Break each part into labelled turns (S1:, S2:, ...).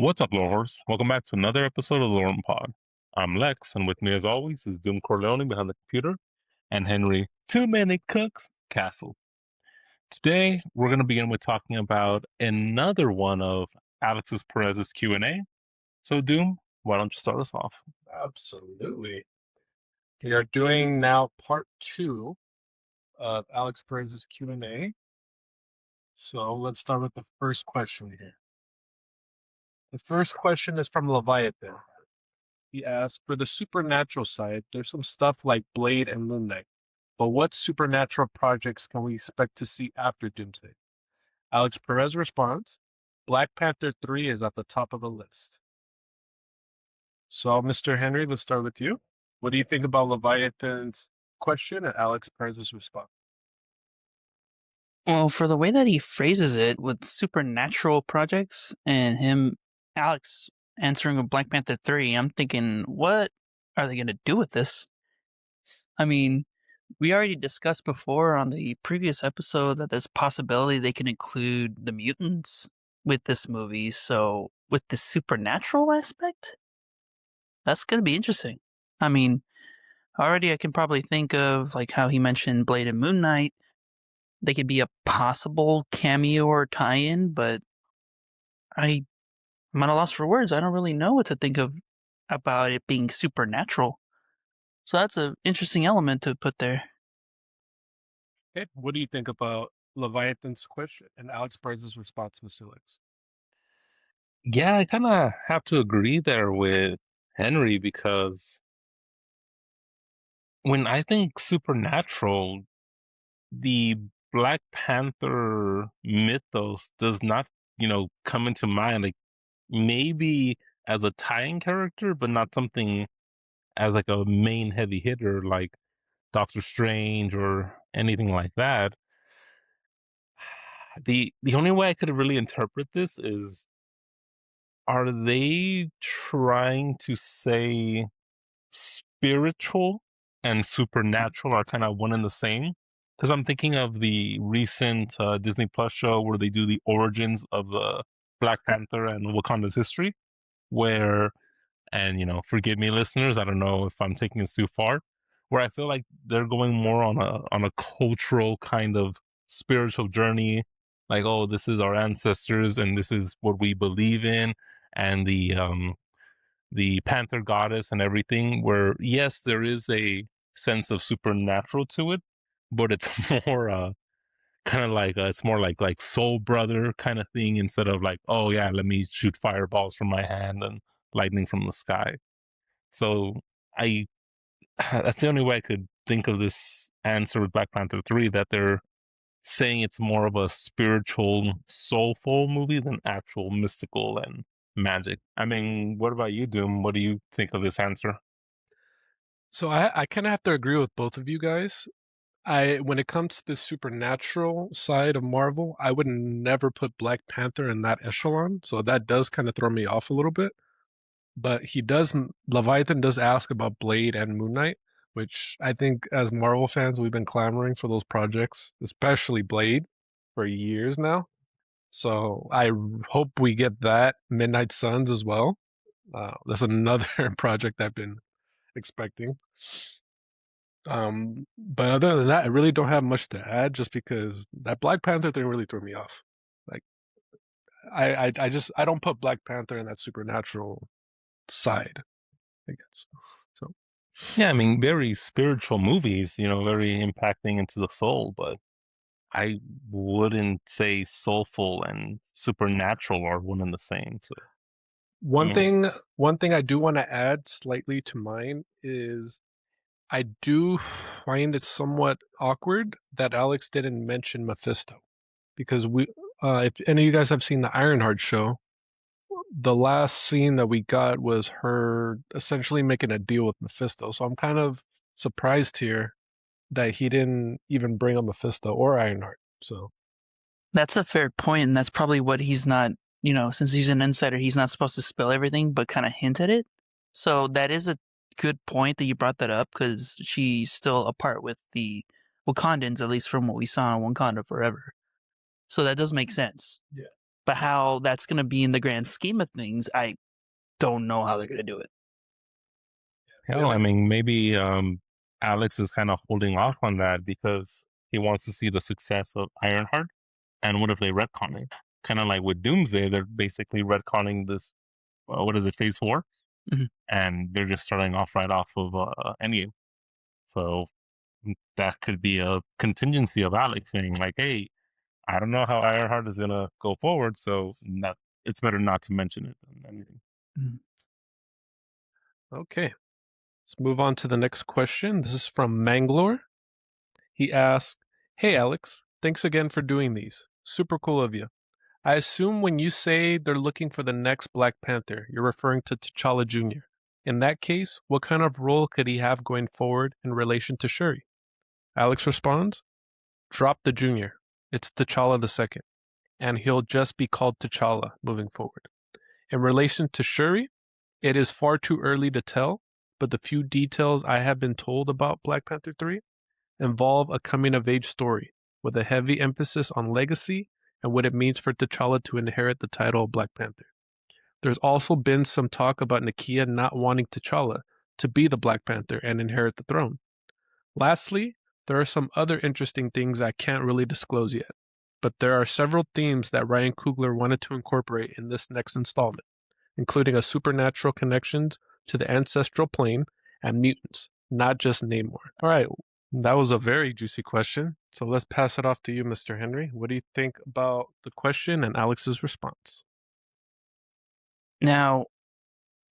S1: What's up, Lorehorse? Welcome back to another episode of the Lorem Pod. I'm Lex, and with me as always is Doom Corleone behind the computer, and Henry, Too Many Cooks, Castle. Today, we're going to begin with talking about another one of Alex Perez's Q&A. So, Doom, why don't you start us off?
S2: Absolutely. We are doing now part 2 of Alex Perez's Q&A. So let's start with the first question here. The first question is from Leviathan. He asks, for the supernatural side, there's some stuff like Blade and Moon Knight, but what supernatural projects can we expect to see after Doomsday? Alex Perez responds, Black Panther 3 is at the top of the list. So, Mr. Henry, let's start with you. What do you think about Leviathan's question and Alex Perez's response?
S3: Well, for the way that he phrases it with supernatural projects and Alex, answering with Black Panther 3, I'm thinking, what are they going to do with this? I mean, we already discussed before on the previous episode that there's a possibility they can include the mutants with this movie. So, with the supernatural aspect, that's going to be interesting. I mean, already I can probably think of like how he mentioned Blade and Moon Knight. They could be a possible cameo or tie-in, but I'm at a loss for words. I don't really know what to think of about it being supernatural. So that's an interesting element to put there.
S2: Okay, what do you think about Leviathan's question and Alex Perez's response, Mr. Lex?
S1: Yeah, I kind of have to agree there with Henry because when I think supernatural, the Black Panther mythos does not, come into mind. Like maybe as a tie-in character, but not something as like a main heavy hitter like Doctor Strange or anything like that. The only way I could really interpret this is, are they trying to say spiritual and supernatural are kind of one and the same? Because I'm thinking of the recent Disney Plus show where they do the origins of the Black Panther and Wakanda's history, where, and forgive me, listeners, I don't know if I'm taking this too far, where I feel like they're going more on a cultural kind of spiritual journey, like, oh, this is our ancestors and this is what we believe in, and the panther goddess and everything, where yes, there is a sense of supernatural to it, but it's more kind of like it's more like soul brother kind of thing, instead of like, oh yeah, let me shoot fireballs from my hand and lightning from the sky. So I that's the only way I could think of this answer with Black Panther 3, that they're saying it's more of a spiritual, soulful movie than actual mystical and magic. I mean, what about you, Doom? What do you think of this answer?
S2: So I kind of have to agree with both of you guys. When it comes to the supernatural side of Marvel, I would never put Black Panther in that echelon. So that does kind of throw me off a little bit. But Leviathan does ask about Blade and Moon Knight, which I think as Marvel fans, we've been clamoring for those projects, especially Blade, for years now. So I hope we get that. Midnight Suns as well. That's another project I've been expecting. But other than that, I really don't have much to add, just because that Black Panther thing really threw me off. Like, I don't put Black Panther in that supernatural side, I guess. So
S1: Yeah, I mean, very spiritual movies, very impacting into the soul, but I wouldn't say soulful and supernatural are one and the same. So, I
S2: one
S1: mean,
S2: thing, one thing I do want to add slightly to mine is I do find it somewhat awkward that Alex didn't mention Mephisto, because if any of you guys have seen the Ironheart show, the last scene that we got was her essentially making a deal with Mephisto. So I'm kind of surprised here that he didn't even bring up Mephisto or Ironheart. So
S3: That's a fair point, and that's probably what he's not, since he's an insider, he's not supposed to spill everything, but kind of hint at it. So that is a good point that you brought that up, because she's still apart with the Wakandans, at least from what we saw on Wakanda Forever. So that does make sense.
S2: yeah.
S3: But how that's going to be in the grand scheme of things, I don't know how they're going to do it.
S1: Hell, I mean, maybe Alex is kind of holding off on that because he wants to see the success of Ironheart. And what if they retcon it? Kind of like with Doomsday, they're basically retconning this. What is it, Phase 4?
S3: Mhm.
S1: And they're just starting off right off of Endgame. So that could be a contingency of Alex saying like, "Hey, I don't know how Ironheart is gonna go forward, so it's better not to mention it than anything."
S3: Mhm.
S2: Okay. Let's move on to the next question. This is from Mangalore. He asked, "Hey Alex, thanks again for doing these. Super cool of you. I assume when you say they're looking for the next Black Panther, you're referring to T'Challa Jr. In that case, what kind of role could he have going forward in relation to Shuri?" Alex responds, "Drop the Junior. It's T'Challa II, and he'll just be called T'Challa moving forward. In relation to Shuri, it is far too early to tell, but the few details I have been told about Black Panther 3 involve a coming-of-age story with a heavy emphasis on legacy and what it means for T'Challa to inherit the title of Black Panther. There's also been some talk about Nakia not wanting T'Challa to be the Black Panther and inherit the throne. Lastly, there are some other interesting things I can't really disclose yet, but there are several themes that Ryan Coogler wanted to incorporate in this next installment, including a supernatural connections to the ancestral plane and mutants, not just Namor." All right, that was a very juicy question. So let's pass it off to you, Mr. Henry. What do you think about the question and Alex's response?
S3: Now,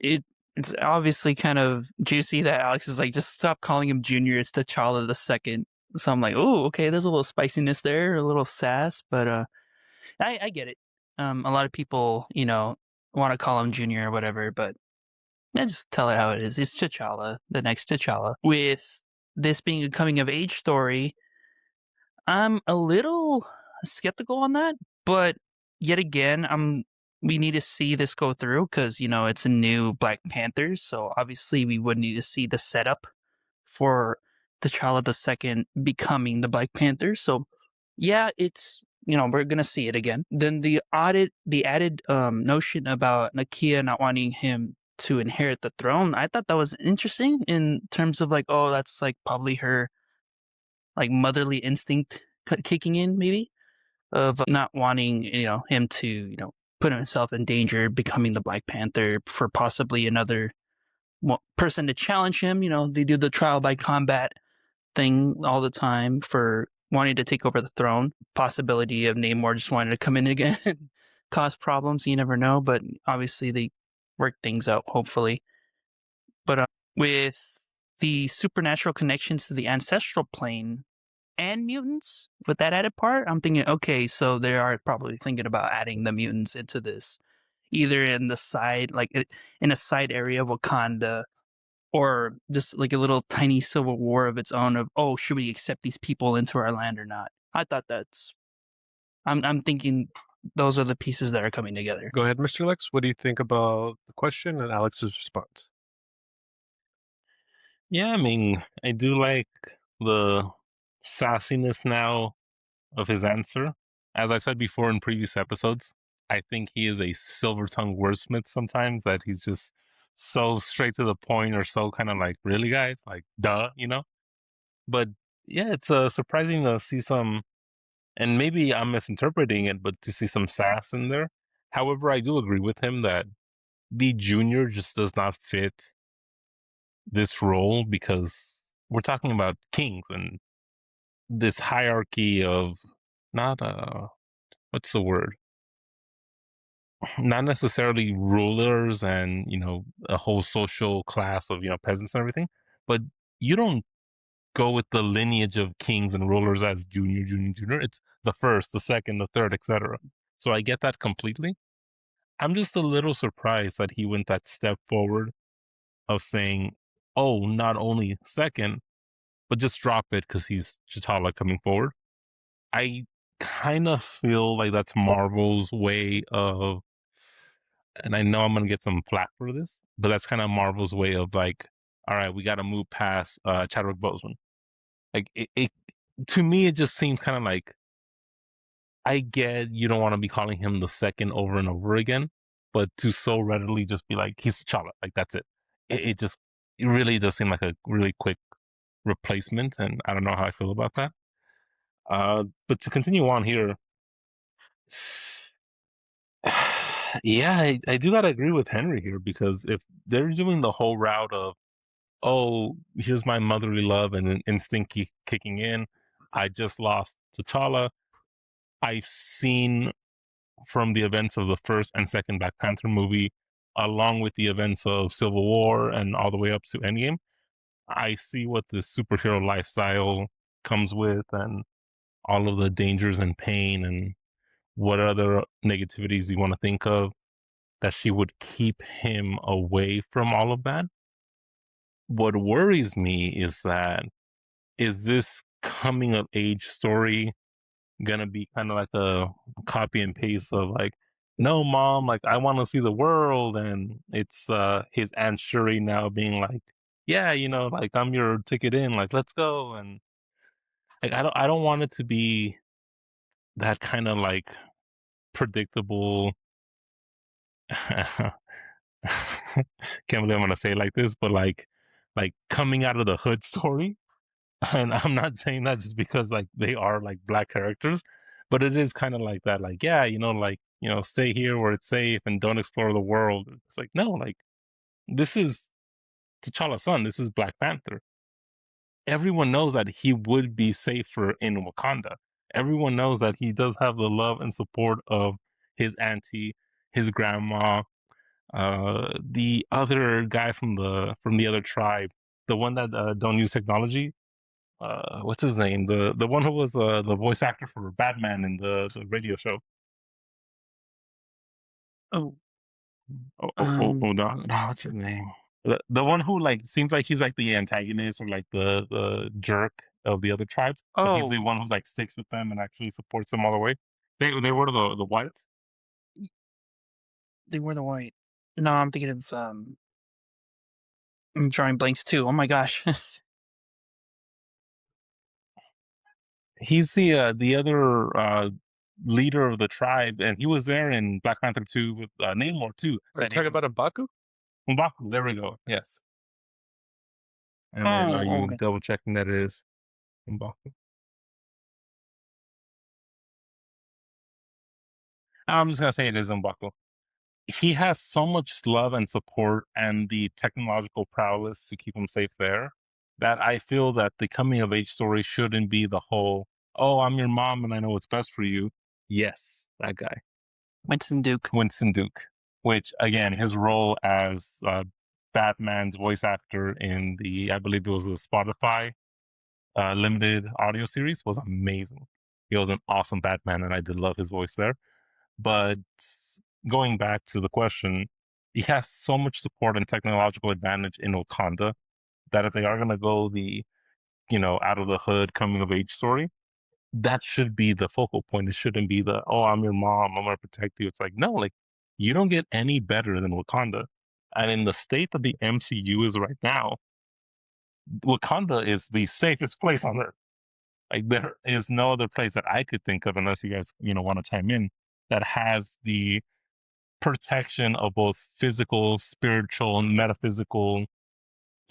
S3: it's obviously kind of juicy that Alex is like, just stop calling him Junior. It's T'Challa II. So I'm like, oh, okay, there's a little spiciness there, a little sass, but I get it. A lot of people, want to call him Junior or whatever, but I just tell it how it is. It's T'Challa, the next T'Challa. With this being a coming of age story, I'm a little skeptical on that, but yet again, we need to see this go through because it's a new Black Panther, so obviously we would need to see the setup for T'Challa II becoming the Black Panther. So yeah, it's we're gonna see it again. Then the added notion about Nakia not wanting him to inherit the throne, I thought that was interesting in terms of like, oh, that's like probably her like motherly instinct kicking in, maybe, of not wanting him to put himself in danger, becoming the Black Panther for possibly another person to challenge him. They do the trial by combat thing all the time for wanting to take over the throne. Possibility of Namor just wanting to come in again and cause problems. You never know, but obviously they work things out, hopefully. But with the supernatural connections to the ancestral plane and mutants, with that added part, I'm thinking, okay, so they are probably thinking about adding the mutants into this, either in the side, like in a side area of Wakanda, or just like a little tiny civil war of its own of, oh, should we accept these people into our land or not? I thought I'm thinking those are the pieces that are coming together.
S2: Go ahead, Mr. Lex. What do you think about the question and Alex's response?
S1: Yeah, I mean, I do like the sassiness now of his answer. As I said before in previous episodes, I think he is a silver-tongued wordsmith sometimes, that he's just so straight to the point, or so kind of like, really, guys? Like, duh, But yeah, it's surprising to see some, and maybe I'm misinterpreting it, but to see some sass in there. However, I do agree with him that the junior just does not fit this role, because we're talking about kings and this hierarchy of, not what's the word, not necessarily rulers and a whole social class of peasants and everything, but you don't go with the lineage of kings and rulers as junior, junior, junior. It's the first, the second, the third, etc. So I get that completely. I'm just a little surprised that he went that step forward of saying, oh, not only second, but just drop it because he's Chitala coming forward. I kind of feel like that's Marvel's way of, and I know I'm going to get some flack for this, but that's kind of Marvel's way of like, all right, we got to move past Chadwick Boseman. Like, it to me, it just seems kind of like, I get you don't want to be calling him the second over and over again, but to so readily just be like, he's T'Challa, like that's it. It really does seem like a really quick replacement, and I don't know how I feel about that. But to continue on here, yeah, I do gotta agree with Henry here, because if they're doing the whole route of, oh, here's my motherly love and an instinct kicking in, I just lost T'Challa. I've seen from the events of the first and second Black Panther movie, along with the events of Civil War and all the way up to Endgame, I see what the superhero lifestyle comes with, and all of the dangers and pain and what other negativities you want to think of, that she would keep him away from all of that. What worries me is that, is this coming of age story gonna be kind of like a copy and paste of like, no mom, like I want to see the world, and it's his Aunt Shuri now being like, yeah, like I'm your ticket in, like let's go. And like I don't want it to be that kind of like predictable. Can't believe I'm gonna say it like this, but like coming out of the hood story. And I'm not saying that just because like they are like Black characters, but it is kind of like that. Like, yeah, like, stay here where it's safe and don't explore the world. It's like, no, like this is T'Challa's son. This is Black Panther. Everyone knows that he would be safer in Wakanda. Everyone knows that he does have the love and support of his auntie, his grandma, the other guy from the other tribe, the one that don't use technology. What's his name? The one who was the voice actor for Batman in the radio show.
S3: Oh,
S1: No, what's his name? The one who like seems like he's like the antagonist, or like the jerk of the other tribes, but he's the one who's like sticks with them and actually supports them all the way. They were the whites.
S3: they were the white. No, I'm thinking of I'm drawing blanks too. Oh my gosh.
S1: He's the other leader of the tribe, and he was there in Black Panther 2 with Namor too.
S2: Are you talking about M'Baku?
S1: M'Baku, there we go. Yes. And then are
S3: Oh,
S1: you
S3: okay.
S1: double checking that it is M'Baku? I'm just gonna say it is M'Baku. He has so much love and support and the technological prowess to keep him safe there, that I feel that the coming of age story shouldn't be the whole, oh, I'm your mom and I know what's best for you. Yes, that guy.
S3: Winston Duke.
S1: Winston Duke, which again, his role as Batman's voice actor in I believe it was the Spotify limited audio series, was amazing. He was an awesome Batman, and I did love his voice there. But going back to the question, he has so much support and technological advantage in Wakanda that if they are going to go the, out of the hood coming of age story, that should be the focal point. It shouldn't be the, oh, I'm your mom, I'm going to protect you. It's like, no, like you don't get any better than Wakanda. And in the state that the MCU is right now, Wakanda is the safest place on earth. Like there is no other place that I could think of, unless you guys, want to chime in, that has the protection of both physical, spiritual, and metaphysical,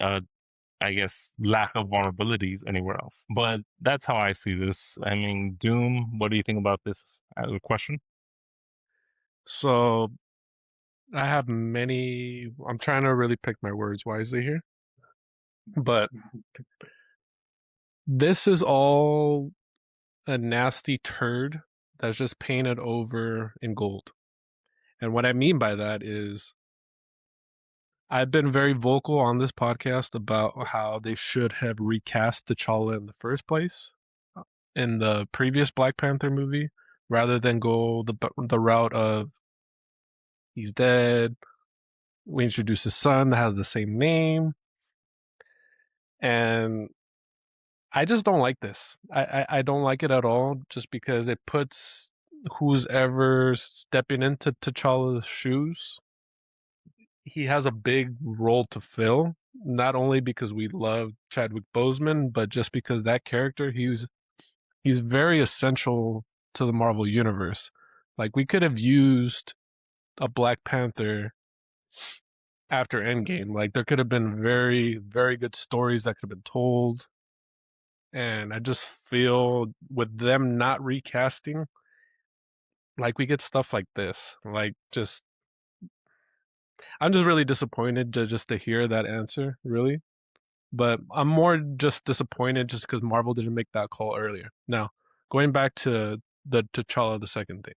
S1: I guess, lack of vulnerabilities anywhere else. But that's how I see this. I mean, Doom, what do you think about this as a question?
S2: So I have many. I'm trying to really pick my words wisely here, but this is all a nasty turd that's just painted over in gold. And what I mean by that is, I've been very vocal on this podcast about how they should have recast T'Challa in the first place in the previous Black Panther movie, rather than go the route of he's dead. We introduce his son that has the same name, and I just don't like this. I don't like it at all, just because it puts who's ever stepping into T'Challa's shoes, he has a big role to fill. Not only because we love Chadwick Boseman, but just because that character, he's very essential
S4: to the Marvel Universe. Like, we could have used a Black Panther after Endgame. Like, there could have been very, very good stories that could have been told. And I just feel with them not recasting, like, we get stuff like this. Like, just, I'm just really disappointed just to hear that answer, really. But I'm more just disappointed just because Marvel didn't make that call earlier. Now, going back to the T'Challa the second thing.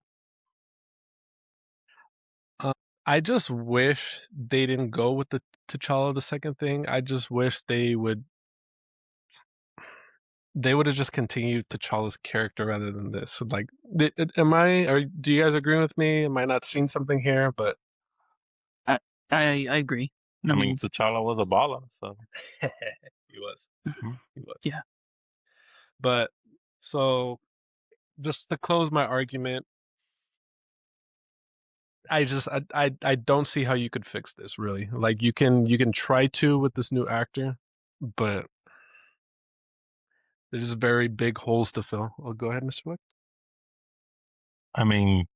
S4: I just wish they didn't go with the T'Challa the second thing. I just wish they would have just continued T'Challa's character rather than this. Like, do you guys agree with me? Am I not seeing something here? But
S3: I agree.
S1: I mean, T'Challa was a baller, so
S4: he was. He was.
S3: Yeah.
S4: But so just to close my argument, I don't see how you could fix this, really. Like, you can try to with this new actor, but there's just very big holes to fill. Oh, go ahead, Mr. Wick.
S1: I mean,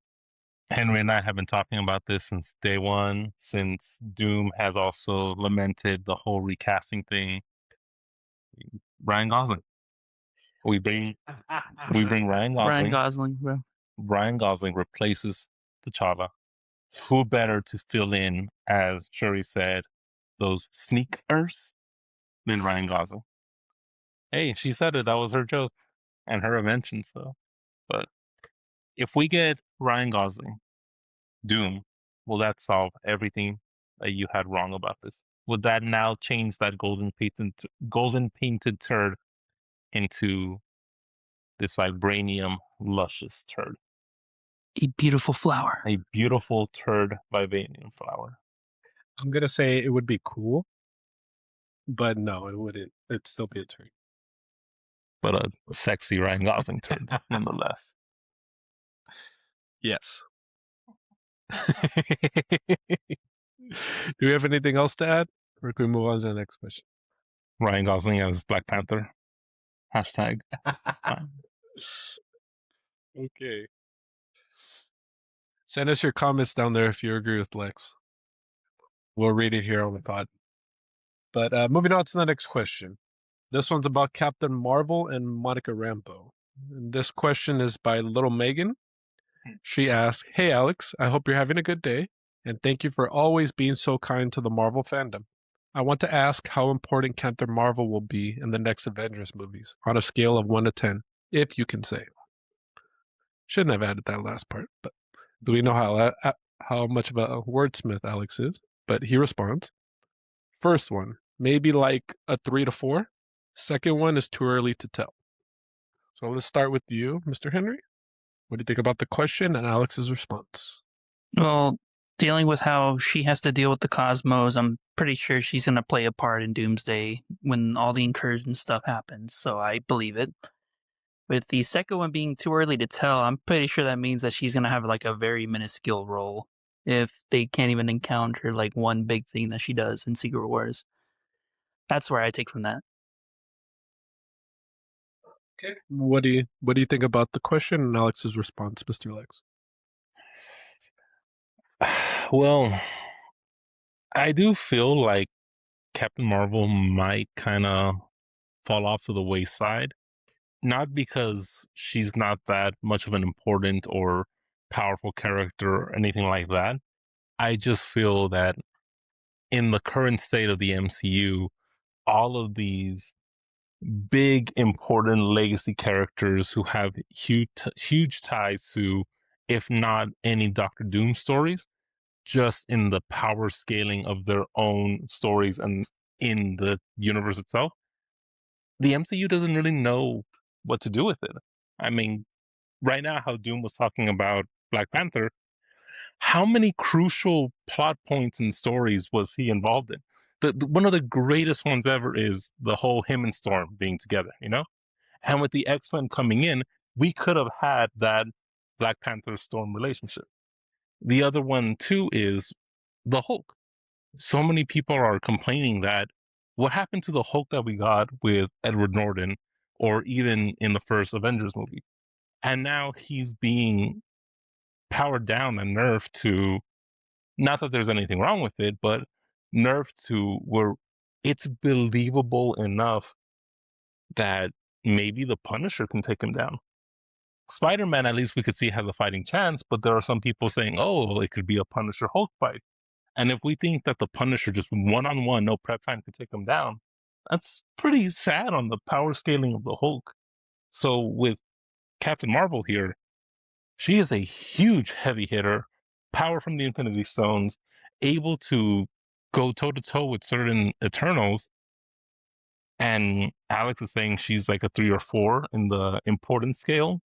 S1: Henry and I have been talking about this since day one, since Doom has also lamented the whole recasting thing. Ryan Gosling. We bring Ryan Gosling.
S3: Ryan Gosling, bro.
S1: Ryan Gosling replaces T'Challa. Who better to fill in, as Shuri said, those sneakers than Ryan Gosling? Hey, she said it. That was her joke and her invention. So, but if we get Ryan Gosling, Doom, will that solve everything that you had wrong about this? Would that now change that golden painted turd into this vibranium luscious turd?
S3: A beautiful flower.
S1: A beautiful turd vibranium flower.
S4: I'm gonna say it would be cool, but no, it wouldn't. It'd still be a turd.
S1: But a sexy Ryan Gosling turd, nonetheless.
S4: Yes. Do we have anything else to add? Or can we move on to the next question?
S1: Ryan Gosling as Black Panther. Hashtag.
S4: Okay. Send us your comments down there if you agree with Lex. We'll read it here on the pod. But moving on to the next question. This one's about Captain Marvel and Monica Rambeau. And this question is by Little Megan. She asks, "Hey Alex, I hope you're having a good day, and thank you for always being so kind to the Marvel fandom. I want to ask how important Captain Marvel will be in the next Avengers movies on a scale of 1 to 10, if you can say." Shouldn't have added that last part, but do we know how much of a wordsmith Alex is? But he responds, "First one, maybe like a 3 to 4. Second one is too early to tell." So let's start with you, Mr. Henry. What do you think about the question and Alex's response?
S3: Well, dealing with how she has to deal with the cosmos, I'm pretty sure she's going to play a part in Doomsday when all the incursion stuff happens, so I believe it. With the second one being too early to tell, I'm pretty sure that means that she's going to have like a very minuscule role if they can't even encounter like one big thing that she does in Secret Wars. That's where I take from that.
S4: Okay. What do you think about the question and Alex's response, Mr. Lex?
S1: Well, I do feel like Captain Marvel might kind of fall off to the wayside. Not because she's not that much of an important or powerful character or anything like that. I just feel that in the current state of the MCU, all of these big, important legacy characters who have huge ties to, if not any Doctor Doom stories, just in the power scaling of their own stories and in the universe itself, the MCU doesn't really know what to do with it. I mean, right now, how Doom was talking about Black Panther, how many crucial plot points and stories was he involved in? One of the greatest ones ever is the whole him and Storm being together, you know? And with the X-Men coming in, we could have had that Black Panther Storm relationship. The other one, too, is the Hulk. So many people are complaining that what happened to the Hulk that we got with Edward Norton or even in the first Avengers movie? And now he's being powered down and nerfed to, not that there's anything wrong with it, but nerfed to where it's believable enough that maybe the Punisher can take him down. Spider-Man, at least we could see, has a fighting chance, but there are some people saying, oh, it could be a Punisher Hulk fight. And if we think that the Punisher just one-on-one, no prep time, can take him down, that's pretty sad on the power scaling of the Hulk. So with Captain Marvel here, she is a huge heavy hitter, power from the Infinity Stones, able to go toe-to-toe with certain Eternals. And Alex is saying she's like a 3 or 4 in the importance scale.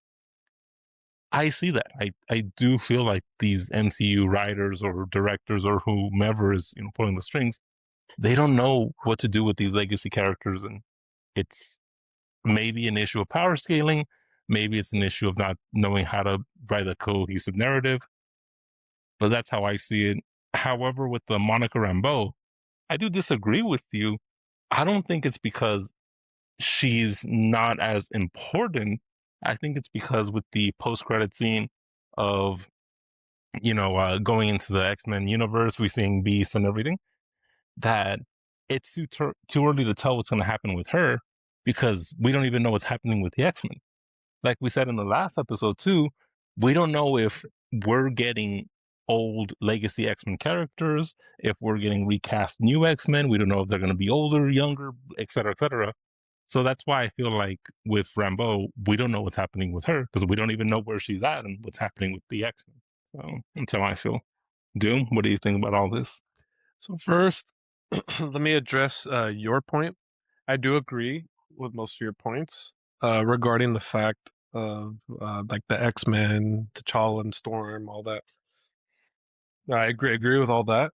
S1: I see that. I do feel like these MCU writers or directors or whomever is pulling the strings, they don't know what to do with these legacy characters, and it's maybe an issue of power scaling, maybe it's an issue of not knowing how to write a cohesive narrative, but that's how I see it. However, with the Monica Rambeau, I do disagree with you. I don't think it's because she's not as important. I think it's because with the post-credit scene of going into the X-Men universe, we're seeing Beast and everything, that it's too early to tell what's going to happen with her, because we don't even know what's happening with the X-Men. Like we said in the last episode too, we don't know if we're getting old legacy X-Men characters, if we're getting recast new X-Men. We don't know if they're going to be older, younger, etc., etc. So that's why I feel like with Rambeau, we don't know what's happening with her, because we don't even know where she's at and what's happening with the X-Men. So that's how I feel. Doom, what do you think about all this?
S4: So first, let me address your point. I do agree with most of your points regarding the fact of like the X-Men, T'Challa and Storm, all that. I agree with all that.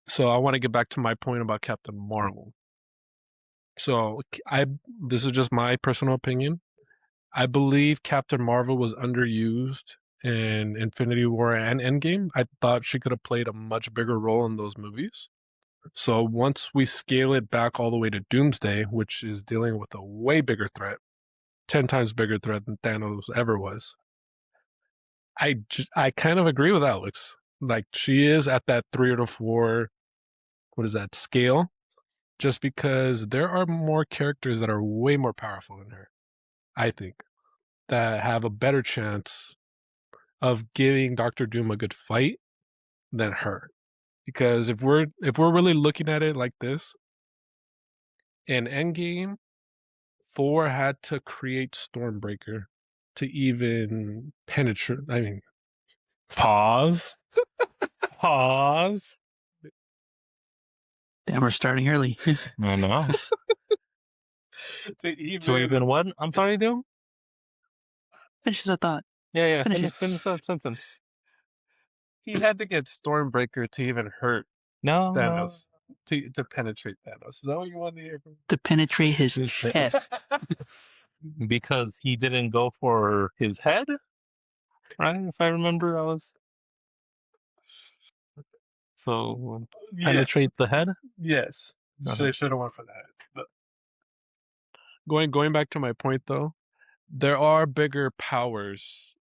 S4: So I want to get back to my point about Captain Marvel. So this is just my personal opinion. I believe Captain Marvel was underused in Infinity War and Endgame. I thought she could have played a much bigger role in those movies. So once we scale it back all the way to Doomsday, which is dealing with a way bigger threat, 10 times bigger threat than Thanos ever was, I kind of agree with Alex. Like, she is at that 3 or 4, what is that, scale, just because there are more characters that are way more powerful than her, I think, that have a better chance of giving Doctor Doom a good fight than her. Because if we're really looking at it like this, in Endgame, Thor had to create Stormbreaker to even penetrate. I mean,
S1: Pause. Pause.
S3: Damn, we're starting early.
S1: I know.
S4: to
S1: To even what? I'm sorry, Doom?
S3: Finish the thought.
S1: Yeah.
S3: Finish it.
S1: Finish that sentence.
S4: he had to get Stormbreaker to even hurt
S1: No.
S4: Thanos, to penetrate Thanos. Is that what you want to hear from me?
S3: To penetrate his chest.
S1: Because he didn't go for his head, right? If I remember, I was. So penetrate the head.
S4: Yes.
S1: Uh-huh.
S4: Should have went for that. But going back to my point though, there are bigger powers,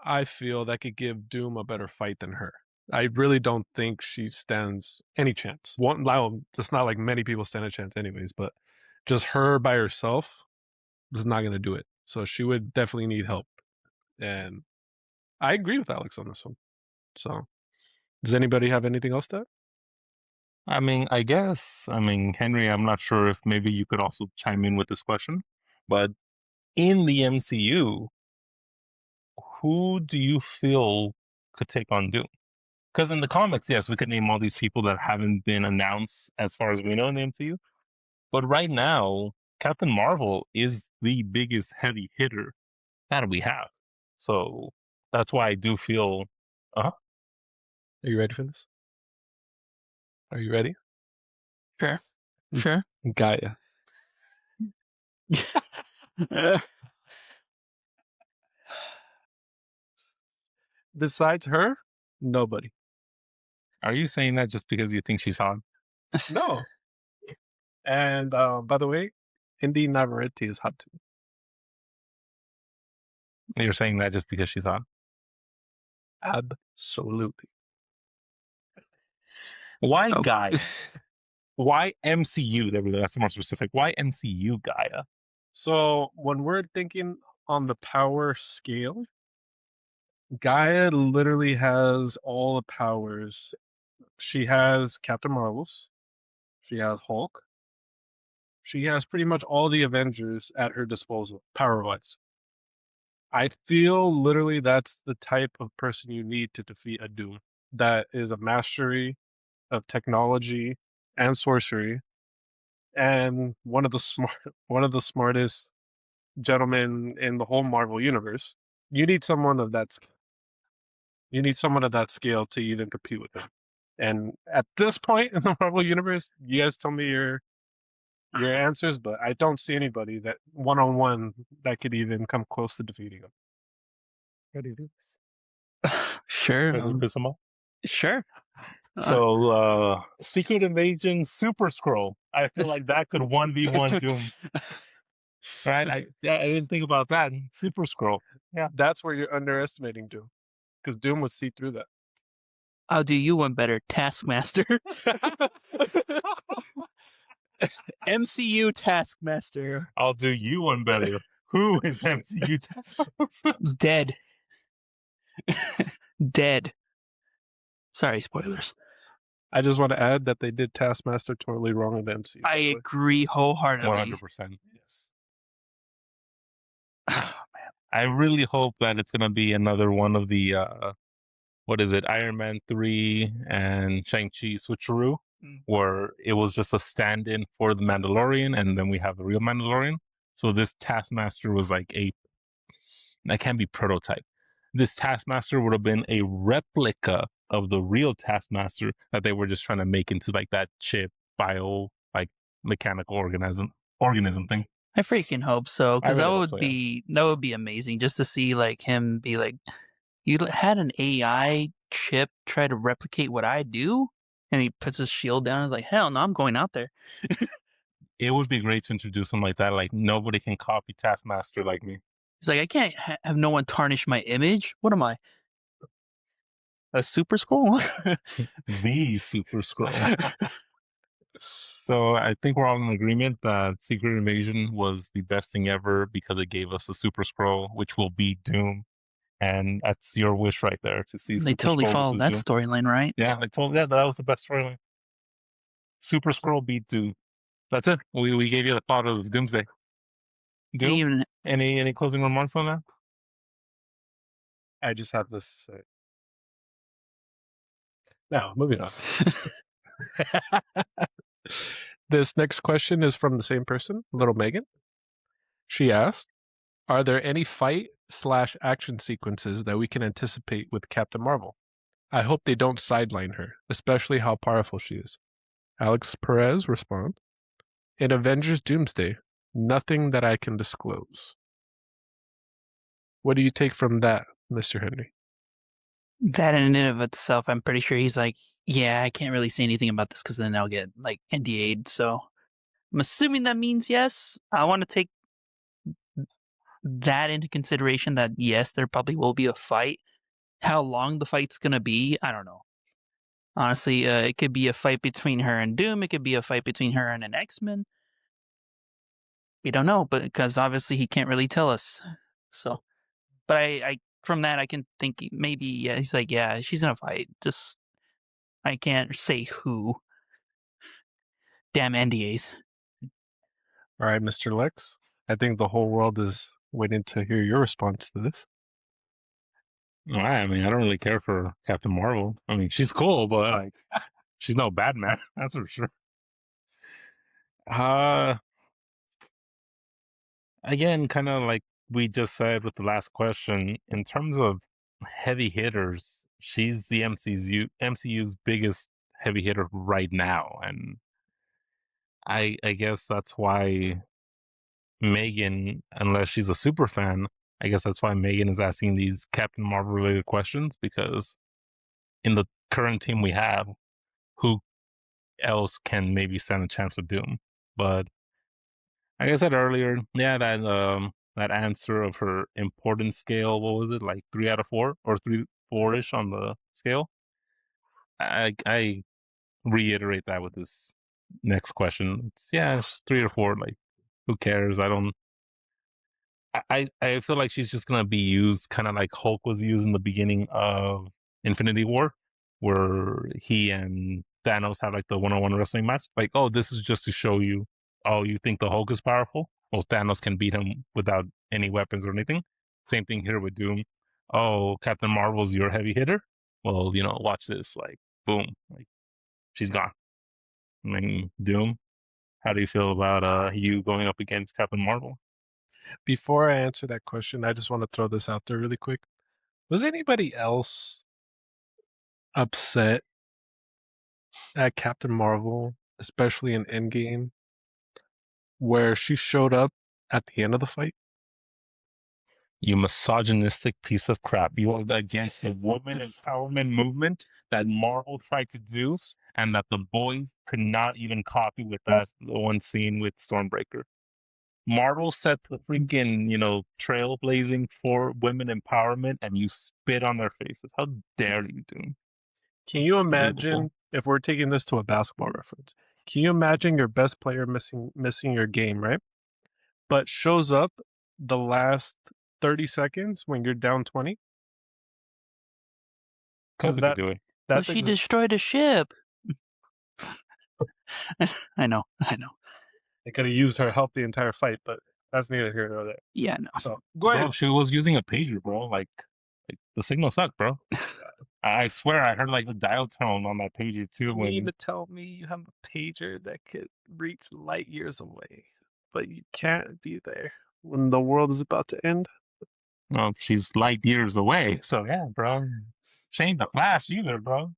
S4: I feel, that could give Doom a better fight than her. I really don't think she stands any chance. It's not like many people stand a chance anyways, but just her by herself is not going to do it. So she would definitely need help. And I agree with Alex on this one. So does anybody have anything else to add?
S1: I mean, Henry, I'm not sure if maybe you could also chime in with this question, but in the MCU, who do you feel could take on Doom? Because in the comics, yes, we could name all these people that haven't been announced as far as we know in the MCU. But right now, Captain Marvel is the biggest heavy hitter that we have. So that's why I do feel.
S4: Are you ready for this? Are you ready?
S3: Sure.
S4: Gaia. Besides her, nobody.
S1: Are you saying that just because you think she's hot?
S4: No. And by the way, Indy Navarrete is hot too.
S1: You're saying that just because she's hot?
S4: Absolutely.
S1: Why
S3: Oh.
S1: Gaia? Why MCU? That's more specific. Why MCU Gaia?
S4: So when we're thinking on the power scale, Gaia literally has all the powers. She has Captain Marvel's. She has Hulk. She has pretty much all the Avengers at her disposal, power-wise. I feel literally that's the type of person you need to defeat a Doom. That is a mastery of technology and sorcery, and one of the smartest gentlemen in the whole Marvel universe. You need someone of that. You need someone of that scale to even compete with him. And at this point in the Marvel universe, you guys tell me your answers, but I don't see anybody that one-on-one that could even come close to defeating him. Ready to do this?
S3: Sure.
S1: Ready to piss him off?
S3: Sure.
S1: So, Secret Invasion Super Scroll. I feel like that could 1v1 Doom. Right? I didn't think about that. Super Scroll.
S4: Yeah, that's where you're underestimating Doom, because Doom would see through that.
S3: I'll do you one better, Taskmaster. MCU Taskmaster.
S1: I'll do you one better. Who is MCU Taskmaster?
S3: Dead. Dead. Sorry, spoilers.
S4: I just want to add that they did Taskmaster totally wrong in the MCU.
S3: I agree wholeheartedly.
S1: 100%. Yes. Oh, man. I really hope that it's going to be another one of the, what is it, Iron Man 3 and Shang-Chi switcheroo, where it was just a stand-in for the Mandalorian, and then we have the real Mandalorian. So this Taskmaster was like that can't be prototype. This Taskmaster would have been a replica of the real Taskmaster that they were just trying to make into like that chip bio, like mechanical organism thing.
S3: I freaking hope so, because
S1: really
S3: that
S1: hope
S3: would
S1: so,
S3: that would be amazing just to see like him be like, you had an AI chip try to replicate what I do, and he puts his shield down and is like, hell no, I'm going out there.
S1: It would be great to introduce him like that. Like nobody can copy Taskmaster like me.
S3: He's like, I can't have no one tarnish my image. What am I? A super scroll?
S1: The Super Scroll. So I think we're all in agreement that Secret Invasion was the best thing ever because it gave us a Super Scroll, which will beat Doom. And that's your wish right there to see
S3: They
S1: Super
S3: totally
S1: Scroll
S3: followed that
S1: versus Doom.
S3: storyline, right?
S1: Yeah, that was the best storyline. Super Scroll beat Doom. That's it. We gave you the plot of Doomsday. Doom?
S3: Even
S1: Any closing remarks on that?
S4: I just have this to say. Now, moving on. This next question is from the same person, Little Megan. She asked, are there any fight/action sequences that we can anticipate with Captain Marvel? I hope they don't sideline her, especially how powerful she is. Alex Perez responds, in Avengers Doomsday, nothing that I can disclose. What do you take from that, Mr. Henry?
S3: that in and of itself, I'm pretty sure he's like, yeah, I can't really say anything about this because then I'll get like NDA'd. So I'm assuming that means yes. I want to take that into consideration that yes, there probably will be a fight. How long the fight's going to be, I don't know. Honestly, it could be a fight between her and Doom. It could be a fight between her and an X-Men. We don't know, but because obviously he can't really tell us. So, but I from that I can think maybe yeah, he's like, yeah, she's in a fight. Just I can't say who. Damn NDAs.
S4: All right, Mr. Lex. I think the whole world is waiting to hear your response to this.
S1: I mean, I don't really care for Captain Marvel. I mean, she's cool, but like, she's no Batman. That's for sure. Again, kind of like we just said with the last question, in terms of heavy hitters, she's the MCU's biggest heavy hitter right now, and I guess that's why Megan, unless she's a super fan, I guess that's why Megan is asking these Captain Marvel related questions, because in the current team we have, who else can maybe stand a chance with Doom? But like I said earlier, yeah, that that answer of her importance scale. What was it, like 3 out of 4 or 4-ish on the scale? I reiterate that with this next question. It's 3 or 4. Like, who cares? I feel like she's just gonna be used kind of like Hulk was used in the beginning of Infinity War, where he and Thanos had like the one-on-one wrestling match. Like, oh, this is just to show you, oh, you think the Hulk is powerful? Well, Thanos can beat him without any weapons or anything. Same thing here with Doom. Oh, Captain Marvel's your heavy hitter. Well, watch this. Like, boom, like she's gone. I mean, Doom. How do you feel about you going up against Captain Marvel?
S4: Before I answer that question, I just want to throw this out there really quick. Was anybody else upset at Captain Marvel, especially in Endgame, where she showed up at the end of the fight?
S1: You misogynistic piece of crap. You are against the woman empowerment movement that Marvel tried to do and that the boys could not even copy with the one scene with Stormbreaker. Marvel set the freaking, trailblazing for women empowerment and you spit on their faces. How dare you, Doom?
S4: Can you imagine, if we're taking this to a basketball reference, can you imagine your best player missing your game, right? But shows up the last 30 seconds when you're down 20?
S1: Kobe could do it.
S3: But she destroyed a ship. I know.
S4: They could have used her help the entire fight, but that's neither here nor there.
S3: Yeah, no.
S4: So go ahead.
S1: Bro, she was using a pager, bro. Like the signal sucked, bro. I swear I heard like the dial tone on that pager too.
S4: You mean to tell me you have a pager that could reach light years away, but you can't be there when the world is about to end?
S1: Well, she's light years away, so yeah, bro. She ain't the Flash either, bro.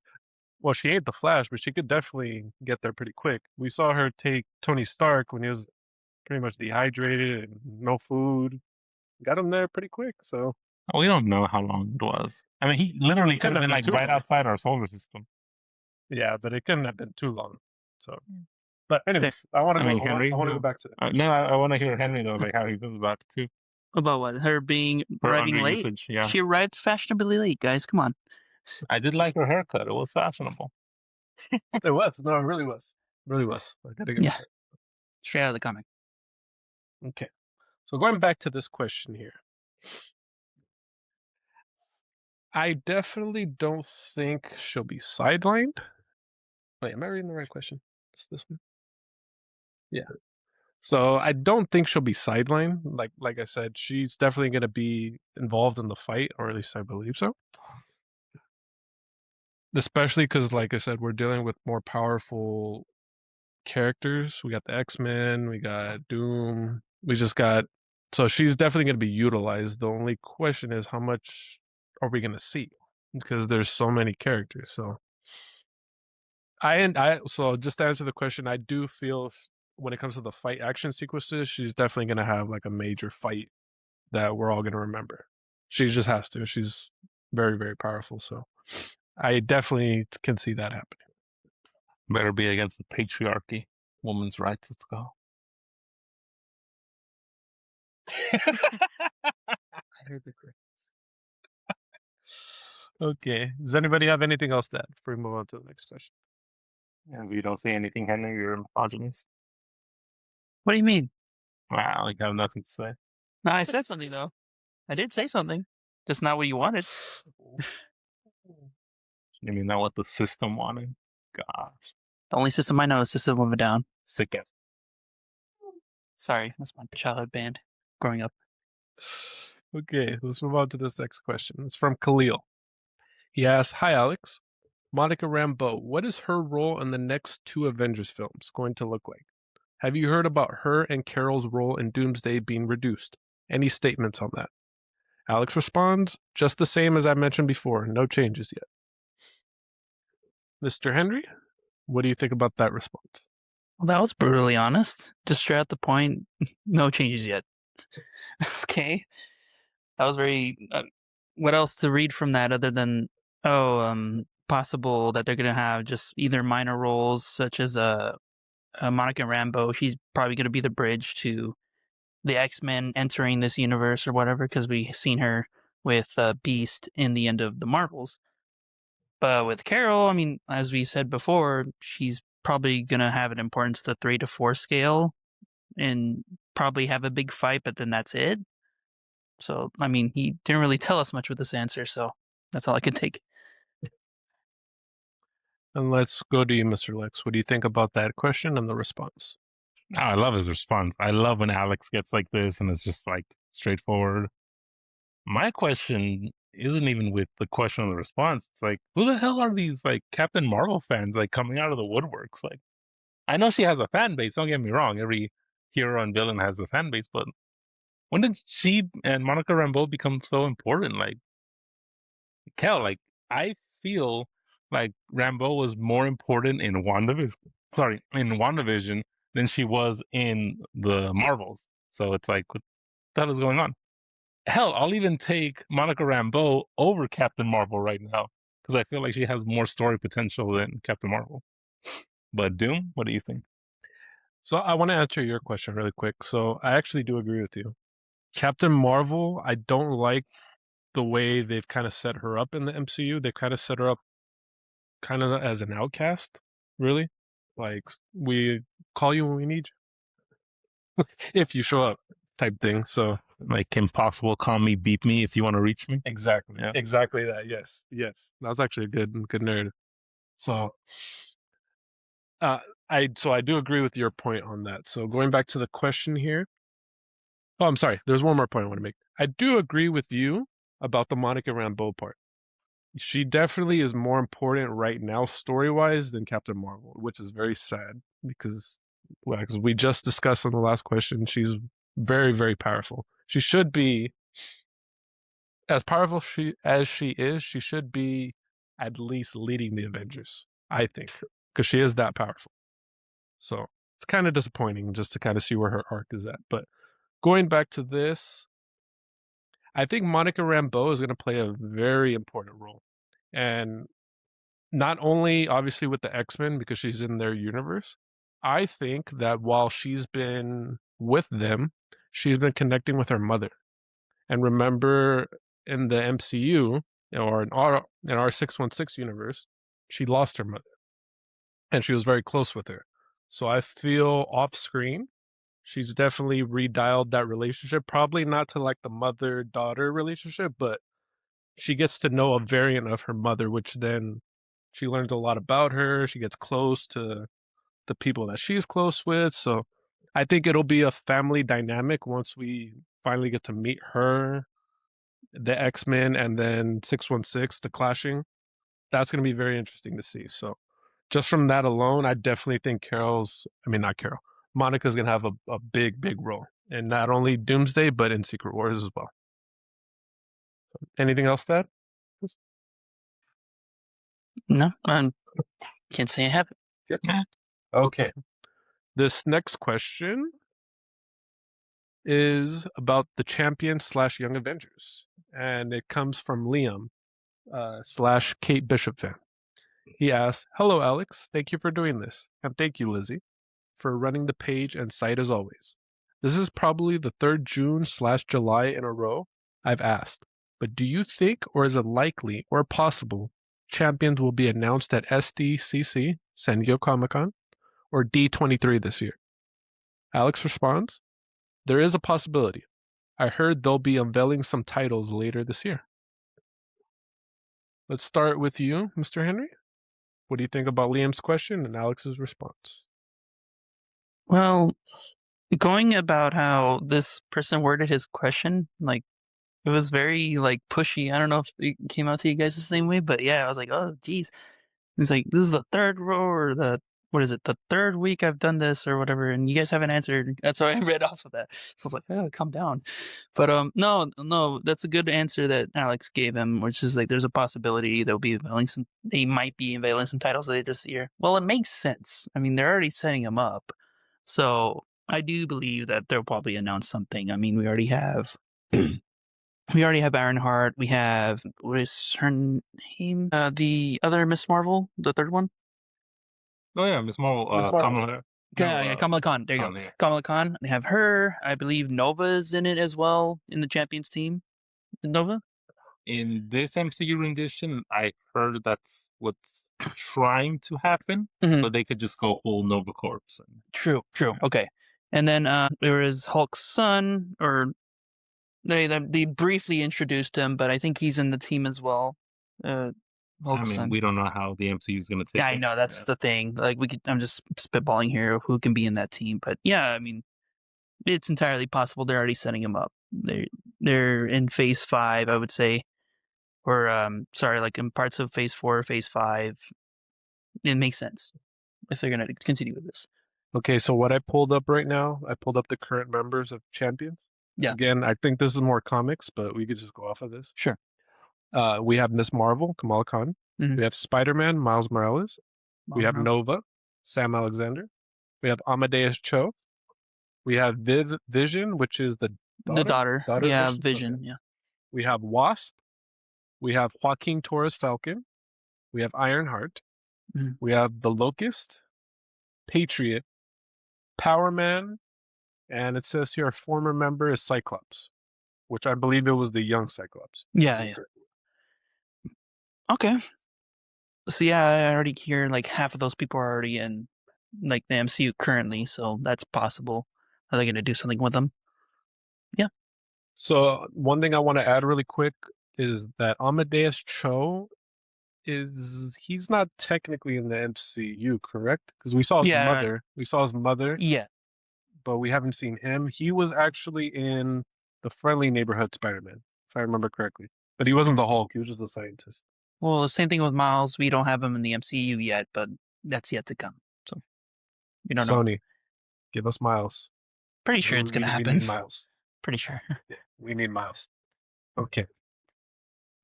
S4: Well, she ain't the Flash, but she could definitely get there pretty quick. We saw her take Tony Stark when he was pretty much dehydrated and no food. Got him there pretty quick, so.
S1: We don't know how long it was. I mean, he literally could have been like right outside our solar system.
S4: Yeah, but it couldn't have been too long. So, but anyways, I want to go back to that.
S1: No, I want to hear Henry though, like how he feels about it too.
S3: About what? Her arriving late?
S1: Usage, yeah.
S3: She arrived fashionably late, guys. Come on.
S1: I did like her haircut. It was fashionable.
S4: It was. No, it really was. It really was. I gotta give it.
S3: Straight out of the comic.
S4: Okay. So going back to this question here. I definitely don't think she'll be sidelined. Wait, am I reading the right question? It's this one? Yeah. So I don't think she'll be sidelined. Like I said, she's definitely going to be involved in the fight, or at least I believe so. Especially because, like I said, we're dealing with more powerful characters. We got the X-Men, we got Doom, so she's definitely going to be utilized. The only question is how much are we going to see? Because there's so many characters. So so just to answer the question, I do feel when it comes to the fight action sequences, she's definitely going to have like a major fight that we're all going to remember. She just has to. She's very, very powerful. So I definitely can see that happening.
S1: Better be against the patriarchy. Women's rights. Let's go.
S3: I heard the crickets.
S4: Okay. Does anybody have anything else to add before we move on to the next question?
S1: If you don't say anything, Henry, you're a misogynist.
S3: What do you mean?
S1: Wow, like I have nothing to say.
S3: No, I said something though. I did say something. Just not what you wanted.
S1: You mean not what the system wanted? Gosh.
S3: The only system I know is System of a Down.
S1: Sick ass.
S3: Sorry, that's my childhood band growing up.
S4: Okay, let's move on to this next question. It's from Khalil. He asks, "Hi, Alex. Monica Rambeau, what is her role in the next 2 Avengers films going to look like? Have you heard about her and Carol's role in Doomsday being reduced? Any statements on that?" Alex responds, "Just the same as I mentioned before, no changes yet." Mr. Henry, what do you think about that response?
S3: Well, that was brutally honest. Just straight out the point, no changes yet. Okay. That was very... what else to read from that other than, possible that they're going to have just either minor roles such as Monica Rambeau. She's probably going to be the bridge to the X-Men entering this universe or whatever, because we seen her with Beast in the end of the Marvels. But with Carol, I mean, as we said before, she's probably gonna have an importance to 3 to 4 scale, and probably have a big fight, but then that's it. So, I mean, he didn't really tell us much with this answer, so that's all I could take.
S4: And let's go to you, Mr. Lex. What do you think about that question and the response?
S1: Oh, I love his response. I love when Alex gets like this and it's just like straightforward. My question isn't even with the question of the response. It's like, who the hell are these like Captain Marvel fans like coming out of the woodworks? Like, I know she has a fan base. Don't get me wrong. Every hero and villain has a fan base, but when did she and Monica Rambeau become so important? Like, Kel, like I feel like Rambeau was more important in WandaVision than she was in the Marvels. So it's like, what the hell is going on? Hell, I'll even take Monica Rambeau over Captain Marvel right now because I feel like she has more story potential than Captain Marvel. But Doom, what do you think?
S4: So I want to answer your question really quick. So I actually do agree with you. Captain Marvel, I don't like the way they've kind of set her up in the MCU. They kind of set her up kind of as an outcast, really. Like, we call you when we need you. If you show up, type thing. So,
S1: Like impossible, call me, beep me if you want to reach me.
S4: exactly.
S1: Yeah.
S4: Exactly that. Yes. Yes. That was actually a good narrative. So, I do agree with your point on that. So going back to the question here. Oh, I'm sorry. There's one more point I want to make. I do agree with you about the Monica Rambeau part. She definitely is more important right now, story-wise, than Captain Marvel, which is very sad because we just discussed on the last question, she's very, very powerful. She should be as powerful as she is. She should be at least leading the Avengers, I think, because she is that powerful. So it's kind of disappointing just to kind of see where her arc is at. But going back to this, I think Monica Rambeau is going to play a very important role. And not only obviously with the X-Men because she's in their universe, I think that while she's been with them, she's been connecting with her mother. And remember in the MCU or in our 616 universe, she lost her mother. And she was very close with her. So I feel off screen, she's definitely redialed that relationship. Probably not to like the mother-daughter relationship, but she gets to know a variant of her mother, which then she learns a lot about her. She gets close to the people that she's close with. So I think it'll be a family dynamic once we finally get to meet her, the X-Men, and then 616, the clashing. That's going to be very interesting to see. So just from that alone, I definitely think Monica's going to have a big, big role in not only Doomsday, but in Secret Wars as well. So, anything else to add?
S3: No, I can't say I have it.
S2: Okay.
S4: This next question is about the Champion/Young Avengers, and it comes from Liam / Kate Bishop fan. He asks, "Hello, Alex. Thank you for doing this, and thank you, Lizzie, for running the page and site as always. This is probably the third June/July in a row I've asked, but do you think, or is it likely or possible, champions will be announced at SDCC, San Diego Comic-Con, or D23 this year?" Alex responds, "There is a possibility. I heard they'll be unveiling some titles later this year." Let's start with you, Mr. Henry. What do you think about Liam's question and Alex's response?
S3: Well, going about how this person worded his question, like, it was very, like, pushy. I don't know if it came out to you guys the same way, but yeah, I was like, oh, geez. He's like, this is the third row or the third week I've done this or whatever, and you guys haven't answered. That's why I read off of that. So I was like, oh, calm down. But no, that's a good answer that Alex gave him, which is like, there's a possibility they might be unveiling some titles later this year. Well, it makes sense. I mean, they're already setting them up. So I do believe that they'll probably announce something. I mean, we already have Ironheart. We have, what is her name? The other Miss Marvel, the third one.
S1: Oh yeah, Miss Marvel,
S4: Miss Marvel.
S1: Kamala.
S3: Kamala Khan. There you go.
S1: yeah.
S3: Kamala Khan. They have her. I believe Nova's in it as well in the Champions team. Nova?
S1: In this MCU rendition, I heard that's what's trying to happen,
S3: Mhm.
S1: so they could just go full Nova Corps.
S3: True. Okay. And then there is Hulk's son, or they briefly introduced him, but I think he's in the team as well. Hulk's son.
S1: We don't know how the MCU is going to take
S3: Yeah,
S1: it.
S3: I know that's the thing. Like I'm just spitballing here who can be in that team, but yeah, I mean, it's entirely possible they're already setting him up. They're in phase 5, I would say, or like in parts of phase 4, phase 5. It makes sense if they're gonna continue with this.
S4: Okay, so what I pulled up right now, I pulled up the current members of Champions.
S3: Yeah.
S4: Again, I think this is more comics, but we could just go off of this.
S3: Sure.
S4: We have Miss Marvel, Kamala Khan.
S3: Mhm.
S4: We have Spider-Man, Miles Morales. We have Nova, Sam Alexander. We have Amadeus Cho. We have Vision, which is the daughter.
S3: Yeah,
S4: Vision?
S3: Vision.
S4: Okay.
S3: Yeah.
S4: We have Wasp. We have Joaquin Torres Falcon. We have Ironheart.
S3: Mhm.
S4: We have the Locust, Patriot, Power Man, and it says here a former member is Cyclops, which I believe it was the young Cyclops.
S3: Yeah. Okay. So yeah, I already hear like half of those people are already in like the MCU currently, so that's possible. Are they gonna do something with them? Yeah.
S4: So one thing I want to add really quick is that Amadeus Cho he's not technically in the MCU, correct? Because we saw his mother. We saw his mother.
S3: Yeah.
S4: But we haven't seen him. He was actually in the Friendly Neighborhood Spider-Man, if I remember correctly. But he wasn't the Hulk. He was just a scientist.
S3: Well, the same thing with Miles. We don't have him in the MCU yet, but that's yet to come. So we don't know.
S4: Sony, give us Miles.
S3: Pretty sure it's gonna happen.
S4: We need Miles.
S3: Pretty sure.
S4: Yeah, we need Miles. Okay.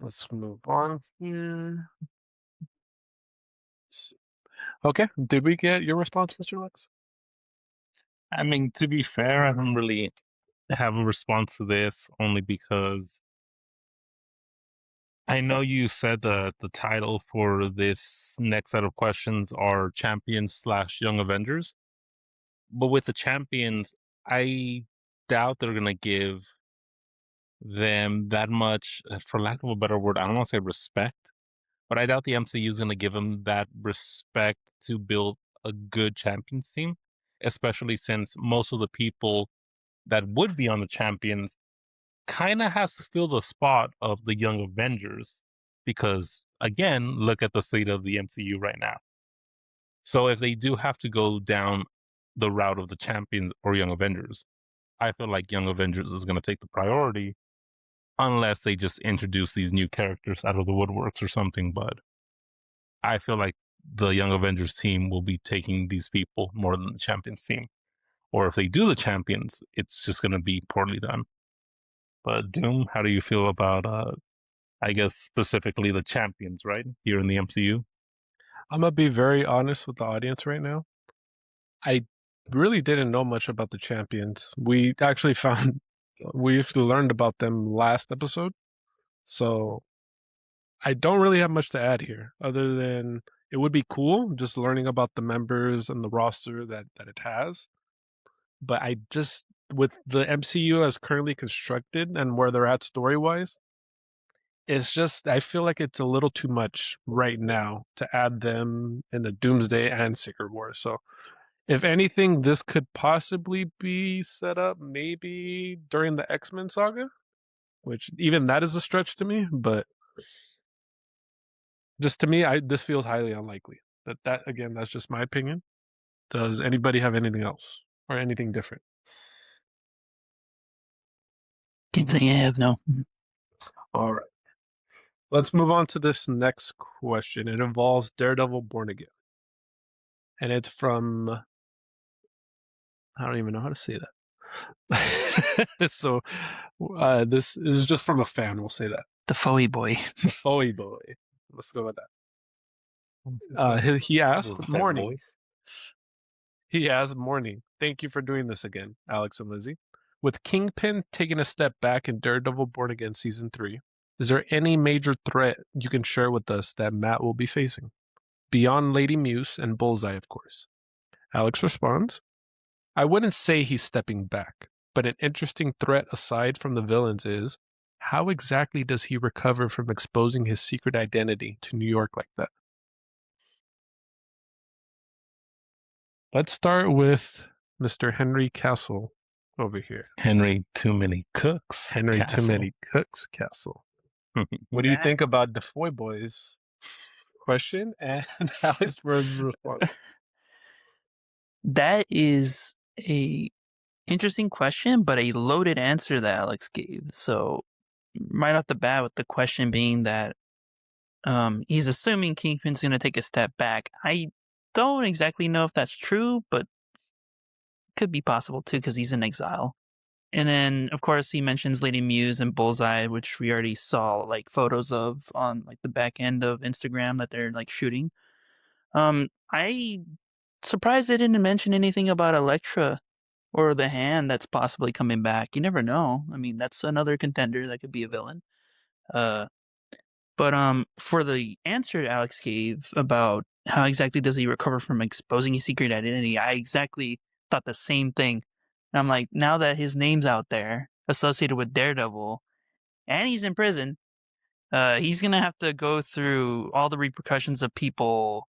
S4: Let's move on here. Okay. Did we get your response, Mr. Lex?
S1: I mean, to be fair, I don't really have a response to this, only because I know you said that the title for this next set of questions are Champions / Young Avengers. But with the Champions, I doubt they're going to give them that much, for lack of a better word, I don't want to say respect, but I doubt the MCU is going to give them that respect to build a good Champions team, especially since most of the people that would be on the Champions kind of has to fill the spot of the Young Avengers, because again, look at the state of the MCU right now. So if they do have to go down the route of the Champions or Young Avengers, I feel like Young Avengers is going to take the priority, unless they just introduce these new characters out of the woodworks or something. But I feel like the Young Avengers team will be taking these people more than the Champions team. Or if they do the Champions, it's just going to be poorly done. But Doom, how do you feel about, I guess, specifically the Champions, right, here in the MCU?
S4: I'm going to be very honest with the audience right now. I really didn't know much about the Champions. We actually learned about them last episode. So I don't really have much to add here, other than it would be cool just learning about the members and the roster that it has. But I just, with the MCU as currently constructed and where they're at story-wise, it's just, I feel like it's a little too much right now to add them in a Doomsday and Secret War. So if anything, this could possibly be set up maybe during the X-Men saga, which even that is a stretch to me, but just to me, this feels highly unlikely. That again, that's just my opinion. Does anybody have anything else or anything different?
S3: Can't say I have, no.
S4: All right. Let's move on to this next question. It involves Daredevil Born Again. And it's from, I don't even know how to say that. So this is just from a fan, we'll say that.
S3: The Foey boy.
S4: The Foey boy. Let's go with that. He asked, morning. He asked, morning. Thank you for doing this again, Alex and Lizzie. With Kingpin taking a step back in Daredevil Born Again Season 3, is there any major threat you can share with us that Matt will be facing? Beyond Lady Muse and Bullseye, of course. Alex responds, I wouldn't say he's stepping back, but an interesting threat aside from the villains is, how exactly does he recover from exposing his secret identity to New York like that? Let's start with Mr. Henry Castle over here.
S1: Henry Too Many Cooks.
S4: Henry
S1: Castle.
S4: Too Many Cooks Castle. What do you think about the Foy Boys question and Alex Perez's response?
S3: That is a interesting question, but a loaded answer that Alex gave. So right off the bat, with the question being that he's assuming Kingpin's going to take a step back. I don't exactly know if that's true, but could be possible too because he's in exile. And then, of course, he mentions Lady Muse and Bullseye, which we already saw like photos of on like the back end of Instagram that they're like shooting. I surprised they didn't mention anything about Elektra or the Hand that's possibly coming back. You never know. I mean, that's another contender that could be a villain. But for the answer Alex gave about how exactly does he recover from exposing his secret identity, I exactly thought the same thing. And I'm like, now that his name's out there associated with Daredevil, and he's in prison, he's gonna have to go through all the repercussions of people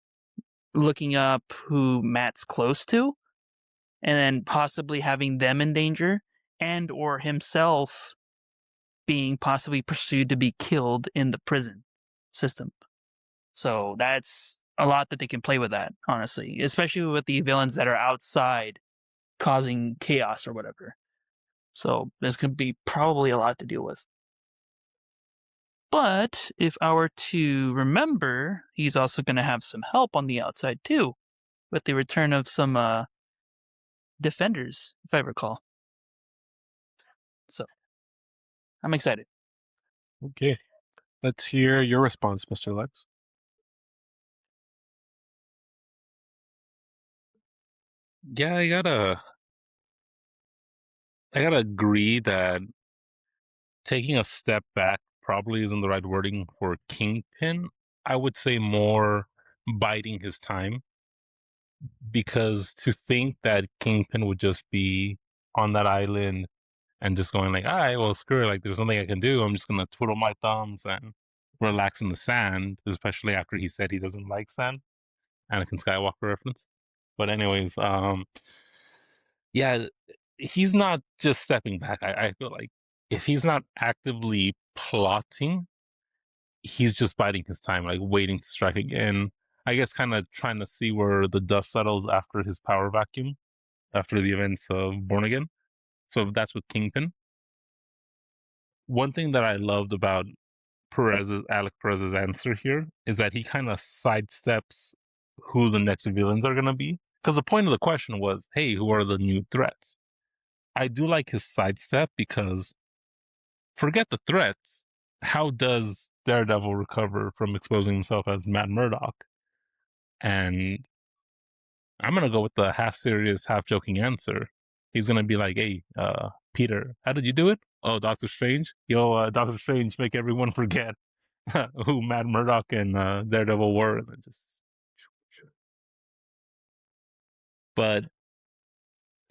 S3: looking up who Matt's close to, and then possibly having them in danger, and or himself being possibly pursued to be killed in the prison system. So that's a lot that they can play with that, honestly, especially with the villains that are outside causing chaos or whatever. So there's going to be probably a lot to deal with. But if I were to remember, he's also going to have some help on the outside too, with the return of some defenders, if I recall. So I'm excited.
S4: Okay. Let's hear your response, Mr. Lex.
S1: Yeah, I gotta agree that taking a step back probably isn't the right wording for Kingpin. I would say more biding his time, because to think that Kingpin would just be on that island and just going like, all right, well, screw it, like there's nothing I can do. I'm just gonna twiddle my thumbs and relax in the sand, especially after he said he doesn't like sand. Anakin Skywalker reference. But anyways, yeah, he's not just stepping back. I feel like if he's not actively plotting, he's just biding his time, like waiting to strike again. I guess kind of trying to see where the dust settles after his power vacuum, after the events of Born Again. So that's with Kingpin. One thing that I loved about Alex Perez's answer here is that he kind of sidesteps who the next villains are going to be. Because the point of the question was, hey, who are the new threats? I do like his sidestep because forget the threats. How does Daredevil recover from exposing himself as Matt Murdock? And I'm going to go with the half serious, half joking answer. He's going to be like, hey, Peter, how did you do it? Oh, Doctor Strange? Yo, Doctor Strange, make everyone forget who Matt Murdock and Daredevil were. And just... But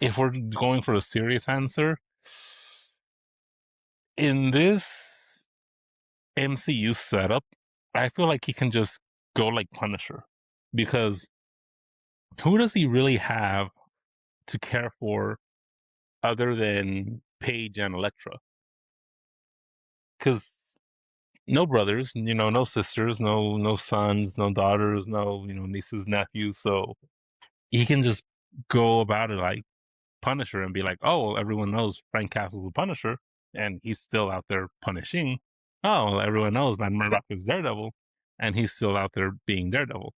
S1: if we're going for a serious answer, in this MCU setup, I feel like he can just go like Punisher, because who does he really have to care for other than Paige and Elektra? Because no brothers, no sisters, no sons, no daughters, no nieces, nephews. So he can just go about it like Punisher and be like, oh, well, everyone knows Frank Castle's a Punisher, and he's still out there punishing. Oh, well, everyone knows Matt Murdock is Daredevil, and he's still out there being Daredevil.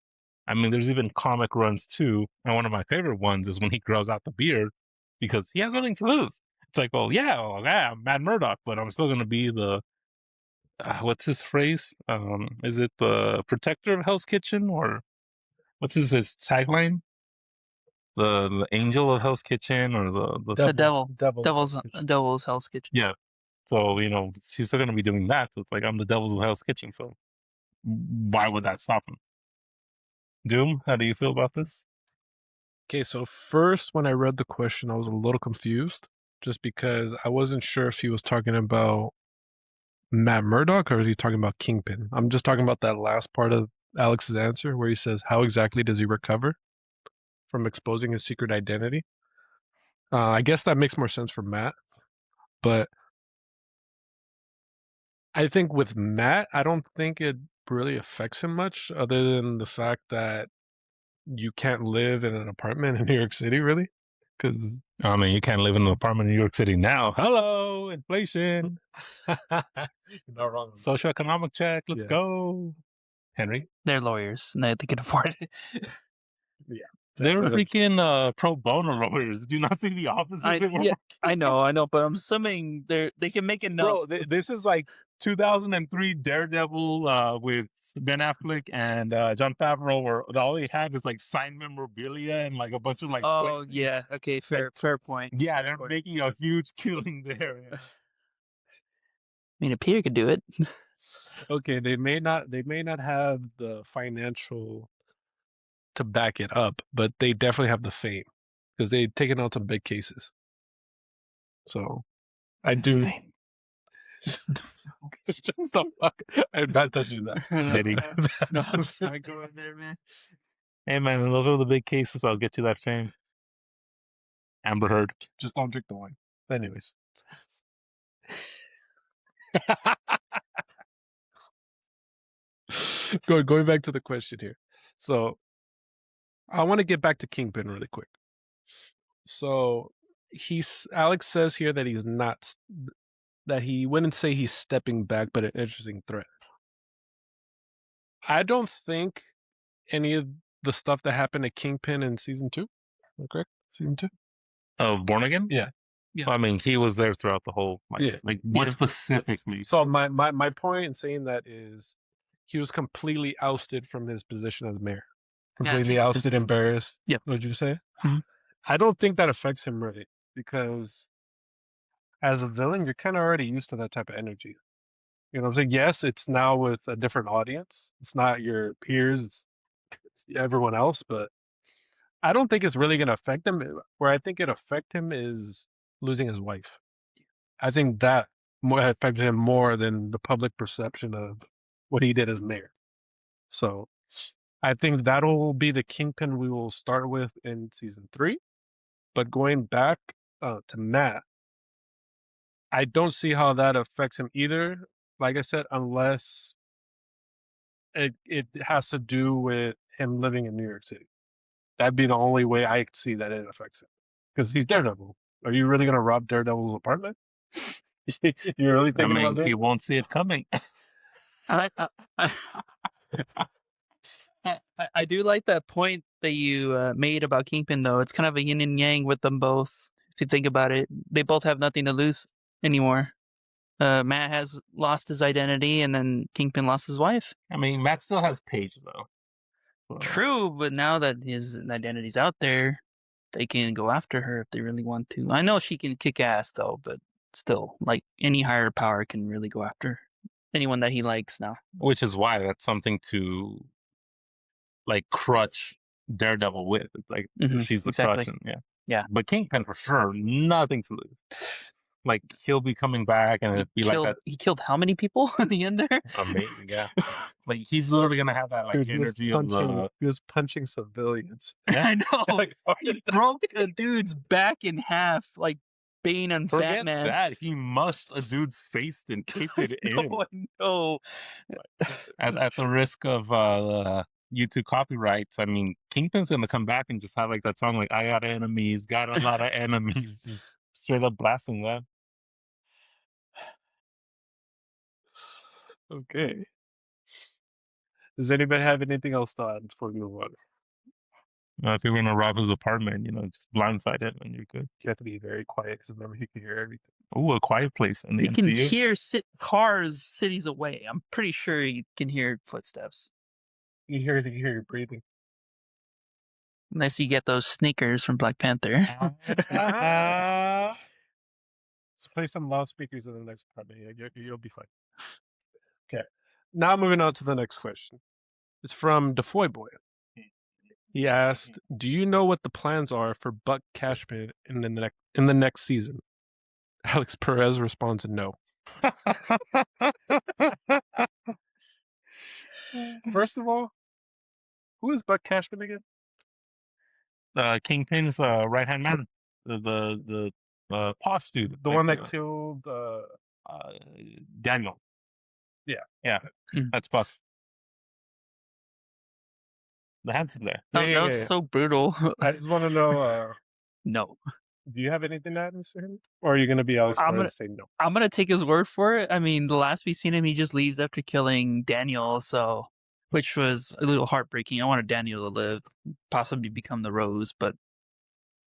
S1: I mean, there's even comic runs too, and one of my favorite ones is when he grows out the beard because he has nothing to lose. It's like, well, yeah, I'm Matt Murdock, but I'm still gonna be the what's his phrase? Is it the protector of Hell's Kitchen, or what's his tagline? The angel of Hell's Kitchen, or
S3: The devil's
S4: Kitchen.
S3: Hell's Kitchen.
S1: Yeah. So he's still gonna be doing that. So it's like I'm the devil's of Hell's Kitchen. So why would that stop him? Doom, how do you feel about this?
S4: Okay, so first, when I read the question, I was a little confused, just because I wasn't sure if he was talking about Matt Murdock or is he talking about Kingpin. I'm just talking about that last part of Alex's answer where he says, how exactly does he recover from exposing his secret identity? I guess that makes more sense for Matt, but I think with Matt, I don't think it really affects him much other than the fact that you can't live in an apartment in New York City, really. Because
S1: I mean, you can't live in an apartment in New York City now. Hello, inflation.
S4: you're not wrong.
S1: Socioeconomic check. Let's
S4: Yeah.
S1: go. Henry.
S3: They're lawyers. And they can afford it.
S1: They're freaking pro bono lawyers. Did you not see the offices they were working?
S3: I know, but I'm assuming they can make enough.
S1: Bro, this is like 2003 Daredevil with Ben Affleck and John Favreau, where all they have is like signed memorabilia and like a bunch of like.
S3: Oh yeah, okay, fair point.
S1: Yeah, they're making a huge killing there. Yeah.
S3: I mean, a peer could do it.
S4: Okay, they may not have the financial to back it up, but they definitely have the fame because they've taken on some big cases. So I do. Shut the fuck. I'm not touching that.
S1: Did
S3: No, I'm sorry, go in there, man.
S1: Hey man, those are the big cases. I'll get you that fame. Amber Heard.
S4: Just don't drink the wine. Anyways. Going back to the question here. So I want to get back to Kingpin really quick. So Alex says here that he's not, that he wouldn't say he's stepping back, but an interesting threat. I don't think any of the stuff that happened at Kingpin in season 2, am I correct? Season 2?
S1: Of Born Again?
S4: Yeah.
S3: Yeah.
S1: Well, I mean, he was there throughout the whole. Like what specifically?
S4: So my point in saying that is he was completely ousted from his position as mayor. Completely ousted, embarrassed.
S3: Yep.
S4: What did you say?
S3: Mhm.
S4: I don't think that affects him really because as a villain, you're kind of already used to that type of energy. You know what I'm saying? Yes, it's now with a different audience. It's not your peers, it's everyone else, but I don't think it's really going to affect him. Where I think it affect him is losing his wife. I think that affected him more than the public perception of what he did as mayor. So I think that'll be the Kingpin we will start with in season 3. But going back to Matt, I don't see how that affects him either. Like I said, unless it has to do with him living in New York City. That'd be the only way I see that it affects him. Because he's Daredevil. Are you really going to rob Daredevil's apartment? You're really thinking about that?
S1: He won't see it coming.
S3: I do like that point that you made about Kingpin, though. It's kind of a yin and yang with them both. If you think about it, they both have nothing to lose anymore. Matt has lost his identity, and then Kingpin lost his wife.
S1: I mean, Matt still has Paige, though. So.
S3: True, but now that his identity's out there, they can go after her if they really want to. I know she can kick ass, though, but still, like, any higher power can really go after anyone that he likes now.
S1: Which is why that's something to, like, crutch Daredevil with. It's like, she's the crutch. And,
S3: yeah.
S1: But Kingpin, for sure, nothing to lose. Like, he'll be coming back and it'd be like that.
S3: He killed how many people at the end there?
S1: Amazing, yeah. Like, he's literally going to have that, like, energy of the...
S4: He was punching civilians.
S3: Yeah. I know. Like, he broke a dude's back in half, like Bane and
S1: Forget
S3: Batman.
S1: that. He mushed a dude's face and taped it in.
S3: I know.
S1: At the risk of YouTube copyrights, I mean, Kingpin's going to come back and just have, like, that song, like, I got enemies, got a lot of enemies, just straight up blasting that.
S4: Okay. Does anybody have anything else to add before we move on?
S1: If you're going to rob his apartment, just blindside it and you're good.
S4: You have to be very quiet because remember he can hear everything.
S1: Ooh, A Quiet Place in the
S3: You
S1: MCU.
S3: can hear cars cities away. I'm pretty sure you can hear footsteps.
S4: You hear your breathing.
S3: Unless you get those sneakers from Black Panther.
S4: So play some loudspeakers in the next apartment. You'll be fine. Okay. Now moving on to the next question. It's from Defoy Boy. He asked, "Do you know what the plans are for Buck Cashman in the next season?" Alex Perez responds, "No." First of all, who is Buck Cashman again?
S1: Kingpin's right-hand man. The posh dude.
S4: The
S1: like,
S4: one that killed.
S1: Daniel.
S4: Yeah.
S1: That's Buck. The handsome guy.
S3: That was so brutal.
S4: I just want to know.
S3: No.
S4: Do you have anything to add, Mr. Henry? Or are you going to be Alex
S3: I'm
S4: Perez
S3: gonna-
S4: and say no?
S3: I'm gonna take his word for it. I mean, the last we've seen him, he just leaves after killing Daniel, so which was a little heartbreaking. I wanted Daniel to live, possibly become the Rose, but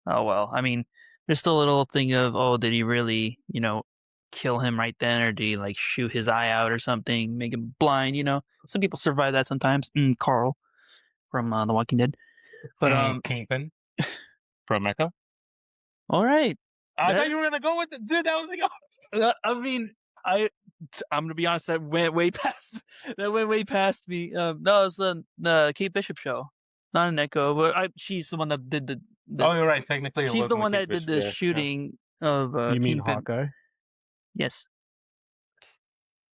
S3: oh well. I mean, there's still a little thing of, oh, did he really, kill him right then, or did he like shoot his eye out or something, make him blind? Some people survive that sometimes. Carl from The Walking Dead, but
S1: Kingpin from Echo.
S3: all right.
S1: I thought you were gonna go with it, dude. That was the.
S3: I mean, I'm gonna be honest. That went way past. That went way past me. No, it's the Kate Bishop show, not an Echo. But she's the one that did the.
S1: Oh, you're right. Technically, it
S3: she's the
S1: wasn't
S3: one
S1: Kate
S3: that did
S1: Bishop,
S3: the
S1: yeah.
S3: shooting of.
S4: You mean
S3: Kingpin.
S4: Hawkeye?
S3: Yes.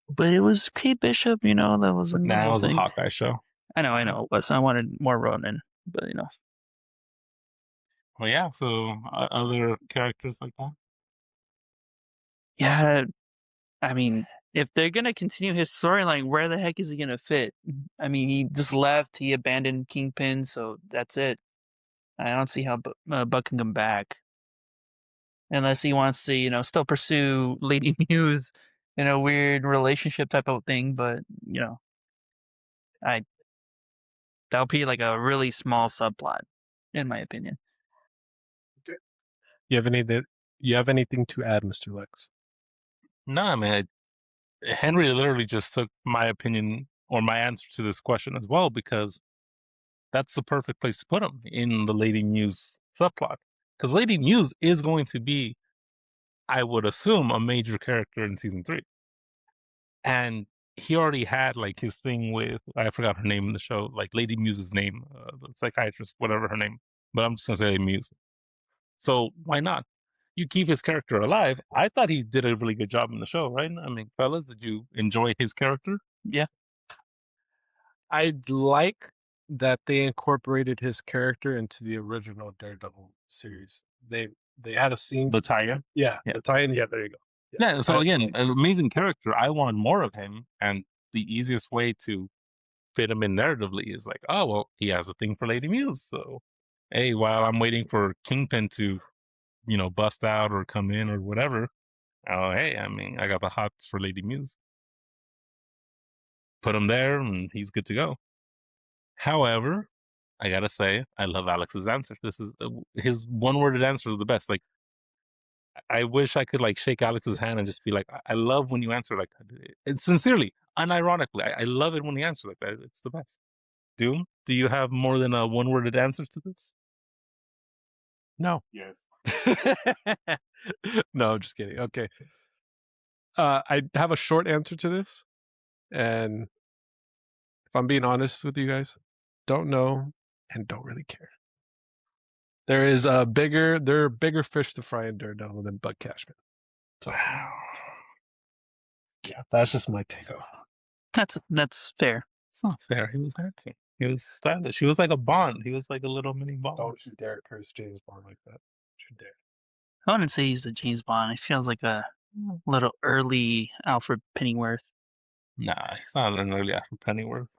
S3: But it was Kate Bishop, that was in the
S1: Nah, it
S3: whole
S1: was a
S3: thing.
S1: Hawkeye show.
S3: I know. But I wanted more Ronin, but
S1: Well, yeah. So other characters like that.
S3: Yeah, I mean, if they're gonna continue his storyline, where the heck is he gonna fit? I mean, he just left. He abandoned Kingpin, so that's it. I don't see how Buck can come back, unless he wants to, still pursue Lady Muse in a weird relationship type of thing. But that'll be like a really small subplot, in my opinion.
S4: You have anything to add, Mr. Lex?
S1: No, I mean, Henry literally just took my opinion or my answer to this question as well, because that's the perfect place to put him in the Lady Muse subplot. Because Lady Muse is going to be, I would assume, a major character in season 3. And he already had like his thing with, I forgot her name in the show, like Lady Muse's name, the psychiatrist, whatever her name. But I'm just going to say Lady Muse. So why not? You keep his character alive. I thought he did a really good job in the show, right? I mean, fellas, did you enjoy his character?
S3: Yeah.
S4: I like that they incorporated his character into the original Daredevil series. They had a scene.
S1: The tie-in?
S4: Yeah, the tie-in. Yeah, there you go.
S1: Yeah, so again, an amazing character. I want more of him, and the easiest way to fit him in narratively is like, oh, well, he has a thing for Lady Muse. So, hey, while I'm waiting for Kingpin to, bust out or come in or whatever, hey, I mean, I got the hots for Lady Muse. Put him there, and he's good to go. However, I gotta say, I love Alex's answer. This is his one-worded answer is the best. Like, I wish I could like shake Alex's hand and just be like, I love when you answer like that. It's sincerely, unironically, I love it when he answers like that. It's the best. Doom, do you have more than a one-worded answer to this?
S4: No.
S1: Yes.
S4: No, I'm just kidding. Okay. I have a short answer to this, and if I'm being honest with you guys, don't know and don't really care. There are bigger fish to fry in Daredevil than Buck Cashman. So, yeah, that's just my take on it.
S3: That's fair.
S1: It's not fair. He was handsome. He was stylish. He was like a Bond. He was like a little mini Bond.
S4: Don't you dare curse James Bond like that. Don't you dare.
S3: I wouldn't say he's the James Bond. It feels like a little early Alfred Pennyworth.
S1: Nah, he's not an early Alfred Pennyworth.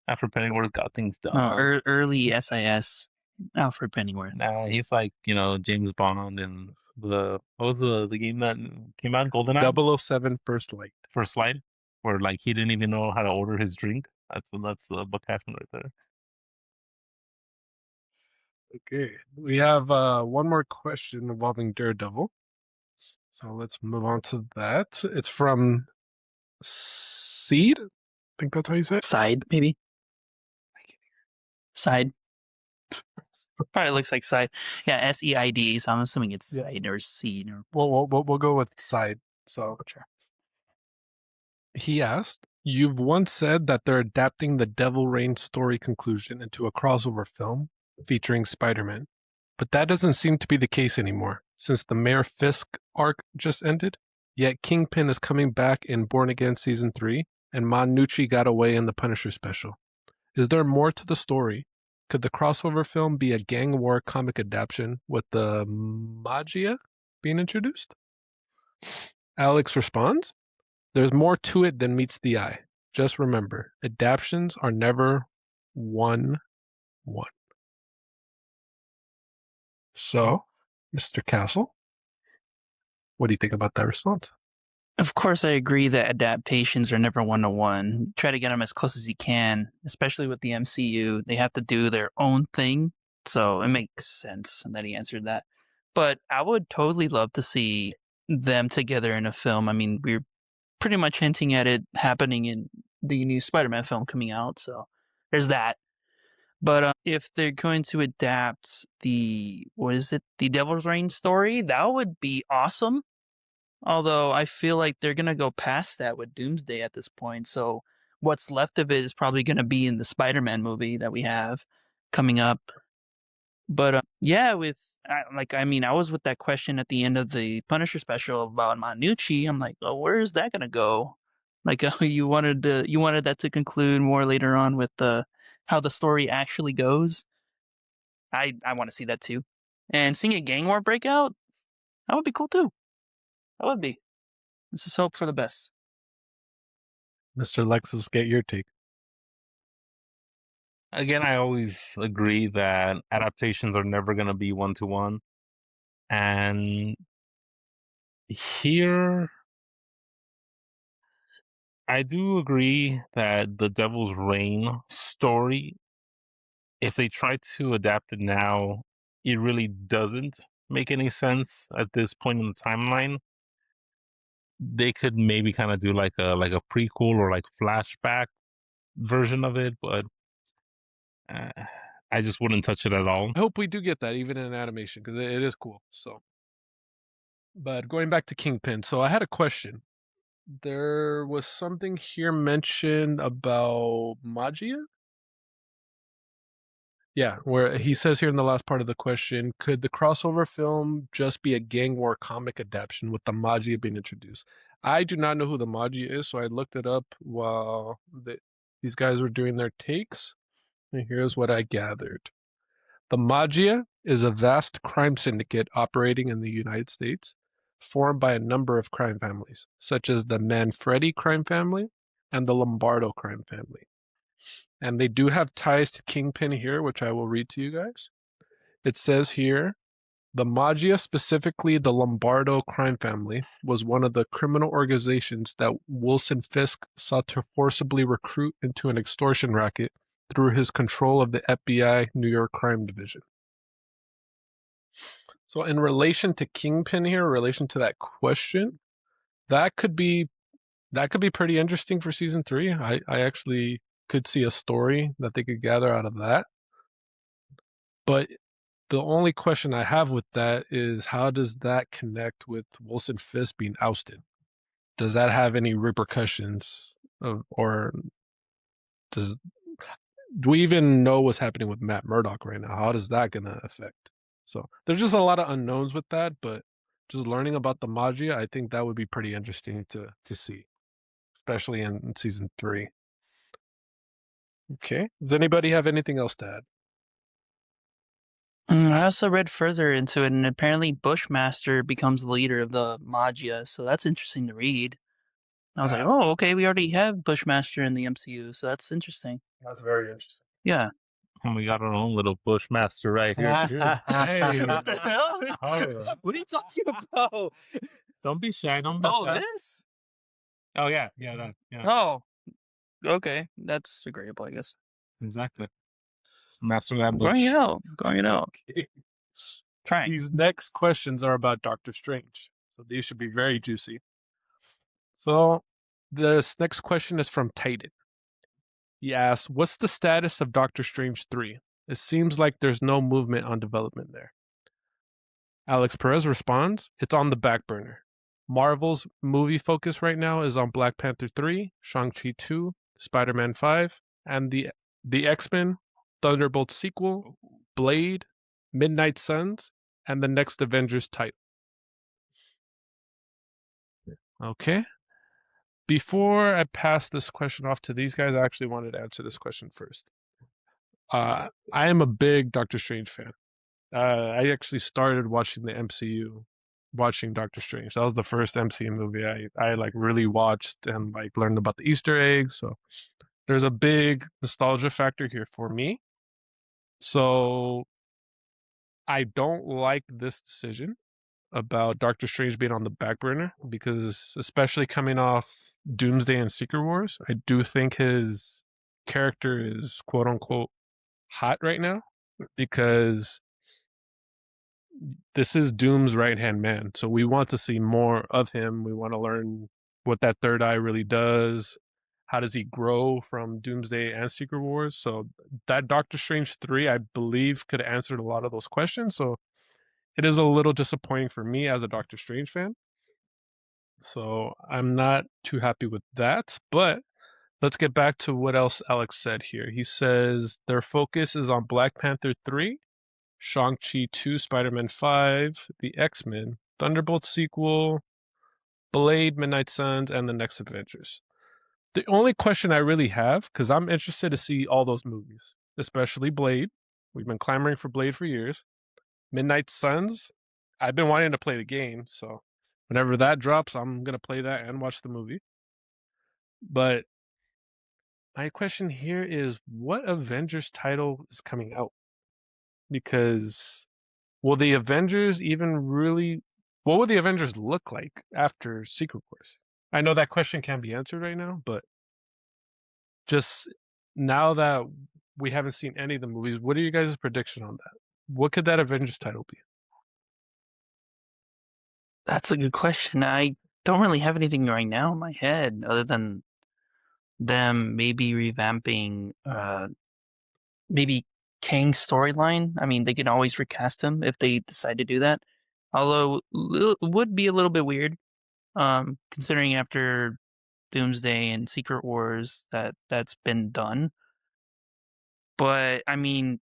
S1: Alfred Pennyworth got things done.
S3: No, early SIS Alfred Pennyworth.
S1: Nah, he's like, James Bond and what was the game that came out? GoldenEye?
S4: 007 First Light.
S1: First Light, where like he didn't even know how to order his drink. That's the Buck Cashman right there.
S4: Okay, we have one more question involving Daredevil. So let's move on to that. It's from Seed. I think that's how you say it.
S3: Side, maybe. Side. Probably looks like Side. Yeah, SEID. So I'm assuming it's Side or Seed. Or
S4: We'll go with Side. So he asked, You've once said that they're adapting the Devil Rain story conclusion into a crossover film featuring Spider-Man. But that doesn't seem to be the case anymore, since the Mayor Fisk arc just ended. Yet Kingpin is coming back in Born Again Season 3, and Nucci got away in the Punisher special. Is there more to the story? Could the crossover film be a gang war comic adaptation with the magia being introduced? Alex responds, there's more to it than meets the eye. Just remember, adaptations are never 1-1. So, Mr. Castle, what do you think about that response?
S3: Of course, I agree that adaptations are never 1-1. Try to get them as close as you can, especially with the MCU. They have to do their own thing, so it makes sense that he answered that. But I would totally love to see them together in a film. I mean, we're pretty much hinting at it happening in the new Spider-Man film coming out, so there's that. But if they're going to adapt the Devil's Reign story, that would be awesome. Although I feel like they're gonna go past that with Doomsday at this point, so what's left of it is probably gonna be in the Spider-Man movie that we have coming up. But yeah, I was with that question at the end of the Punisher special about Nucci. I'm like, oh, where is that gonna go? Like, you wanted that to conclude more later on with how the story actually goes. I want to see that too, and seeing a gang war break out, that would be cool too. That would be. Let's just hope for the best.
S4: Mr. Lexus, get your take.
S1: Again, I always agree that adaptations are never going to be 1-1. And here, I do agree that the Devil's Reign story, if they try to adapt it now, it really doesn't make any sense at this point in the timeline. They could maybe kind of do like a prequel or like flashback version of it, but I just wouldn't touch it at all.
S4: I hope we do get that even in animation because it is cool. So, but going back to Kingpin, so I had a question. There was something here mentioned about magia. Yeah, where he says here in the last part of the question, could the crossover film just be a gang war comic adaptation with the magia being introduced? I do not know who the magia is, so I looked it up while these guys were doing their takes, and here's what I gathered. The magia is a vast crime syndicate operating in the United States, formed by a number of crime families, such as the Manfredi crime family and the Lombardo crime family. And they do have ties to Kingpin here, which I will read to you guys. It says here, the Magia, specifically the Lombardo crime family, was one of the criminal organizations that Wilson Fisk sought to forcibly recruit into an extortion racket through his control of the FBI New York Crime Division. So in relation to Kingpin here, in relation to that question, that could be pretty interesting for season 3. I actually could see a story that they could gather out of that. But the only question I have with that is, how does that connect with Wilson Fisk being ousted? Does that have any repercussions or do we even know what's happening with Matt Murdock right now? How is that going to affect? So there's just a lot of unknowns with that, but just learning about the magia, I think that would be pretty interesting to see, especially in season 3. Okay. Does anybody have anything else to add?
S3: I also read further into it, and apparently Bushmaster becomes the leader of the Magia, so that's interesting to read. I was like, oh, okay, we already have Bushmaster in the MCU, so that's interesting.
S4: That's very interesting.
S3: Yeah.
S1: And we got our own little Bushmaster right here, too.
S4: Hey.
S3: What the hell? What are you talking about?
S1: Don't be shy. Don't be shy.
S3: This?
S1: Oh, yeah. Yeah.
S3: Oh, okay. That's agreeable, I guess.
S1: Exactly. Master that bush.
S3: Going it out.
S4: Okay.
S3: Trying.
S4: These next questions are about Doctor Strange, so these should be very juicy. So this next question is from Titan. He asks, what's the status of Doctor Strange 3? It seems like there's no movement on development there. Alex Perez responds, it's on the back burner. Marvel's movie focus right now is on Black Panther 3, Shang-Chi 2, Spider-Man 5, and the X-Men, Thunderbolt sequel, Blade, Midnight Suns, and the next Avengers title. Okay. Before I pass this question off to these guys, I actually wanted to answer this question first. I am a big Doctor Strange fan. I actually started watching the MCU, watching Doctor Strange. That was the first MCU movie I like really watched and like learned about the Easter eggs. So there's a big nostalgia factor here for me. So I don't like this decision about Doctor Strange being on the back burner because, especially coming off Doomsday and Secret Wars, I do think his character is quote unquote hot right now because this is Doom's right hand man. So we want to see more of him. We want to learn what that third eye really does. How does he grow from Doomsday and Secret Wars? So that Doctor Strange 3, I believe, could have answered a lot of those questions. So it is a little disappointing for me as a Doctor Strange fan. So I'm not too happy with that. But let's get back to what else Alex said here. He says their focus is on Black Panther 3, Shang-Chi 2, Spider-Man 5, the X-Men, Thunderbolt sequel, Blade, Midnight Suns, and the next Avengers. The only question I really have, because I'm interested to see all those movies, especially Blade. We've been clamoring for Blade for years. Midnight Suns, I've been wanting to play the game, so whenever that drops, I'm going to play that and watch the movie. But my question here is, what Avengers title is coming out? Because will the Avengers even really... What would the Avengers look like after Secret Wars? I know that question can't be answered right now, but just now that we haven't seen any of the movies, what are you guys' prediction on that? What could that Avengers title be?
S3: That's a good question. I don't really have anything right now in my head other than them maybe revamping maybe Kang's storyline. I mean, they can always recast him if they decide to do that. Although it would be a little bit weird, considering after Doomsday and Secret Wars that's been done. But I mean,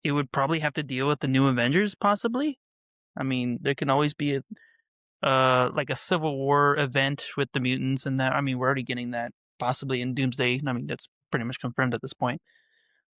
S3: it would probably have to deal with the new Avengers, possibly. I mean, there can always be like a Civil War event with the mutants and that. I mean, we're already getting that possibly in Doomsday. I mean, that's pretty much confirmed at this point.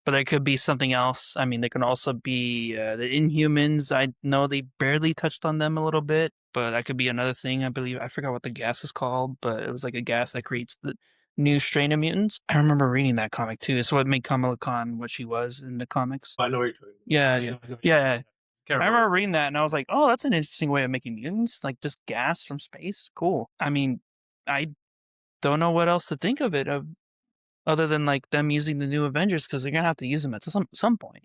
S3: But there could be something else. I mean, there can also be the Inhumans. I know they barely touched on them a little bit, but that could be another thing. I believe I forgot what the gas was called, but it was like a gas that creates the new strain of mutants. I remember reading that comic too. It's what made Kamala Khan what she was in the comics.
S2: I know what you're talking about.
S3: Yeah. I remember reading that and I was like, oh, that's an interesting way of making mutants, like just gas from space. Cool. I mean, I don't know what else to think of it of other than like them using the new Avengers because they're gonna have to use them at some point.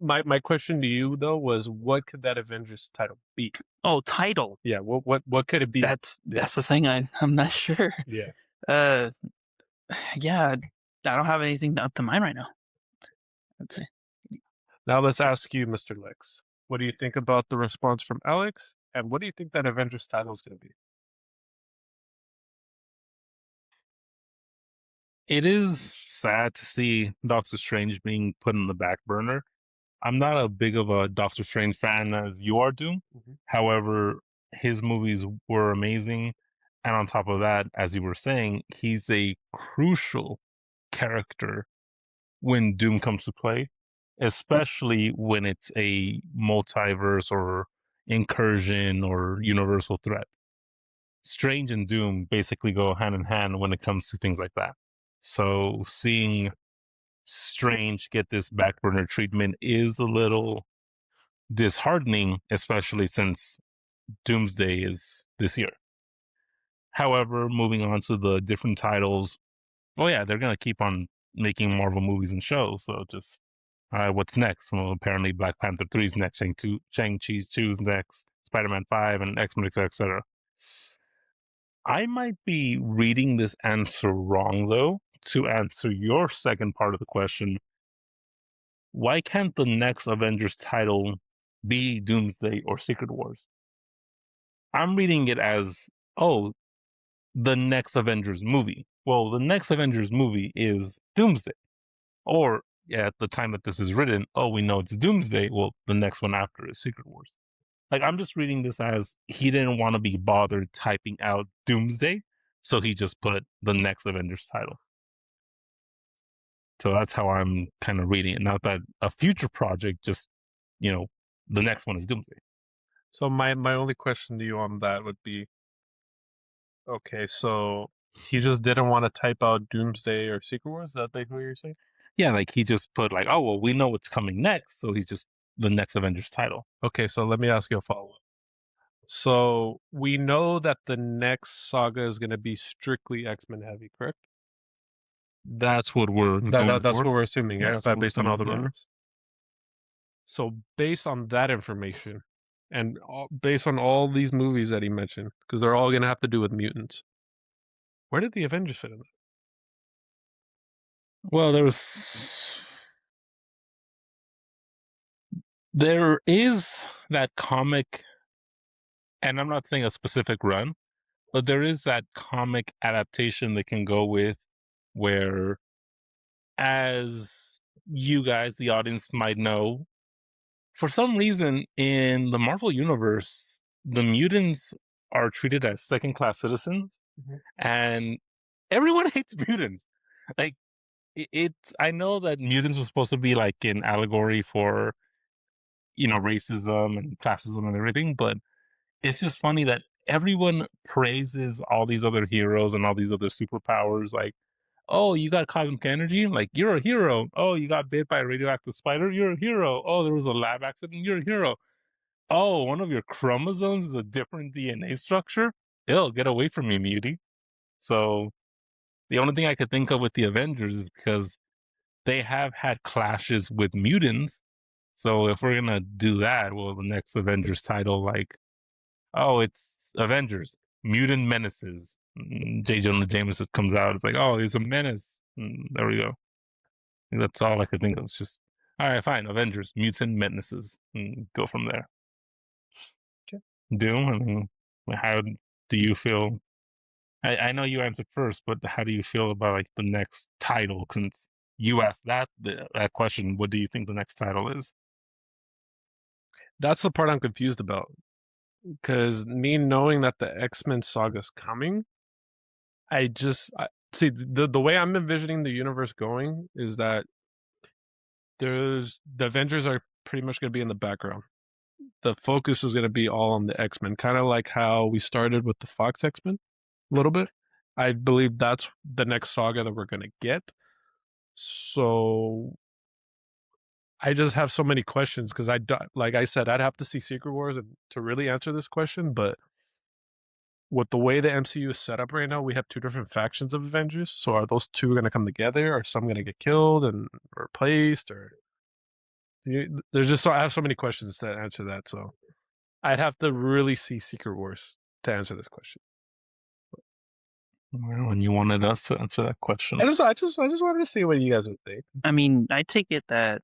S4: My question to you though was, what could that Avengers title be?
S3: Oh, title.
S4: Yeah, what could it be?
S3: That's the thing. I'm not sure.
S4: Yeah.
S3: Yeah, I don't have anything up to mind right now. I'd say.
S4: Now let's ask you, Mr. Lex. What do you think about the response from Alex? And what do you think that Avengers title is going to be?
S1: It is sad to see Doctor Strange being put in the back burner. I'm not a big of a Doctor Strange fan as you are, Doom. However, his movies were amazing. And on top of that, as you were saying, he's a crucial character when Doom comes to play, especially when it's a multiverse or incursion or universal threat. Strange and Doom basically go hand in hand when it comes to things like that. So seeing Strange get this back burner treatment is a little disheartening, especially since Doomsday is this year. However, moving on to the different titles, well, yeah, they're going to keep on making Marvel movies and shows. So just, what's next? Well, apparently Black Panther 3 is next, Shang-Chi 2 is next, Spider-Man 5, and X-Men, etc. I might be reading this answer wrong, though. To answer your second part of the question, why can't the next Avengers title be Doomsday or Secret Wars? I'm reading it as, oh, the next Avengers movie. Well, the next Avengers movie is Doomsday. Or at the time that this is written, oh, we know it's Doomsday. Well, the next one after is Secret Wars. Like, I'm just reading this as he didn't want to be bothered typing out Doomsday, so he just put the next Avengers title. So that's how I'm kind of reading it. Not that a future project, just, the next one is Doomsday.
S4: So my only question to you on that would be, okay, so he just didn't want to type out Doomsday or Secret Wars? Is that like what you're saying?
S1: Yeah, like he just put like, oh, well, we know what's coming next, so he's just the next Avengers title.
S4: Okay, so let me ask you a follow-up. So we know that the next saga is going to be strictly X-Men heavy, correct?
S1: That's what we're
S4: That's what we're assuming,
S1: Yeah,
S4: right?
S1: that's what we're
S4: Based on all the
S1: assuming, yeah.
S4: rumors. So based on that information, and based on all these movies that he mentioned, because they're all going to have to do with mutants, where did the Avengers fit in?
S1: Well, there is that comic, and I'm not saying a specific run, but there is that comic adaptation that can go with where, as you guys, the audience, might know, for some reason in the Marvel Universe, the mutants are treated as second-class citizens, and everyone hates mutants. Like, I know that mutants was supposed to be like an allegory for, racism and classism and everything, but it's just funny that everyone praises all these other heroes and all these other superpowers. Like, oh, you got cosmic energy? Like, you're a hero. Oh, you got bit by a radioactive spider? You're a hero. Oh, there was a lab accident? You're a hero. Oh, one of your chromosomes is a different DNA structure? Ew, get away from me, mutie. So the only thing I could think of with the Avengers is because they have had clashes with mutants. So if we're gonna do that, well, the next Avengers title, like, oh, it's Avengers, Mutant Menaces. J. Jonah Jameson comes out. It's like, oh, he's a menace. There we go. That's all I could think of. It's just, all right, fine. Avengers, Mutant Menaces. Go from there.
S4: Okay.
S1: Doom, I mean, how do you feel? I know you answered first, but how do you feel about like the next title? Since you asked that question, what do you think the next title is?
S4: That's the part I'm confused about. Because me knowing that the X-Men saga is coming, see the way I'm envisioning the universe going is that the Avengers are pretty much going to be in the background. The focus is going to be all on the X-Men, kind of like how we started with the Fox X-Men a little bit. I believe that's the next saga that we're going to get. So I just have so many questions because like I said, I'd have to see Secret Wars to really answer this question. But with the way the MCU is set up right now, we have two different factions of Avengers. So are those two going to come together? Are some going to get killed and replaced? Or there's just I have so many questions to answer that. So I'd have to really see Secret Wars to answer this question.
S1: Well, and you wanted us to answer that question.
S4: I just wanted to see what you guys would think.
S3: I mean, I take it that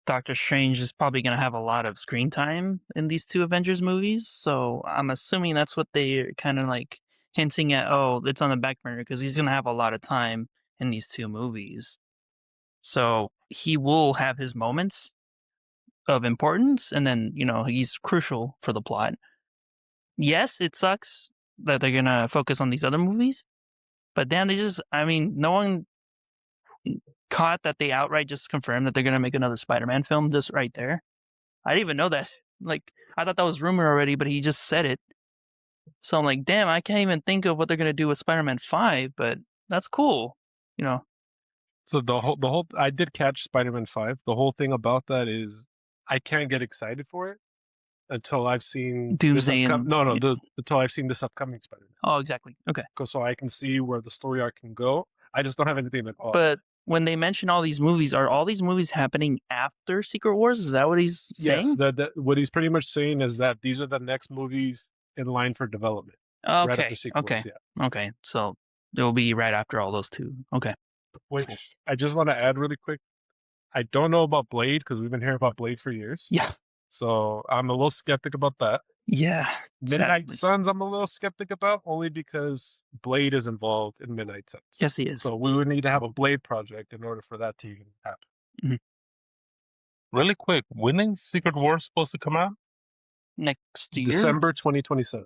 S3: Doctor Strange is probably going to have a lot of screen time in these two Avengers movies, so I'm assuming that's what they're kind of like hinting at. Oh, it's on the back burner because he's going to have a lot of time in these two movies. So he will have his moments of importance, and then, he's crucial for the plot. Yes, it sucks that they're going to focus on these other movies, but damn, no one caught that they outright just confirmed that they're going to make another Spider-Man film just right there. I didn't even know that. Like, I thought that was rumor already, but he just said it. So I'm like, damn, I can't even think of what they're going to do with Spider-Man 5, but that's cool.
S4: So the whole I did catch Spider-Man 5. The whole thing about that is I can't get excited for it until I've seen
S3: Doomsday
S4: until I've seen this upcoming Spider-Man.
S3: Oh, exactly. Okay.
S4: So I can see where the story arc can go. I just don't have anything like
S3: But when they mention all these movies, are all these movies happening after Secret Wars? Is that what he's saying?
S4: Yes, what he's pretty much saying is that these are the next movies in line for development.
S3: Okay.
S4: Right after Secret
S3: Okay.
S4: Wars, yeah.
S3: Okay. So they'll be right after all those two. Okay.
S4: Which I just want to add really quick. I don't know about Blade because we've been hearing about Blade for years.
S3: Yeah.
S4: So I'm a little skeptic about that.
S3: Yeah.
S4: Midnight
S3: sadly.
S4: Suns, I'm a little skeptic about, only because Blade is involved in Midnight Suns.
S3: Yes, he is.
S4: So we would need to have a Blade project in order for that to even happen.
S1: Really quick, when is Secret Wars supposed to come out?
S3: Next year?
S4: December 2027.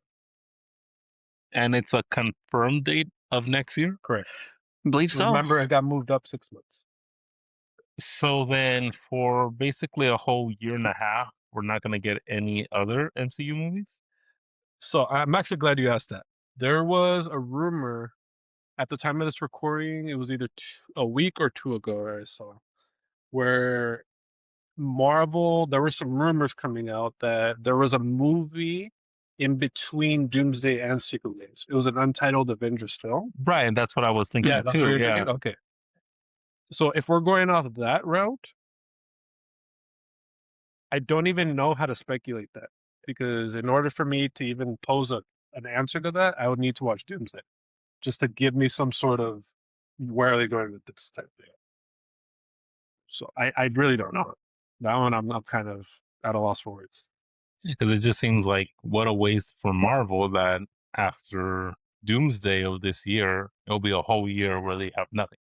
S1: And it's a confirmed date of next year?
S4: Correct.
S3: I believe so.
S4: Remember, it got moved up 6 months.
S1: So then for basically a whole year and a half, we're not going to get any other MCU movies?
S4: So I'm actually glad you asked that. There was a rumor at the time of this recording, it was either a week or two ago I saw, where Marvel, there were some rumors coming out that there was a movie in between Doomsday and Secret Wars. It was an untitled Avengers film.
S1: Right, and that's what I was thinking
S4: That's
S1: too.
S4: what you're thinking? Okay. So if we're going off that route, I don't even know how to speculate that, because in order for me to even pose an answer to that, I would need to watch Doomsday just to give me some sort of where are they going with this type thing. So I really don't know. That one I'm kind of at a loss for words.
S1: Because it just seems like what a waste for Marvel that after Doomsday of this year, it'll be a whole year where they have nothing.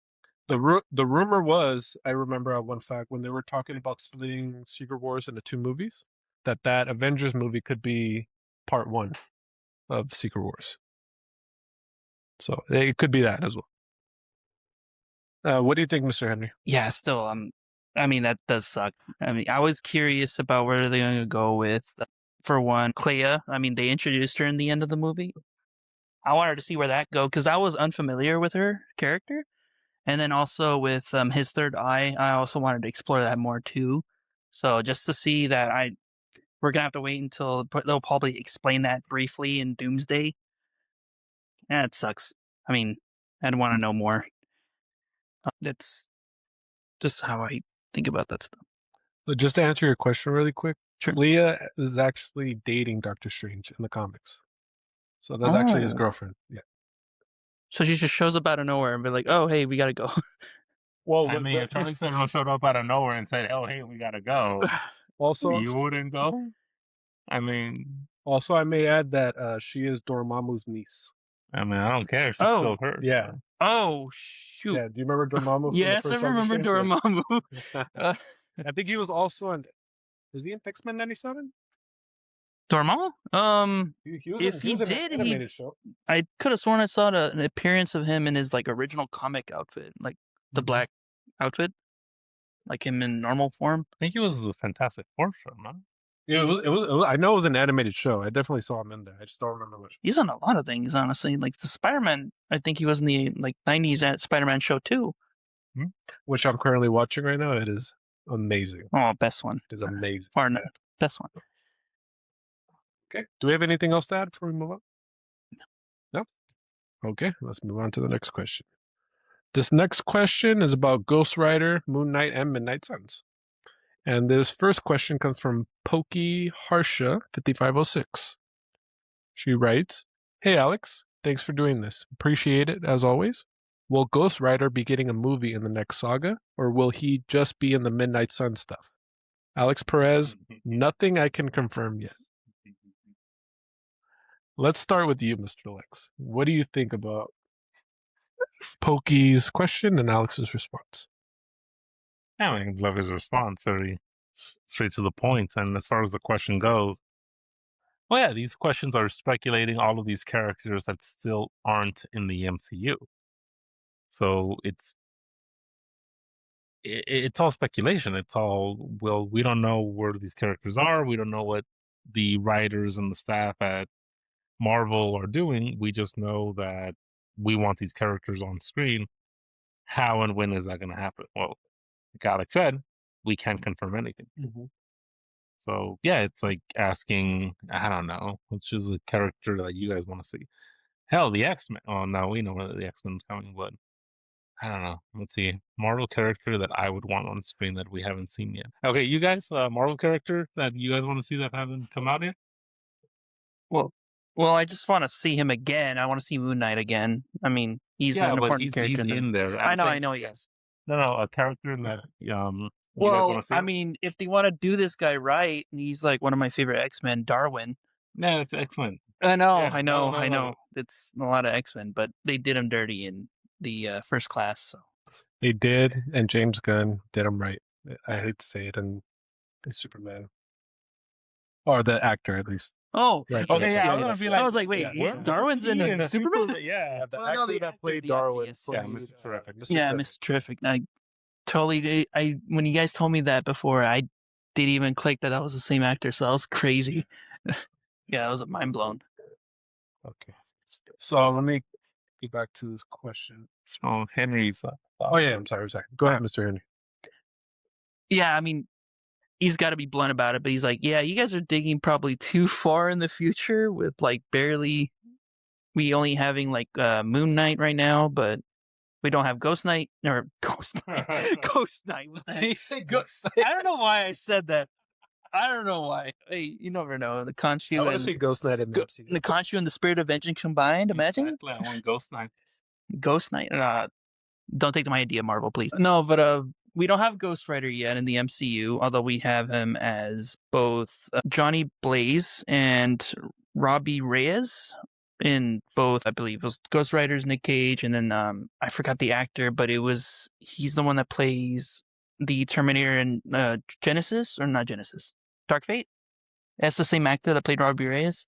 S4: The rumor was, I remember one fact, when they were talking about splitting Secret Wars into 2 movies, that Avengers movie could be part 1 of Secret Wars. So it could be that as well. What do you think, Mr. Henry?
S3: Yeah, still, I mean, that does suck. I mean, I was curious about where they're going to go with, for one, Clea. I mean, they introduced her in the end of the movie. I wanted to see where that go, because I was unfamiliar with her character. And then also with his third eye, I also wanted to explore that more too. So just to see that, we're going to have to wait until they'll probably explain that briefly in Doomsday. Yeah, it sucks. I mean, I'd want to know more. That's just how I think about that stuff.
S4: But just to answer your question really quick,
S3: Sure.
S4: Clea is actually dating Doctor Strange in the comics. So that's actually his girlfriend. Yeah.
S3: So she just shows up out of nowhere and be like, "Oh, hey, we gotta go."
S1: Well, I mean, if Charlie Sentinel showed up out of nowhere and said, "Oh, hey, we gotta go,"
S4: also,
S1: you wouldn't go. I mean,
S4: also I may add that she is Dormammu's niece.
S1: I mean, I don't care. She's still hers.
S4: Yeah.
S1: So.
S3: Oh shoot!
S4: Yeah. Do you remember Dormammu? From
S3: Yes,
S4: the
S3: I
S4: first
S3: remember Dormammu.
S4: I think he was also in. Is he in X-Men '97?
S3: Dormammu?
S4: He was
S3: if
S4: in,
S3: he
S4: was in
S3: did,
S4: an animated show.
S3: I could have sworn I saw an appearance of him in his like original comic outfit, like the black outfit, like him in normal form.
S1: I think it was the Fantastic Four show, man.
S4: Yeah, it was. I know it was an animated show. I definitely saw him in there. I just don't remember which.
S3: He's on a lot of things, honestly. Like the Spider-Man, I think he was in the like '90s Spider-Man show too.
S4: Which I'm currently watching right now. It is amazing.
S3: Oh, best one.
S4: It is amazing.
S3: Or no, best one.
S4: Okay. Do we have anything else to add before we move on? No? Okay, let's move on to the next question. This next question is about Ghost Rider, Moon Knight, and Midnight Suns. And this first question comes from Pokey Harsha 5506. She writes, "Hey Alex, thanks for doing this. Appreciate it as always. Will Ghost Rider be getting a movie in the next saga, or will he just be in the Midnight Sun stuff? Alex Perez, nothing I can confirm yet." Let's start with you, Mr. Lex. What do you think about Pokey's question and Alex's response?
S1: I mean, love his response, very straight to the point. And as far as the question goes, well, yeah, these questions are speculating all of these characters that still aren't in the MCU. So it's all speculation. It's all, well, we don't know where these characters are. We don't know what the writers and the staff at Marvel are doing. We just know that we want these characters on screen. How and when is that going to happen? Well, like Alex said, we can't confirm anything. So yeah, it's like asking, I don't know, which is a character that you guys want to see. Hell, the X-Men. Oh no, we know where the X-Men are coming, but I don't know. Let's see, Marvel character that I would want on screen that we haven't seen yet. Okay, you guys, Marvel character that you guys want to see that haven't come out yet?
S3: Well, I just want to see him again. I want to see Moon Knight again. I mean, he's an important character.
S1: He's in there.
S3: I know, yes.
S1: No, a character that
S3: Well, I mean, if they want to do this guy right, and he's like one of my favorite X-Men, Darwin,
S1: No, it's X-Men.
S3: I know,
S1: Yeah,
S3: I know,
S1: no,
S3: I
S1: no.
S3: know. It's a lot of X-Men, but they did him dirty in the first class. So.
S4: They did, and James Gunn did him right. I hate to say it, and Superman, or the actor at least.
S3: Oh,
S4: Right.
S1: Okay,
S3: yes,
S1: yeah, I was gonna be like,
S3: I was like, wait,
S1: where
S3: Darwin's
S1: was he
S3: in Superman?
S1: Yeah,
S4: The
S3: Well, no,
S4: actor
S3: the
S4: that
S3: actor,
S4: played
S3: the actor,
S4: Darwin
S3: yes,
S1: yeah,
S3: yes.
S1: Mr. Terrific.
S4: Mr.
S3: Yeah,
S4: Terrific.
S3: Mr. Terrific. I totally. I when you guys told me that before, I didn't even click that was the same actor. So that was crazy. Yeah, I was mind blown.
S4: Okay. So let me get back to this question.
S1: Oh, Henry's.
S4: Oh yeah, I'm sorry. Go ahead, Mr. Henry.
S3: Yeah, I mean, he's got to be blunt about it, but he's like, yeah, you guys are digging probably too far in the future with like barely. We only having like Moon Knight right now, but we don't have Ghost Knight or Ghost Knight. Ghost Knight. What the heck?
S1: You say Ghost Knight?
S3: I don't know why I said that. I don't know why. Hey, you never know. The
S4: I
S3: Conchu
S4: want to
S3: and
S4: see Ghost Knight in the MCU.
S3: the Conchu and the Spirit of Vengeance combined. Imagine
S1: Exactly, I want Ghost Knight.
S3: Ghost Knight. Don't take my idea, Marvel, please. No, but we don't have Ghost Rider yet in the MCU, although we have him as both Johnny Blaze and Robbie Reyes in both. I believe it was Ghost Rider's Nick Cage, and then I forgot the actor, but he's the one that plays the Terminator in Genesis, or not Genesis, Dark Fate. That's the same actor that played Robbie Reyes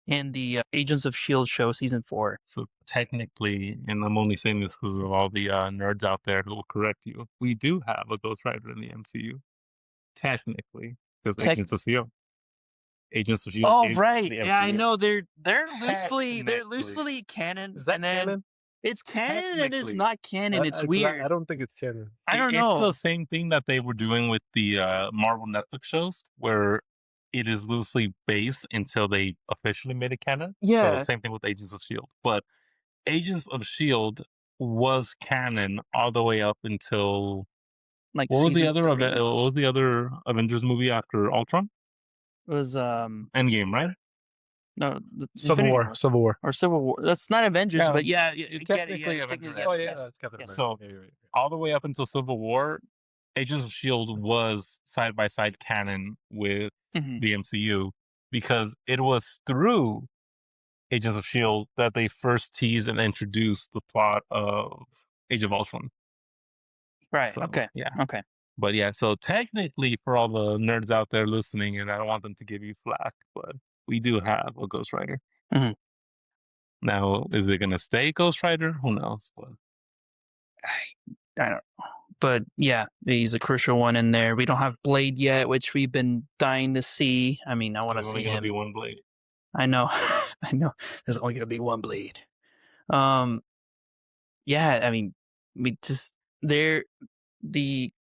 S3: in the Agents of S.H.I.E.L.D. show, season 4.
S1: So technically, and I'm only saying this because of all the nerds out there who will correct you, we do have a Ghost Rider in the MCU. Technically, because Agents of S.H.I.E.L.D. Agents of S.H.I.E.L.D.
S3: Oh,
S1: is
S3: right.
S1: the
S3: Yeah, I
S1: MCU.
S3: know they're
S1: Technically.
S3: loosely canon.
S4: Is that
S3: and then
S4: canon?
S3: It's canon and it's
S1: Technically.
S3: not canon. It's weird.
S4: I don't think it's canon.
S3: I don't
S1: It's
S3: know.
S1: the same thing that they were doing with the Marvel Netflix shows, where it is loosely based until they officially made it canon.
S3: Yeah.
S1: So same thing with Agents of S.H.I.E.L.D. But Agents of S.H.I.E.L.D. was canon all the way up until
S3: Like
S1: what was the
S3: season 3.
S1: what was the other Avengers movie after Ultron?
S3: It was
S1: Endgame, right?
S3: no
S4: Civil War.
S3: or Civil War. That's not Avengers,
S1: Yeah,
S3: but yeah,
S1: it's
S3: get it.
S1: technically
S3: Yeah,
S1: Avengers.
S3: technically,
S1: Oh,
S3: yes,
S1: yeah,
S3: yes.
S4: that's Captain
S3: Yes.
S4: America.
S1: So all the way up until Civil War, Agents of S.H.I.E.L.D. was side by side canon with
S3: Mhm.
S1: the MCU because it was through Agents of S.H.I.E.L.D. that they first teased and introduced the plot of Age of Ultron.
S3: Right.
S1: So,
S3: Okay.
S1: yeah.
S3: Okay.
S1: But yeah, so technically, for all the nerds out there listening, and I don't want them to give you flack, but we do have a Ghost Rider.
S3: Mhm.
S1: Now, is it going to stay Ghost Rider? Who knows? But
S3: I don't know. But yeah, he's a crucial one in there. We don't have Blade yet, which we've been dying to see. I mean, I want to
S1: there's
S3: see
S1: only going to
S3: him.
S1: be one Blade.
S3: I know. I know. There's only gonna be one Blade. Yeah, I mean, we just the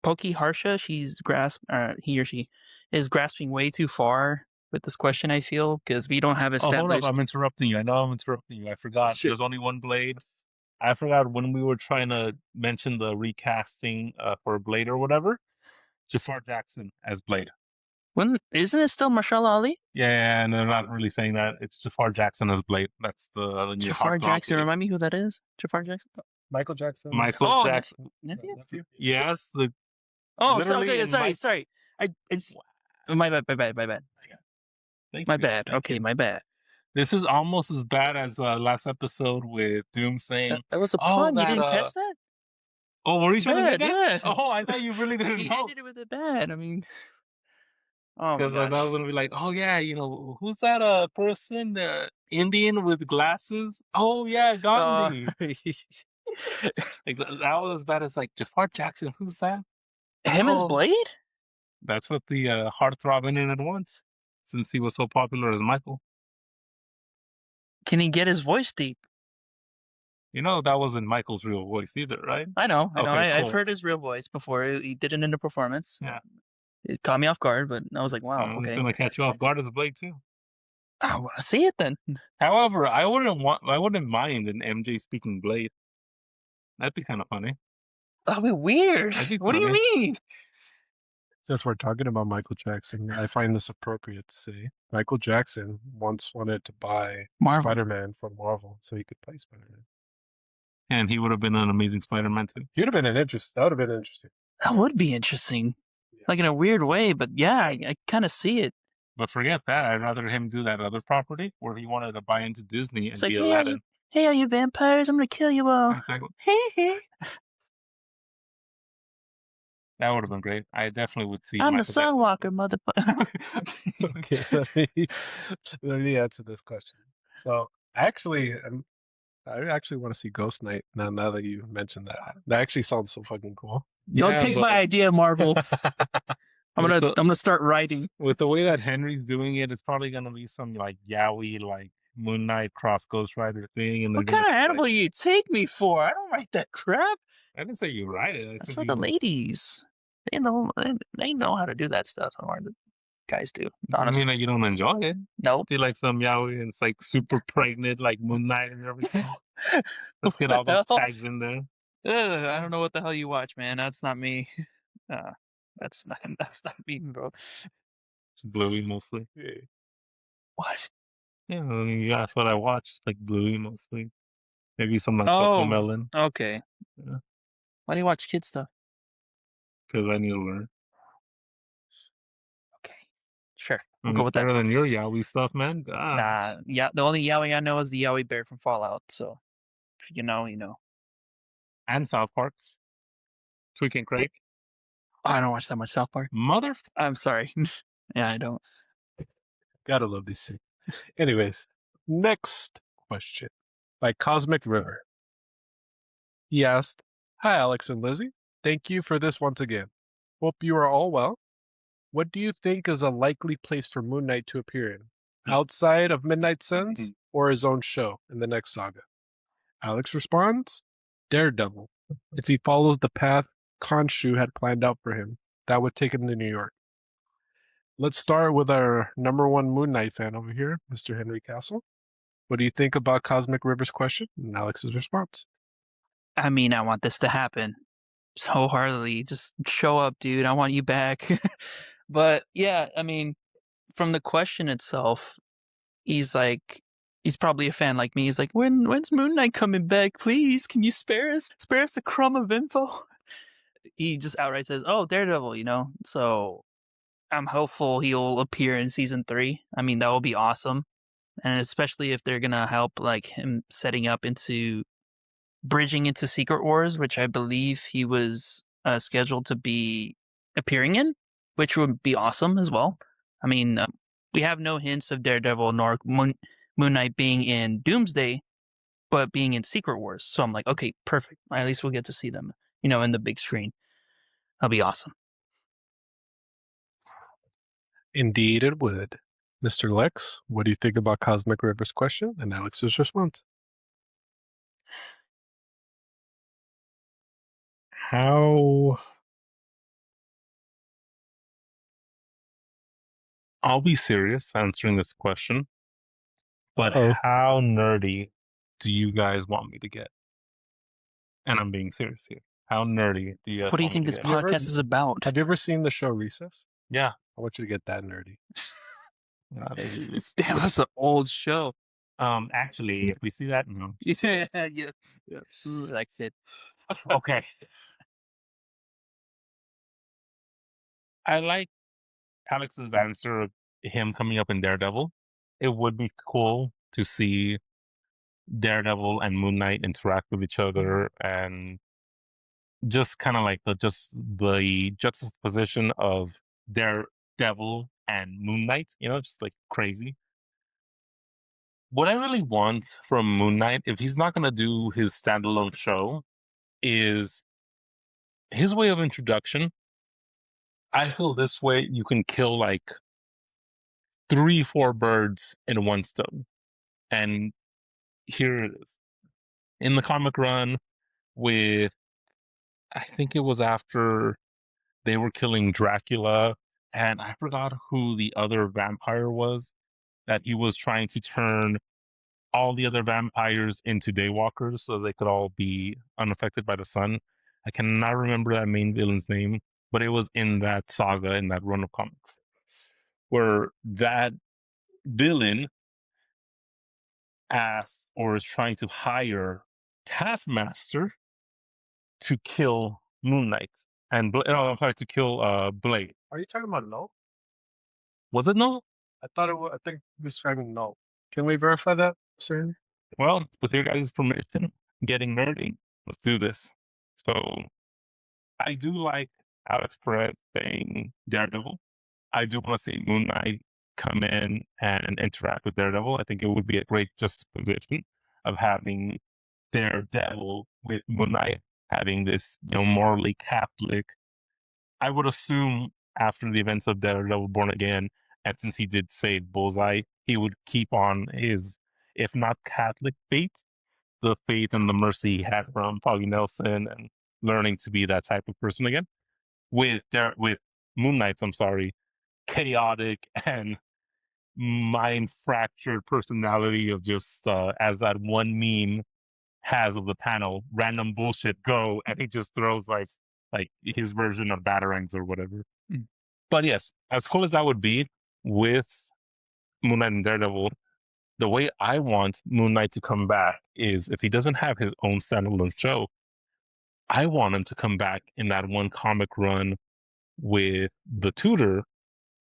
S3: Pokey Harsha, he or she is grasping way too far with this question, I feel, because we don't have
S1: Oh, hold up.
S3: established.
S1: I'm interrupting you. I know I'm interrupting you. I forgot.
S3: Shit.
S1: There's only one Blade. I forgot when we were trying to mention the recasting for Blade or whatever. Jafar Jackson as Blade.
S3: Isn't it still Marshall Ali?
S1: Yeah, and they're not really saying that. It's Jafar Jackson as Blade. That's the new
S3: Jafar
S1: heartthrob
S3: Jackson.
S1: Blade.
S3: Remind me who that is. Jafar Jackson.
S4: Michael Jackson.
S1: Michael Jackson.
S3: Nephew?
S1: Yes, the
S3: Oh,
S1: literally
S3: okay.
S1: in
S3: Sorry. I just. My bad.
S1: Thank
S3: My
S1: you.
S3: bad.
S1: Thank
S3: Okay,
S1: you.
S3: my bad.
S1: This is almost as bad as last episode with Doom saying,
S3: That was a
S1: "Oh,
S3: pun. You
S1: that
S3: didn't catch that?
S1: oh, were you trying to say
S3: Bad,
S1: that?
S3: yeah.
S1: Oh, I thought you really didn't
S3: He
S1: know.
S3: ended it with a bad. I mean, oh my
S1: Because I thought I
S3: gosh.
S1: was gonna be like, oh yeah, who's that person, Indian with glasses? Oh yeah, Gandhi. Like that was as bad as like Jafar Jackson. Who's that?
S3: Him as
S1: Oh,
S3: Blade?
S1: that's what the heartthrob internet wants, since he was so popular as Michael.
S3: Can he get his voice deep?
S1: That wasn't Michael's real voice either, right?
S3: I know.
S1: Okay,
S3: I've
S1: cool.
S3: heard his real voice before. He did it in a performance.
S1: Yeah.
S3: It caught me off guard, but I was like, wow,
S1: It's
S3: okay.
S1: gonna catch you off guard as a Blade too.
S3: I want to see it then.
S1: However, I wouldn't mind an MJ speaking Blade. That'd be kind of funny.
S3: That'd be weird.
S1: That'd be
S3: What do you
S1: funny.
S3: mean?
S4: Since we're talking about Michael Jackson, I find this appropriate to say. Michael Jackson once wanted to buy
S3: Marvel.
S4: Spider-Man from Marvel so he could play Spider-Man.
S1: And he would have been an amazing Spider-Man too.
S4: That would have been interesting.
S3: That would be interesting. Like in a weird way, but yeah, I kind of see it.
S1: But forget that. I'd rather him do that other property where he wanted to buy into Disney and
S3: It's like,
S1: be Aladdin.
S3: hey, all you vampires, I'm gonna kill you all.
S1: Exactly.
S3: Hey.
S1: That would have been great. I definitely would see
S3: I'm the
S1: Michael Jackson.
S3: Sunwalker, motherfucker.
S4: Okay, let me answer this question. So I actually want to see Ghost Knight now that you mentioned that. That actually sounds so fucking cool.
S3: Don't take my idea, Marvel. I'm gonna start writing.
S1: With the way that Henry's doing it, it's probably gonna be some like yaoi, like Moon Knight cross Ghost Rider thing. And
S3: What kind of animal you take me for? I don't write that crap.
S1: I didn't say you write it.
S3: That's for the ladies. They know how to do that stuff. Or the guys do. Honestly.
S1: I mean, like, you don't enjoy it.
S3: Nope.
S1: Feel like some yaoi and it's like super pregnant, like Moon Knight and everything. Let's get all those tags in there.
S3: I don't know what the hell you watch, man. That's not me. That's not me, bro.
S1: It's Bluey mostly.
S3: What?
S1: Yeah, I mean, that's what I watched, like Bluey mostly. Maybe some like Melon.
S3: Okay.
S1: Yeah.
S3: Why do you watch kid stuff?
S1: Because I need to learn.
S3: Okay. Sure.
S1: We'll go with better than your yaoi stuff, man.
S3: Nah, yeah. The only yaoi I know is the yaoi bear from Fallout. So, if you know, you know.
S1: And South Park. Tweak and Craig.
S3: Oh, I don't watch that much South Park. I'm sorry. Yeah, I don't.
S4: Gotta love these things. Anyways, next question by Cosmic River. He asked, "Hi, Alex and Lizzie. Thank you for this once again. Hope you are all well. What do you think is a likely place for Moon Knight to appear in? Outside of Midnight Suns or his own show in the next saga?" Alex responds, "Daredevil. If he follows the path Khonshu had planned out for him, that would take him to New York." Let's start with our number one Moon Knight fan over here, Mr. Henry Castle. What do you think about Cosmic River's question and Alex's response?
S3: I mean, I want this to happen so heartily. Just show up, dude. I want you back. But yeah, I mean, from the question itself, he's probably a fan like me. He's like, when's Moon Knight coming back? Please, can you spare us a crumb of info? He just outright says, "Oh, Daredevil," you know. So I'm hopeful he'll appear in season 3. I mean, that will be awesome, and especially if they're gonna help like him setting up into bridging into Secret Wars, which I believe he was scheduled to be appearing in, which would be awesome as well. I mean, we have no hints of Daredevil nor Moon Knight being in Doomsday, but being in Secret Wars. So I'm like, okay, perfect. At least we'll get to see them, you know, in the big screen. That'll be awesome.
S4: Indeed, it would. Mr. Lex, what do you think about Cosmic River's question and Alex's response?
S1: I'll be serious answering this question, but how nerdy do you guys want me to get? And I'm being serious here. How nerdy do you guys
S3: What do you think this podcast is about?
S4: Have you ever seen the show Recess?
S1: Yeah.
S4: I want you to get that nerdy.
S3: Damn, that's an old show.
S1: Actually, if we see that, no.
S3: yeah. Ooh, like it.
S1: Okay. I like Alex's answer of him coming up in Daredevil. It would be cool to see Daredevil and Moon Knight interact with each other and just kind of like the juxtaposition of Daredevil and Moon Knight, you know, just like crazy. What I really want from Moon Knight, if he's not going to do his standalone show, is his way of introduction. I feel this way you can kill like 3-4 birds in one stone. And here it is. In the comic run with, I think it was after they were killing Dracula, and I forgot who the other vampire was, that he was trying to turn all the other vampires into daywalkers so they could all be unaffected by the sun. I cannot remember that main villain's name, but it was in that saga, in that run of comics, where that villain asks or is trying to hire Taskmaster to kill Moon Knight. And I'm sorry, to kill Blade.
S4: Are you talking about Null?
S1: Was it Null?
S2: I thought it was. I think you're describing null. Can we verify that, sir?
S1: Well, with your guys' permission, getting nerdy, let's do this. So I do like Alex Perez saying Daredevil. I do want to see Moon Knight come in and interact with Daredevil. I think it would be a great juxtaposition of having Daredevil with Moon Knight, having this, morally Catholic. I would assume after the events of Daredevil Born Again, and since he did save Bullseye, he would keep on his, if not Catholic faith, the faith and the mercy he had from Foggy Nelson and learning to be that type of person again. With Moon Knight's, I'm sorry, chaotic and mind fractured personality of just as that one meme has of the panel, random bullshit go, and he just throws like his version of batarangs or whatever. But yes, as cool as that would be with Moon Knight and Daredevil, the way I want Moon Knight to come back is if he doesn't have his own standalone show, I want him to come back in that one comic run with the tutor,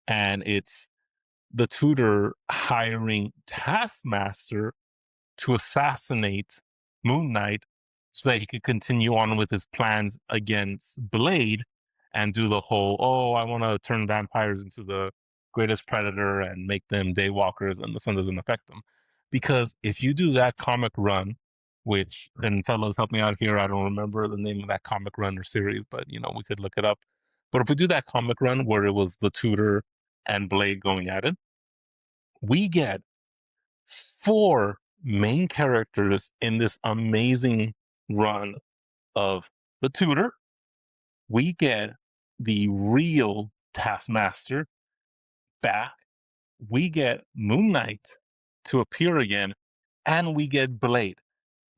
S1: and it's the tutor hiring Taskmaster to assassinate Moon Knight so that he could continue on with his plans against Blade and do the whole, oh, I want to turn vampires into the greatest predator and make them daywalkers and the sun doesn't affect them. Because if you do that comic run, which, and fellas, help me out here, I don't remember the name of that comic run or series, but we could look it up. But if we do that comic run where it was the tutor and Blade going at it, we get 4 main characters in this amazing run of the tutor. We get the real Taskmaster back. We get Moon Knight to appear again, and we get Blade.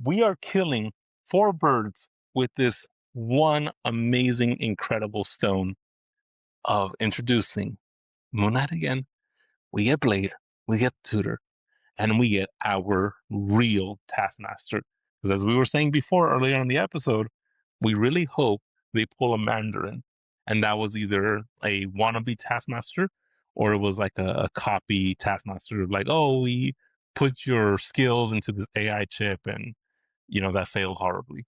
S1: We are killing 4 birds with this one amazing, incredible stone of introducing Moon Knight again. We get Blade, we get Tutor, and we get our real Taskmaster. Because as we were saying before earlier in the episode, we really hope they pull a Mandarin. And that was either a wannabe Taskmaster or it was like a copy Taskmaster, like, oh, we put your skills into this AI chip and, that failed horribly.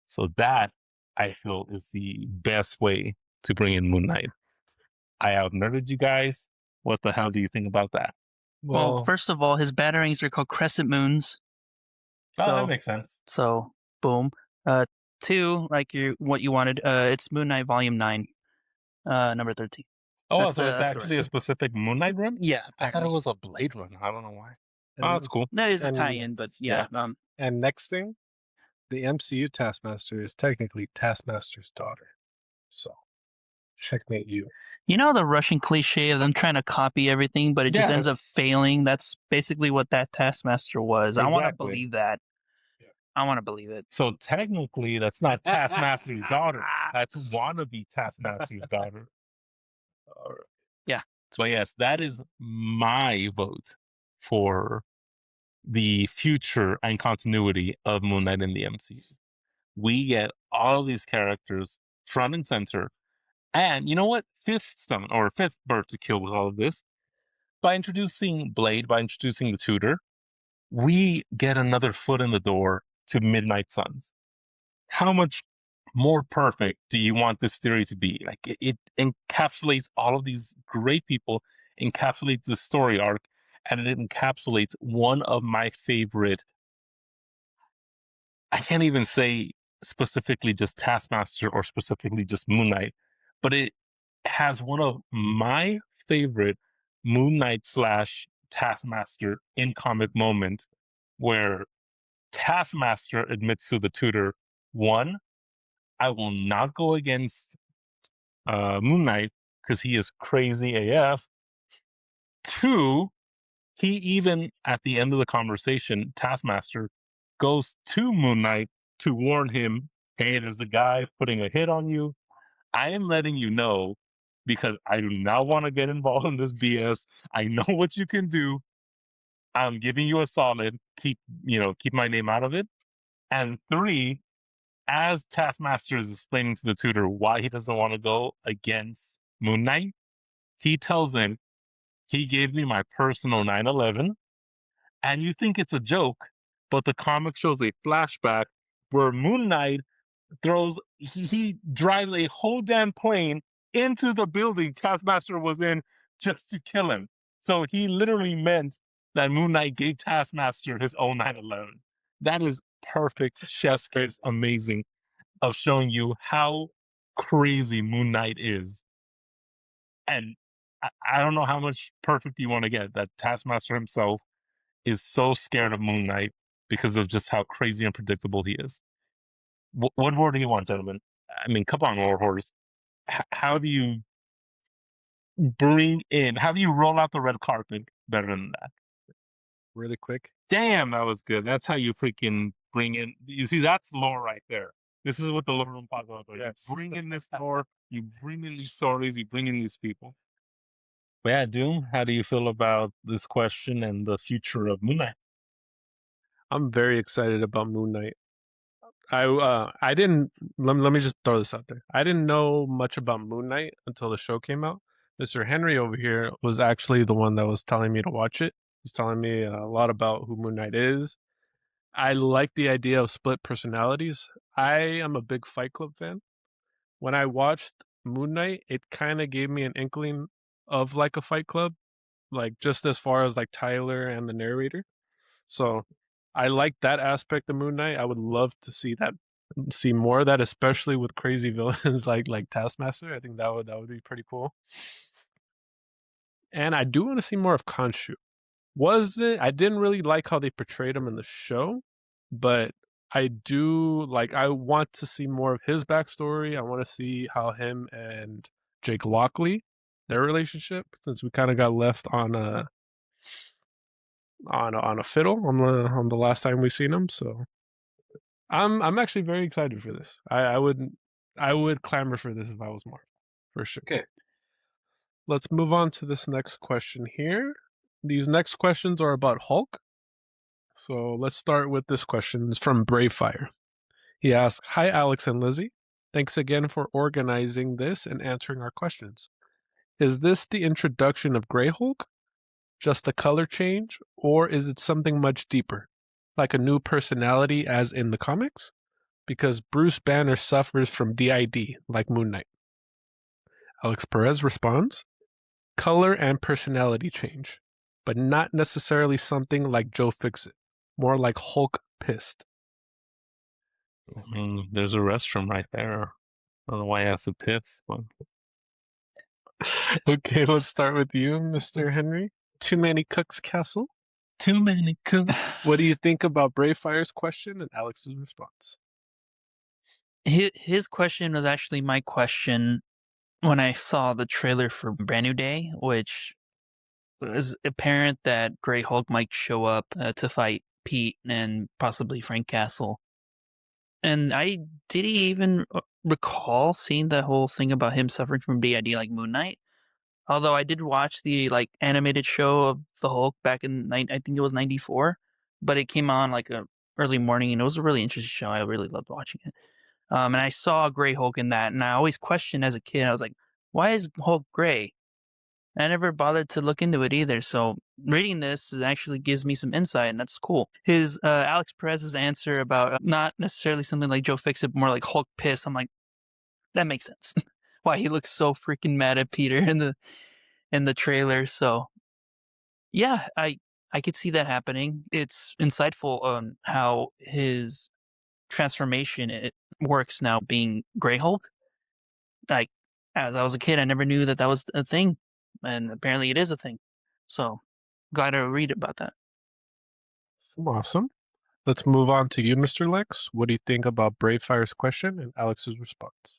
S1: So that, I feel, is the best way to bring in Moon Knight. I out-nerded you guys. What the hell do you think about that?
S3: Well, first of all, his batarangs are called crescent moons.
S1: Oh, that makes sense.
S3: So, boom. 2, like what you wanted. It's Moon Knight Volume 9, number 13.
S1: Oh, so it's actually a specific Moon Knight run?
S3: Yeah,
S1: I thought it was a Blade run. I don't know why. Oh, that's cool.
S3: That is a tie-in, but yeah.
S2: And next thing, the MCU Taskmaster is technically Taskmaster's daughter. So, checkmate you.
S3: You know the Russian cliche of them trying to copy everything, but it just ends up failing? That's basically what that Taskmaster was. Exactly. I want to believe that. Yeah. I want to believe it.
S1: So technically, that's not Taskmaster's daughter. That's wannabe Taskmaster's daughter.
S3: Yeah.
S1: So yes, that is my vote for the future and continuity of Moon Knight in the MCU. We get all of these characters front and center. And you know what? Fifth bird to kill with all of this. By introducing Blade, by introducing the tutor, we get another foot in the door to Midnight Suns. How much more perfect do you want this theory to be? Like it encapsulates all of these great people, encapsulates the story arc, and it encapsulates one of my favorite. I can't even say specifically just Taskmaster or specifically just Moon Knight, but it has one of my favorite Moon Knight / Taskmaster in comic moment where Taskmaster admits to the tutor, 1, I will not go against Moon Knight because he is crazy AF. 2, he even at the end of the conversation, Taskmaster goes to Moon Knight to warn him, hey, there's a guy putting a hit on you. I am letting you know because I do not want to get involved in this BS. I know what you can do. I'm giving you a solid. Keep my name out of it. And 3, as Taskmaster is explaining to the tutor why he doesn't want to go against Moon Knight, he tells him He gave me my personal 9/11, and you think it's a joke, but the comic shows a flashback where Moon Knight he drives a whole damn plane into the building Taskmaster was in just to kill him. So he literally meant that Moon Knight gave Taskmaster his own 9/11. That is perfect chef's kiss, amazing, of showing you how crazy Moon Knight is. And I don't know how much perfect you want to get. That Taskmaster himself is so scared of Moon Knight because of just how crazy and predictable he is. What more do you want, gentlemen? I mean, come on, Lord Horse. How do you how do you roll out the red carpet better than that?
S4: Really quick.
S1: Damn, that was good. That's how you freaking bring in. You see, that's lore right there. This is what the lore room podcast is.
S4: Yes.
S1: You bring in this lore, you bring in these stories, you bring in these people. But yeah, Doom, how do you feel about this question and the future of Moon Knight?
S4: I'm very excited about Moon Knight. I didn't let me just throw this out there. I didn't know much about Moon Knight until the show came out. Mr. Henry over here was actually the one that was telling me to watch it. He's telling me a lot about who Moon Knight is. I like the idea of split personalities. I am a big Fight Club fan. When I watched Moon Knight, it kind of gave me an inkling of like a Fight Club, like just as far as like Tyler and the narrator. So I like that aspect of Moon Knight. I would love to see more of that, especially with crazy villains like Taskmaster. I think that would be pretty cool. And I do want to see more of Khonshu. I didn't really like how they portrayed him in the show, but I want to see more of his backstory. I want to see how him and Jake Lockley, their relationship, since we kind of got left on a fiddle on the last time we seen him. So I'm actually very excited for this. I would clamor for this if I was Marvel, for sure.
S1: Okay.
S4: Let's move on to this next question here. These next questions are about Hulk. So let's start with this question. It's from Bravefire. He asks, "Hi Alex and Lizzie. Thanks again for organizing this and answering our questions. Is this the introduction of Grey Hulk? Just a color change? Or is it something much deeper? Like a new personality as in the comics? Because Bruce Banner suffers from DID, like Moon Knight." Alex Perez responds, "Color and personality change, but not necessarily something like Joe Fixit. More like Hulk pissed."
S1: I mean, there's a restroom right there. I don't know why I asked to piss, but
S4: Okay, let's start with you, Mr. Henry. Too Many Cooks Castle.
S1: too many cooks.
S4: What do you think about Bravefire's question and Alex's response?
S3: His question was actually my question when I saw the trailer for Brand New Day, which was apparent that Grey Hulk might show up to fight Pete and possibly Frank Castle. And I did he even recall seeing the whole thing about him suffering from DID like Moon Knight. Although I did watch the animated show of the Hulk back in I think it was '94, but it came on like a early morning and it was a really interesting show. I really loved watching it. And I saw Grey Hulk in that, and I always questioned as a kid. I was like, "Why is Hulk gray?" And I never bothered to look into it either. So reading this actually gives me some insight, and that's cool. His Alex Perez's answer about not necessarily something like Joe Fixit, more like Hulk piss. I'm like, that makes sense. Why he looks so freaking mad at Peter in the trailer. So yeah, I could see that happening. It's insightful on how his transformation it works now being Grey Hulk. Like as I was a kid, I never knew that was a thing, and apparently it is a thing. So glad to read about that.
S4: Awesome. Let's move on to you, Mr. Lex. What do you think about Bravefire's question and Alex's response?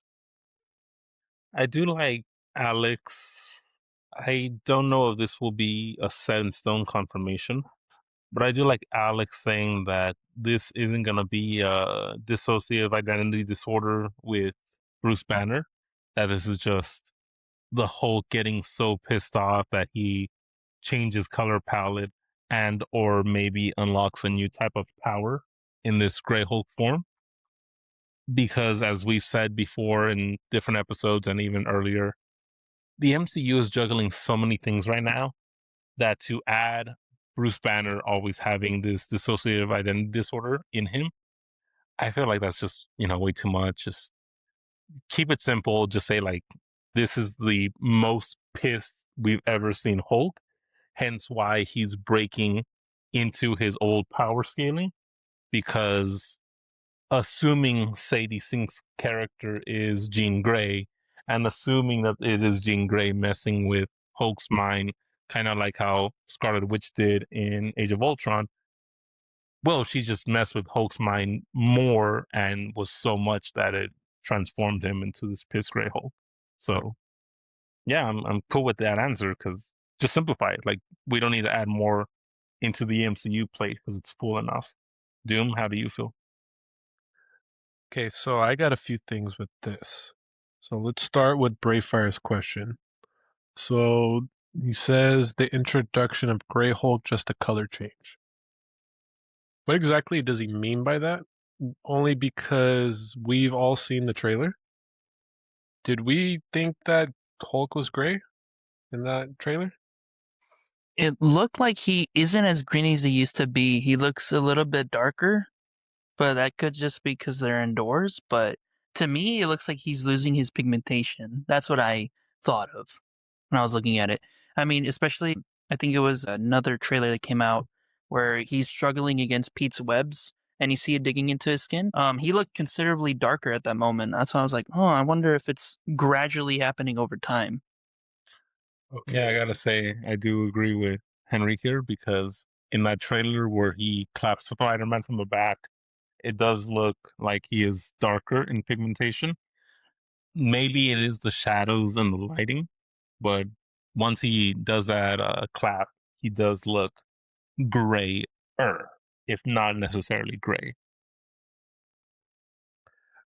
S1: I do like Alex. I don't know if this will be a set in stone confirmation, but I do like Alex saying that this isn't going to be a dissociative identity disorder with Bruce Banner, that this is just the Hulk getting so pissed off that he changes color palette and or maybe unlocks a new type of power in this Grey Hulk form. Because as we've said before in different episodes and even earlier, the MCU is juggling so many things right now that to add Bruce Banner always having this dissociative identity disorder in him, I feel like that's just, way too much. Just keep it simple. Just say, like, this is the most pissed we've ever seen Hulk, hence why he's breaking into his old power scaling, because assuming Sadie Sink's character is Jean Grey, and assuming that it is Jean Grey messing with Hulk's mind, kind of like how Scarlet Witch did in Age of Ultron, well, she just messed with Hulk's mind more and was so much that it transformed him into this piss gray Hulk. So, yeah, I'm cool with that answer, because just simplify it. Like, we don't need to add more into the MCU plate because it's full enough. Doom, how do you feel?
S4: Okay, so I got a few things with this. So let's start with Brayfire's question. So he says the introduction of Grey Hulk, just a color change. What exactly does he mean by that? Only because we've all seen the trailer? Did we think that Hulk was gray in that trailer?
S3: It looked like he isn't as green as he used to be. He looks a little bit darker, but that could just be because they're indoors. But to me, it looks like he's losing his pigmentation. That's what I thought of when I was looking at it. I mean, especially, I think it was another trailer that came out where he's struggling against Pete's webs and you see it digging into his skin. He looked considerably darker at that moment. That's why I was like, oh, I wonder if it's gradually happening over time.
S4: Okay.
S1: Yeah, I gotta say, I do agree with Henry here, because in that trailer where he claps Spider-Man from the back, it does look like he is darker in pigmentation. Maybe it is the shadows and the lighting, but once he does that clap, he does look grayer, if not necessarily gray.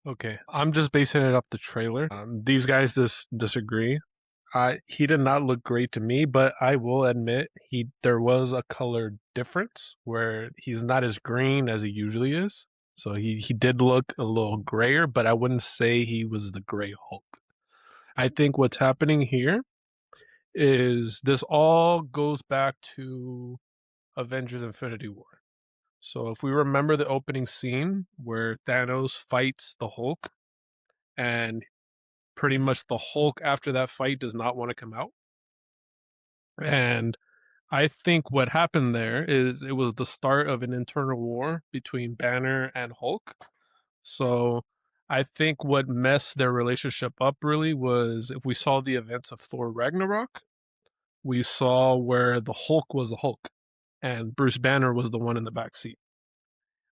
S4: Okay, I'm just basing it off the trailer. These guys disagree. He did not look great to me, but I will admit there was a color difference where he's not as green as he usually is. So he did look a little grayer, but I wouldn't say he was the gray Hulk. I think what's happening here is this all goes back to Avengers Infinity War. So if we remember the opening scene where Thanos fights the Hulk, and pretty much the Hulk after that fight does not want to come out. And I think what happened there is it was the start of an internal war between Banner and Hulk. So I think what messed their relationship up really was, if we saw the events of Thor Ragnarok, we saw where the Hulk was the Hulk and Bruce Banner was the one in the back seat.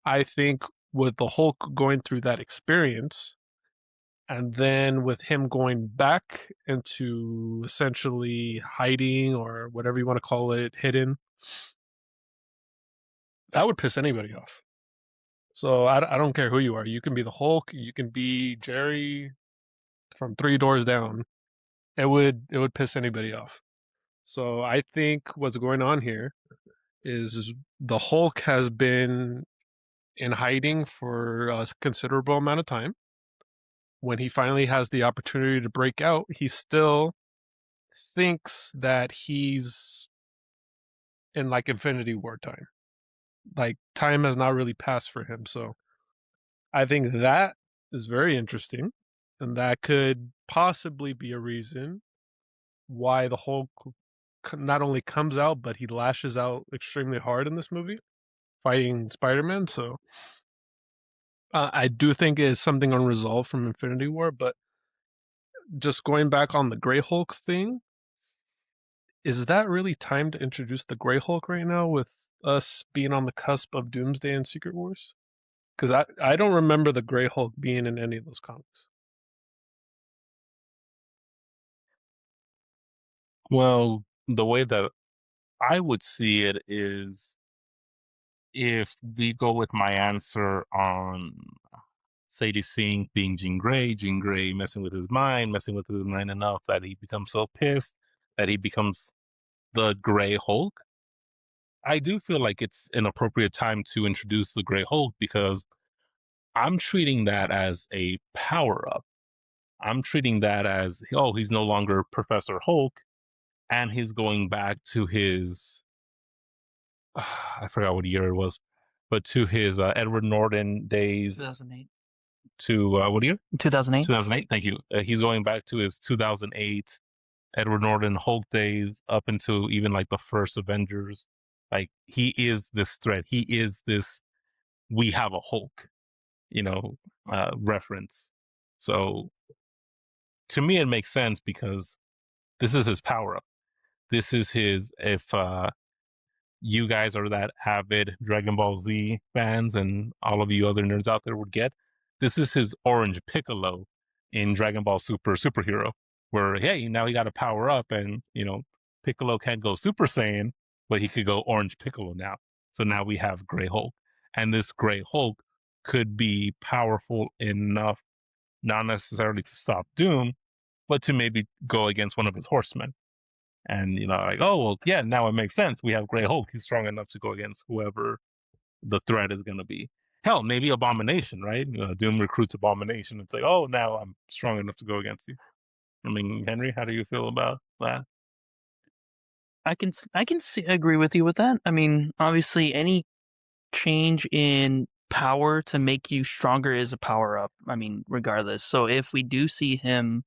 S4: I think with the Hulk going through that experience, and then with him going back into essentially hiding, or whatever you want to call it, hidden, that would piss anybody off. So I don't care who you are. You can be the Hulk. You can be Jerry from Three Doors Down. It would piss anybody off. So I think what's going on here is the Hulk has been in hiding for a considerable amount of time. When he finally has the opportunity to break out, he still thinks that he's in like Infinity War time. Like, time has not really passed for him. So I think that is very interesting. And that could possibly be a reason why the Hulk not only comes out, but he lashes out extremely hard in this movie, fighting Spider-Man. So I do think it is something unresolved from Infinity War. But just going back on the Grey Hulk thing, is that really time to introduce the Grey Hulk right now, with us being on the cusp of Doomsday and Secret Wars? Because I don't remember the Grey Hulk being in any of those comics.
S1: Well, the way that I would see it is, if we go with my answer on Sadie Sink being Jean Grey messing with his mind enough that he becomes so pissed that he becomes the Grey Hulk. I do feel like it's an appropriate time to introduce the Grey Hulk, because I'm treating that as a power up. I'm treating that as, oh, he's no longer Professor Hulk. and he's going back to his I forgot what year it was, but to his Edward Norton days.
S3: 2008.
S1: To what year?
S3: 2008.
S1: 2008. Thank you. He's going back to his 2008 Edward Norton Hulk days up into even like the first Avengers. Like he is this threat. He is this. We have a Hulk, reference. So to me, it makes sense because this is his power up. This is his. If you guys are that avid Dragon Ball Z fans and all of you other nerds out there would get, this is his Orange Piccolo in Dragon Ball Superhero, where, hey, now he got to power up and, Piccolo can't go Super Saiyan, but he could go Orange Piccolo now. So now we have Gray Hulk. And this Gray Hulk could be powerful enough, not necessarily to stop Doom, but to maybe go against one of his horsemen. And, like, oh, well, yeah, now it makes sense. We have Grey Hulk. He's strong enough to go against whoever the threat is going to be. Hell, maybe Abomination, right? Doom recruits Abomination. It's like, oh, now I'm strong enough to go against you. I mean, Henry, how do you feel about that?
S3: I can agree with you with that. I mean, obviously, any change in power to make you stronger is a power up. I mean, regardless. So if we do see him,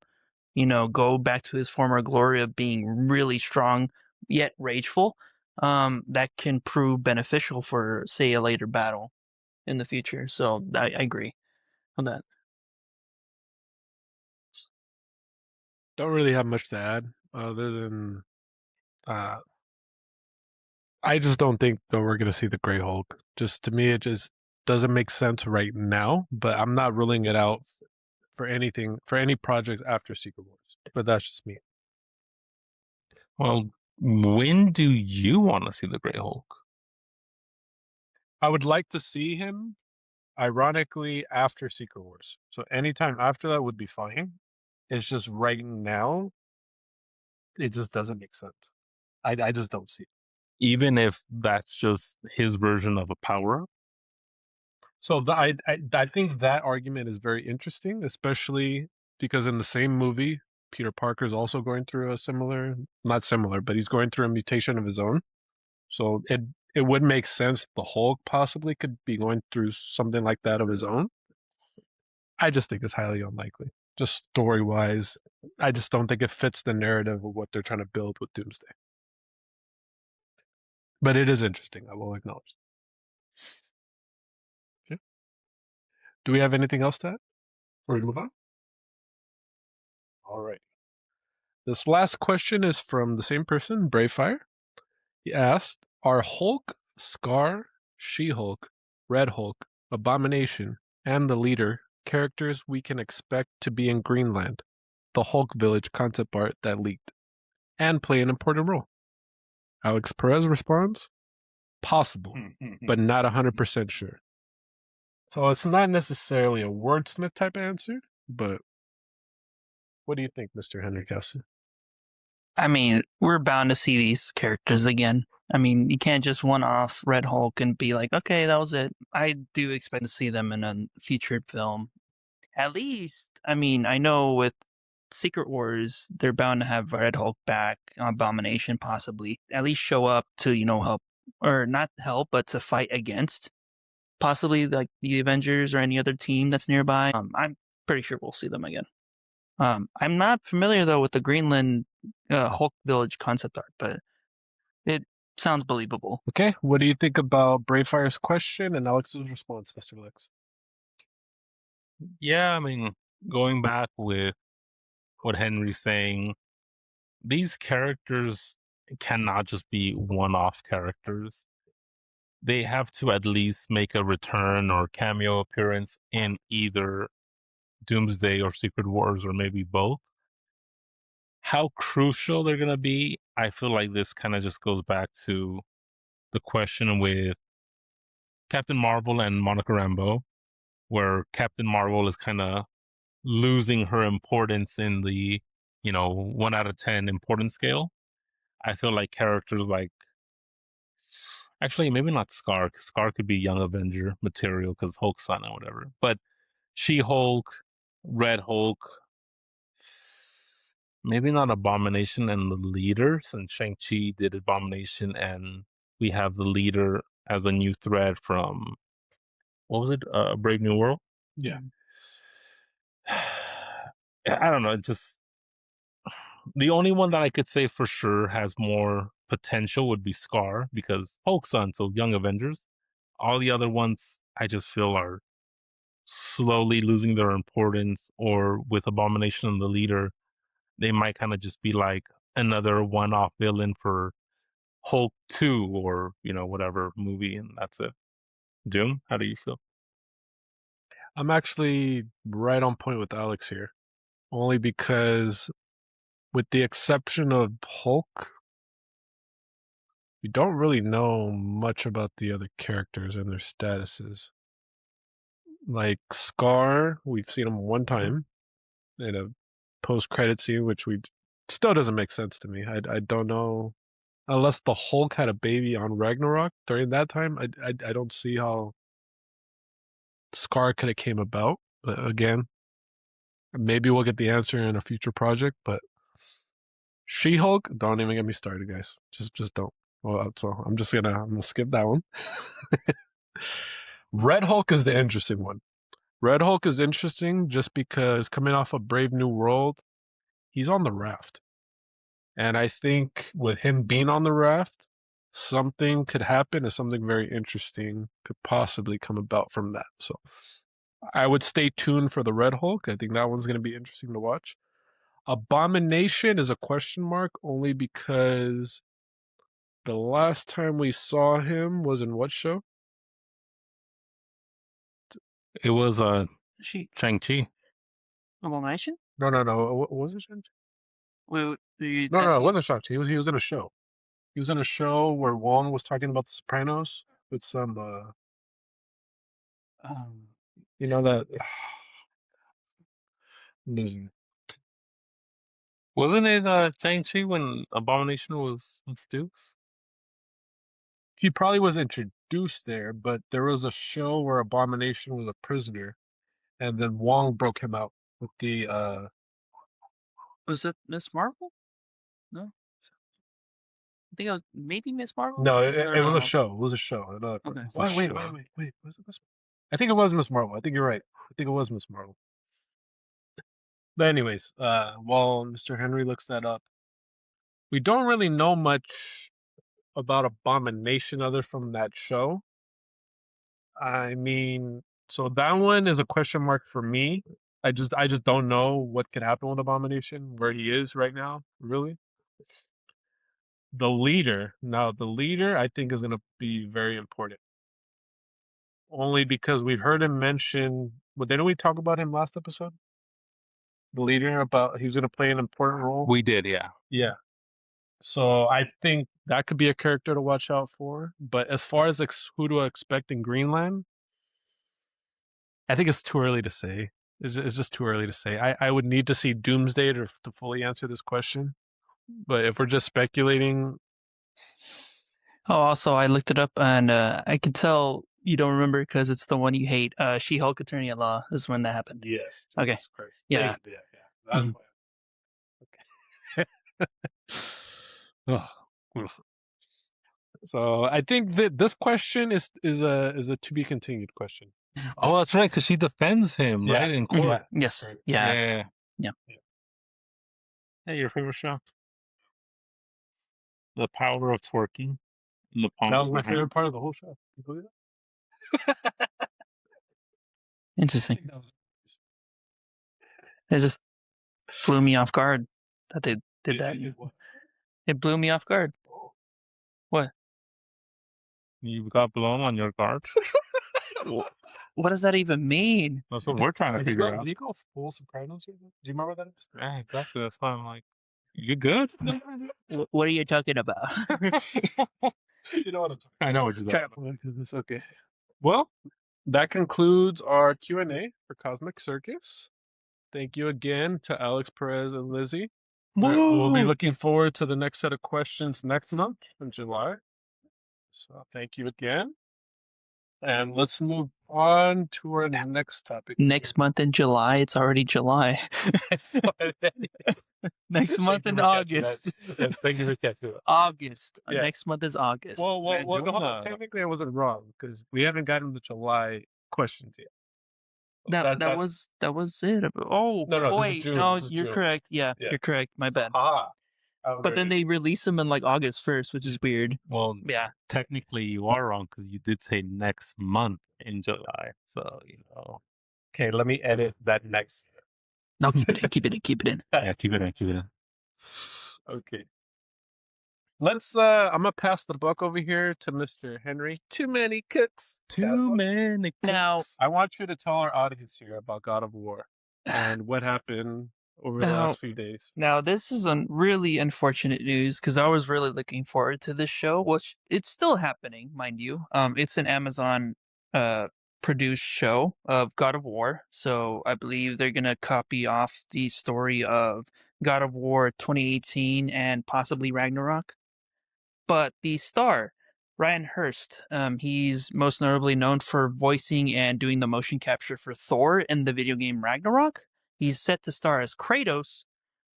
S3: go back to his former glory of being really strong yet rageful, that can prove beneficial for, say, a later battle in the future. So I agree on that.
S4: Don't really have much to add other than I just don't think that we're going to see the Grey Hulk. Just to me, it just doesn't make sense right now, but I'm not ruling it out for anything, for any projects after Secret Wars. But that's just me.
S1: Well, when do you want to see the Grey Hulk?
S4: I would like to see him, ironically, after Secret Wars. So anytime after that would be fine. It's just right now, it just doesn't make sense. I just don't see it.
S1: Even if that's just his version of a power-up?
S4: So I think that argument is very interesting, especially because in the same movie, Peter Parker is also going through a similar, not similar, but he's going through a mutation of his own. So it would make sense the Hulk possibly could be going through something like that of his own. I just think it's highly unlikely. Just story-wise, I just don't think it fits the narrative of what they're trying to build with Doomsday. But it is interesting, I will acknowledge. Okay. Do we have anything else to add before we move on? All right. This last question is from the same person, Bravefire. He asked, are Hulk, Scar, She-Hulk, Red Hulk, Abomination, and the Leader characters we can expect to be in Greenland, the Hulk Village concept art that leaked, and play an important role? Alex Perez responds, possible, but not 100% sure. So it's not necessarily a wordsmith type answer, but what do you think, Mr. Henry Cassie?
S3: I mean, we're bound to see these characters again. I mean, you can't just one-off Red Hulk and be like, okay, that was it. I do expect to see them in a featured film. At least, I mean, I know with Secret Wars, they're bound to have Red Hulk back, Abomination possibly. At least show up to, help, or not help, but to fight against possibly like the Avengers or any other team that's nearby. I'm pretty sure we'll see them again. I'm not familiar though with the Greenland Hulk Village concept art, but it sounds believable.
S4: Okay, what do you think about Bravefire's question and Alex's response, Mr. Lex?
S1: Yeah, I mean, going back with what Henry's saying, these characters cannot just be one-off characters. They have to at least make a return or cameo appearance in either Doomsday or Secret Wars, or maybe both. How crucial they're going to be, I feel like this kind of just goes back to the question with Captain Marvel and Monica Rambeau, where Captain Marvel is kind of losing her importance in the 1 out of 10 importance scale. I feel like characters like, actually maybe not Scar, 'cause Scar could be Young Avenger material because Hulk's son or whatever, but She-Hulk, Red Hulk, maybe not Abomination and the leader, since Shang-Chi did Abomination, and we have the leader as a new thread from, what was it? Brave New World?
S4: Yeah.
S1: I don't know. Just the only one that I could say for sure has more potential would be Scar, because Hulk's son, so Young Avengers. All the other ones I just feel are slowly losing their importance, or with Abomination and the leader, they might kind of just be like another one-off villain for Hulk 2 or, whatever movie, and that's it. Doom, how do you feel?
S4: I'm actually right on point with Alex here. Only because, with the exception of Hulk, we don't really know much about the other characters and their statuses. Like Scar, we've seen him one time in a post-credit scene, which still doesn't make sense to me. I don't know, unless the Hulk had a baby on Ragnarok during that time. I don't see how Scar could have came about. But again, maybe we'll get the answer in a future project. But She-Hulk, don't even get me started, guys. Just don't. Well, so I'm gonna skip that one. Red Hulk is the interesting one. Red Hulk is interesting just because, coming off of Brave New World, he's on the raft. And I think with him being on the raft, something could happen and something very interesting could possibly come about from that. So I would stay tuned for the Red Hulk. I think that one's going to be interesting to watch. Abomination is a question mark, only because the last time we saw him was in what show?
S1: It was
S3: She
S1: Shang-Chi.
S3: Abomination?
S4: No. What was it? Shang-Chi?
S3: No,
S4: No, it wasn't Shang-Chi. He was in a show. He was in a show where Wong was talking about The Sopranos with some, you know that. I'm losing it.
S1: Wasn't it Shang-Chi when Abomination was introduced?
S4: He probably was introduced there, but there was a show where Abomination was a prisoner, and then Wong broke him out with the.
S3: Was it Miss Marvel? No, I think it was maybe Miss Marvel.
S4: No, it was a
S3: No.
S4: show. It was a show. Another.
S3: Okay.
S4: Wait. Was it Miss? I think it was Miss Marvel. I think you're right. I think it was Miss Marvel. But anyways, while Mr. Henry looks that up, we don't really know much about Abomination other from that show. I mean, so that one is a question mark for me. I just don't know what could happen with Abomination, where he is right now, really. The leader, I think, is going to be very important. Only because we've heard him mention, but didn't we talk about him last episode? The leader, about he's going to play an important role.
S1: We did, yeah.
S4: Yeah. So I think that could be a character to watch out for. But as far as who to expect in Greenland, I think it's too early to say. It's just too early to say. I would need to see Doomsday to fully answer this question. But if we're just speculating.
S3: Oh, also, I looked it up, and I could tell you don't remember because it's the one you hate. She-Hulk Attorney at Law is when that happened.
S4: Yes.
S3: Okay.
S4: Christ.
S3: Yeah.
S4: Yeah. That's why. Okay. So I think that this question is a to be continued question.
S1: Oh, that's right, because she defends him, right, in court.
S3: Yes.
S4: Right.
S3: Yeah.
S1: Hey, your favorite show? The power of twerking. In the palm
S4: That
S1: of
S4: was
S1: her
S4: my favorite
S1: hands.
S4: part of the whole show. You believe that?
S3: Interesting.
S4: That was
S3: It just blew me off guard that they did that.
S4: what?
S3: It blew me off guard. What?
S1: You got blown on your guard?
S3: What does that even mean?
S1: That's what we're trying to figure out.
S4: Did you go full Sopranos here? Do you remember that episode?
S1: Yeah, exactly. That's why I'm like, you good?
S3: What are you talking about?
S4: You know what I'm talking about. I know what you're
S3: Shut
S4: talking about. It's okay. Well, that concludes our Q&A for Cosmic Circus. Thank you again to Alex Perez and Lizzie. We'll be looking forward to the next set of questions next month in July. So thank you again. And let's move on to our next topic.
S3: Next month in July, it's already July. Next month in August.
S2: Yes, thank you for catching that.
S3: August.
S2: Yes.
S3: Next month is August.
S2: Technically I wasn't wrong because we haven't gotten the July questions yet.
S3: That was it. Oh,
S2: No, this is
S3: wait,
S2: June,
S3: no,
S2: this is
S3: you're
S2: June.
S3: correct. Yeah,
S2: Yeah.
S3: you're correct. My bad. But then they release them in like August 1st, which is weird.
S1: Well,
S3: Yeah.
S1: technically you are wrong because you did say next month in July. So,
S2: Okay, let me edit that next.
S3: No, keep it in. Keep it in. Keep it in.
S1: Yeah, keep it in.
S2: Okay. Let's I'm gonna pass the buck over here to Mr. Henry. Too many cooks.
S1: many.
S3: Now,
S2: I want you to tell our audience here about God of War and what happened over the
S3: Now-
S2: last few days.
S3: Now, this is really unfortunate news because I was really looking forward to this show, which it's still happening, mind you. It's an Amazon produced show of God of War, so I believe they're gonna copy off the story of God of War 2018 and possibly Ragnarok. But the star, Ryan Hurst, he's most notably known for voicing and doing the motion capture for Thor in the video game Ragnarok. He's set to star as Kratos.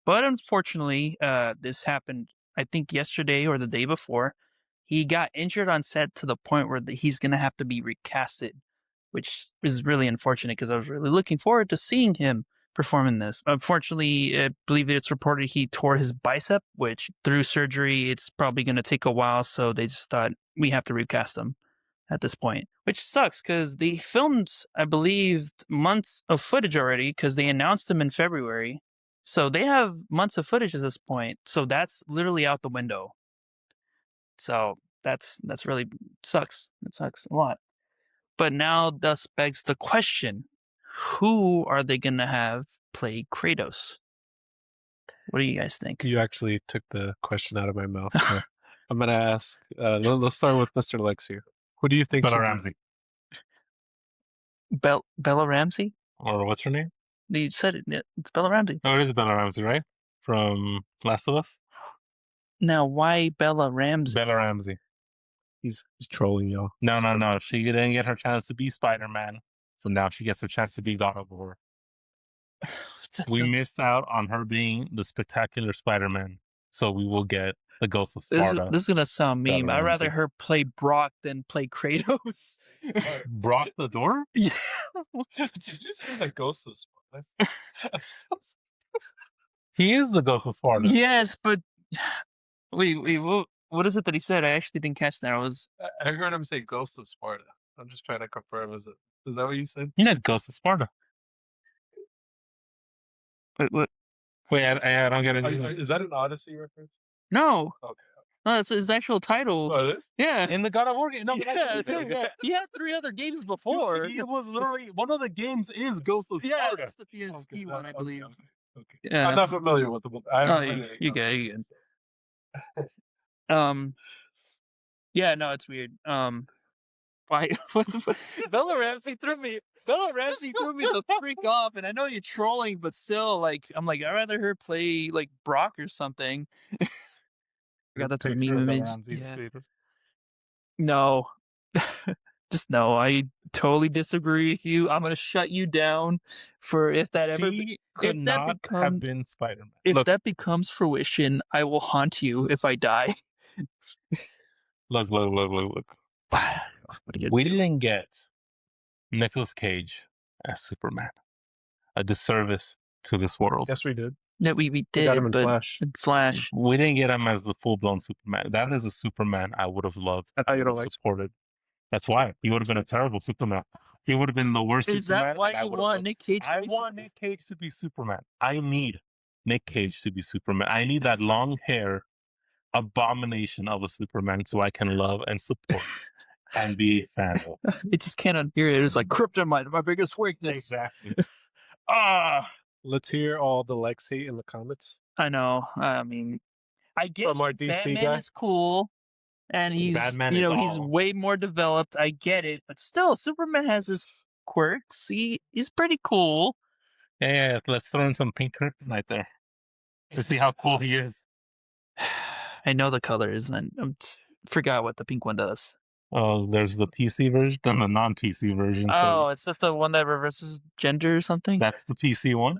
S3: But unfortunately, this happened, I think, yesterday or the day before. He got injured on set to the point where he's going to have to be recasted, which is really unfortunate because I was really looking forward to seeing him perform in this. Unfortunately, I believe it's reported he tore his bicep, which through surgery, it's probably going to take a while. So they just thought we have to recast him at this point, which sucks because they filmed, I believe, months of footage already because they announced him in February. So they have months of footage at this point. So that's literally out the window. So that's really sucks. It sucks a lot. But now thus begs the question, who are they going to have play Kratos? What do you guys think?
S4: You actually took the question out of my mouth. I'm going to ask, let's start with Mr. Lex here. Who do you think?
S1: Bella
S4: should be-
S1: Ramsey.
S3: Bella Ramsey?
S1: Or what's her name?
S3: You said it. It's Bella Ramsey.
S1: Oh, it is Bella Ramsey, right? From Last of Us?
S3: Now, why Bella Ramsey?
S1: Bella Ramsey.
S4: He's trolling y'all.
S1: No. She didn't get her chance to be Spider-Man. So now she gets her chance to be God of War. We missed out on her being the spectacular Spider-Man. So we will get the Ghost of Sparta.
S3: This is going to sound mean,
S1: Bella
S3: but I'd rather
S1: Ramsey.
S3: her play Brock than play Kratos.
S1: Brock the Door?
S3: Yeah.
S2: Did you say the Ghost of Sparta?
S1: He is the Ghost of Sparta.
S3: Yes, but wait, what is it that he said? I actually didn't catch that.
S2: I heard him say Ghost of Sparta. I'm just trying to confirm. Is that what you said?
S1: Yeah, Ghost of Sparta.
S3: What?
S1: Wait, I don't get it.
S2: Is that an Odyssey reference?
S3: No.
S2: Okay.
S3: No, that's his actual title.
S2: Oh, it is?
S3: Yeah.
S1: In the God of War game. No,
S3: Yeah, he had 3 other games before.
S1: Dude, he was literally one of the games is Ghost of
S3: Yeah,
S1: Sparta.
S3: it's the PSP one, I believe.
S2: Okay.
S3: Yeah.
S2: I'm not familiar with the book.
S3: You get it. Yeah, no, it's weird. Why? Bella Ramsey threw me the freak off, and I know you're trolling, but still, like, I'm like, I'd rather her play like Brock or something. Forgot that's a meme image. Yeah. No, just no. I totally disagree with you. I'm gonna shut you down for if that ever
S1: He could not have been Spider-Man.
S3: if
S1: Look,
S3: that becomes fruition. I will haunt you if I die.
S1: look.
S3: What are you
S1: We
S3: gonna do?
S1: didn't get Nicolas Cage as Superman. A disservice to this world.
S2: Yes, we did.
S3: Yeah, we
S2: We
S3: did,
S2: got him in
S3: but
S2: Flash.
S3: Flash.
S1: We didn't get him as the full-blown Superman. That is a Superman I would have loved.
S2: That's how you don't
S1: and
S2: like
S1: supported. That's why he would have been a terrible Superman. He would have been the worst
S3: Is
S1: Superman.
S3: that why
S1: and I
S3: you
S1: would have
S3: want
S1: loved-
S3: Nick Cage?
S1: I want Nick Cage to be Superman. I need Nick Cage to be Superman. I need that long hair abomination of a Superman so I can love and support and be a fan of.
S3: It just can't unhear it. It's like kryptonite, my biggest weakness.
S1: Exactly.
S4: Let's hear all the Lex hate in the comments.
S3: I know. I mean, I get
S2: From our DC
S3: Batman
S2: guy.
S3: is cool, and he's
S1: Batman
S3: you
S1: is
S3: know he's
S1: all.
S3: way more developed. I get it, but still, Superman has his quirks. He's pretty cool.
S1: Yeah, let's throw in some pink kryptonite there to see how cool he is.
S3: I know the colors, and I forgot what the pink one does.
S1: Oh, there's the PC version and the non-PC version.
S3: Oh, it's that the one that reverses gender or something?
S1: That's the PC one.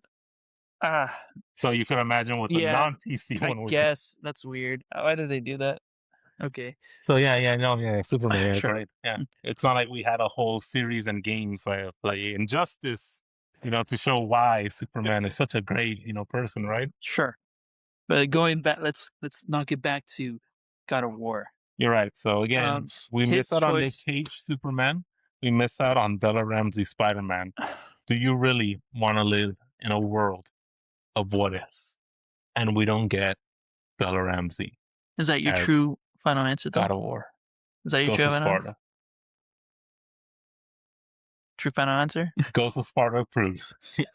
S1: So you can imagine what the
S3: Yeah,
S1: non-PC
S3: I
S1: one would be.
S3: guess that's weird. Why did they do that? Okay.
S1: So yeah, Superman, yeah,
S3: Sure.
S1: right. Yeah, it's not like we had a whole series and games like play Injustice, to show why Superman is such a great, person, right?
S3: Sure. But going back, let's knock it back to God of War.
S1: You're right. So again, we
S3: his
S1: miss out on Nick
S3: choice-
S1: Cage Superman. We miss out on Bella Ramsey Spider-Man. Do you really want to live in a world of what ifs? And we don't get Bella Ramsey
S3: Is that your
S1: as
S3: true final answer, though?
S1: God of War.
S3: Is that your
S1: Ghost
S3: true
S1: of
S3: final answer?
S1: Sparta.
S3: True final answer?
S1: Ghost of Sparta approved.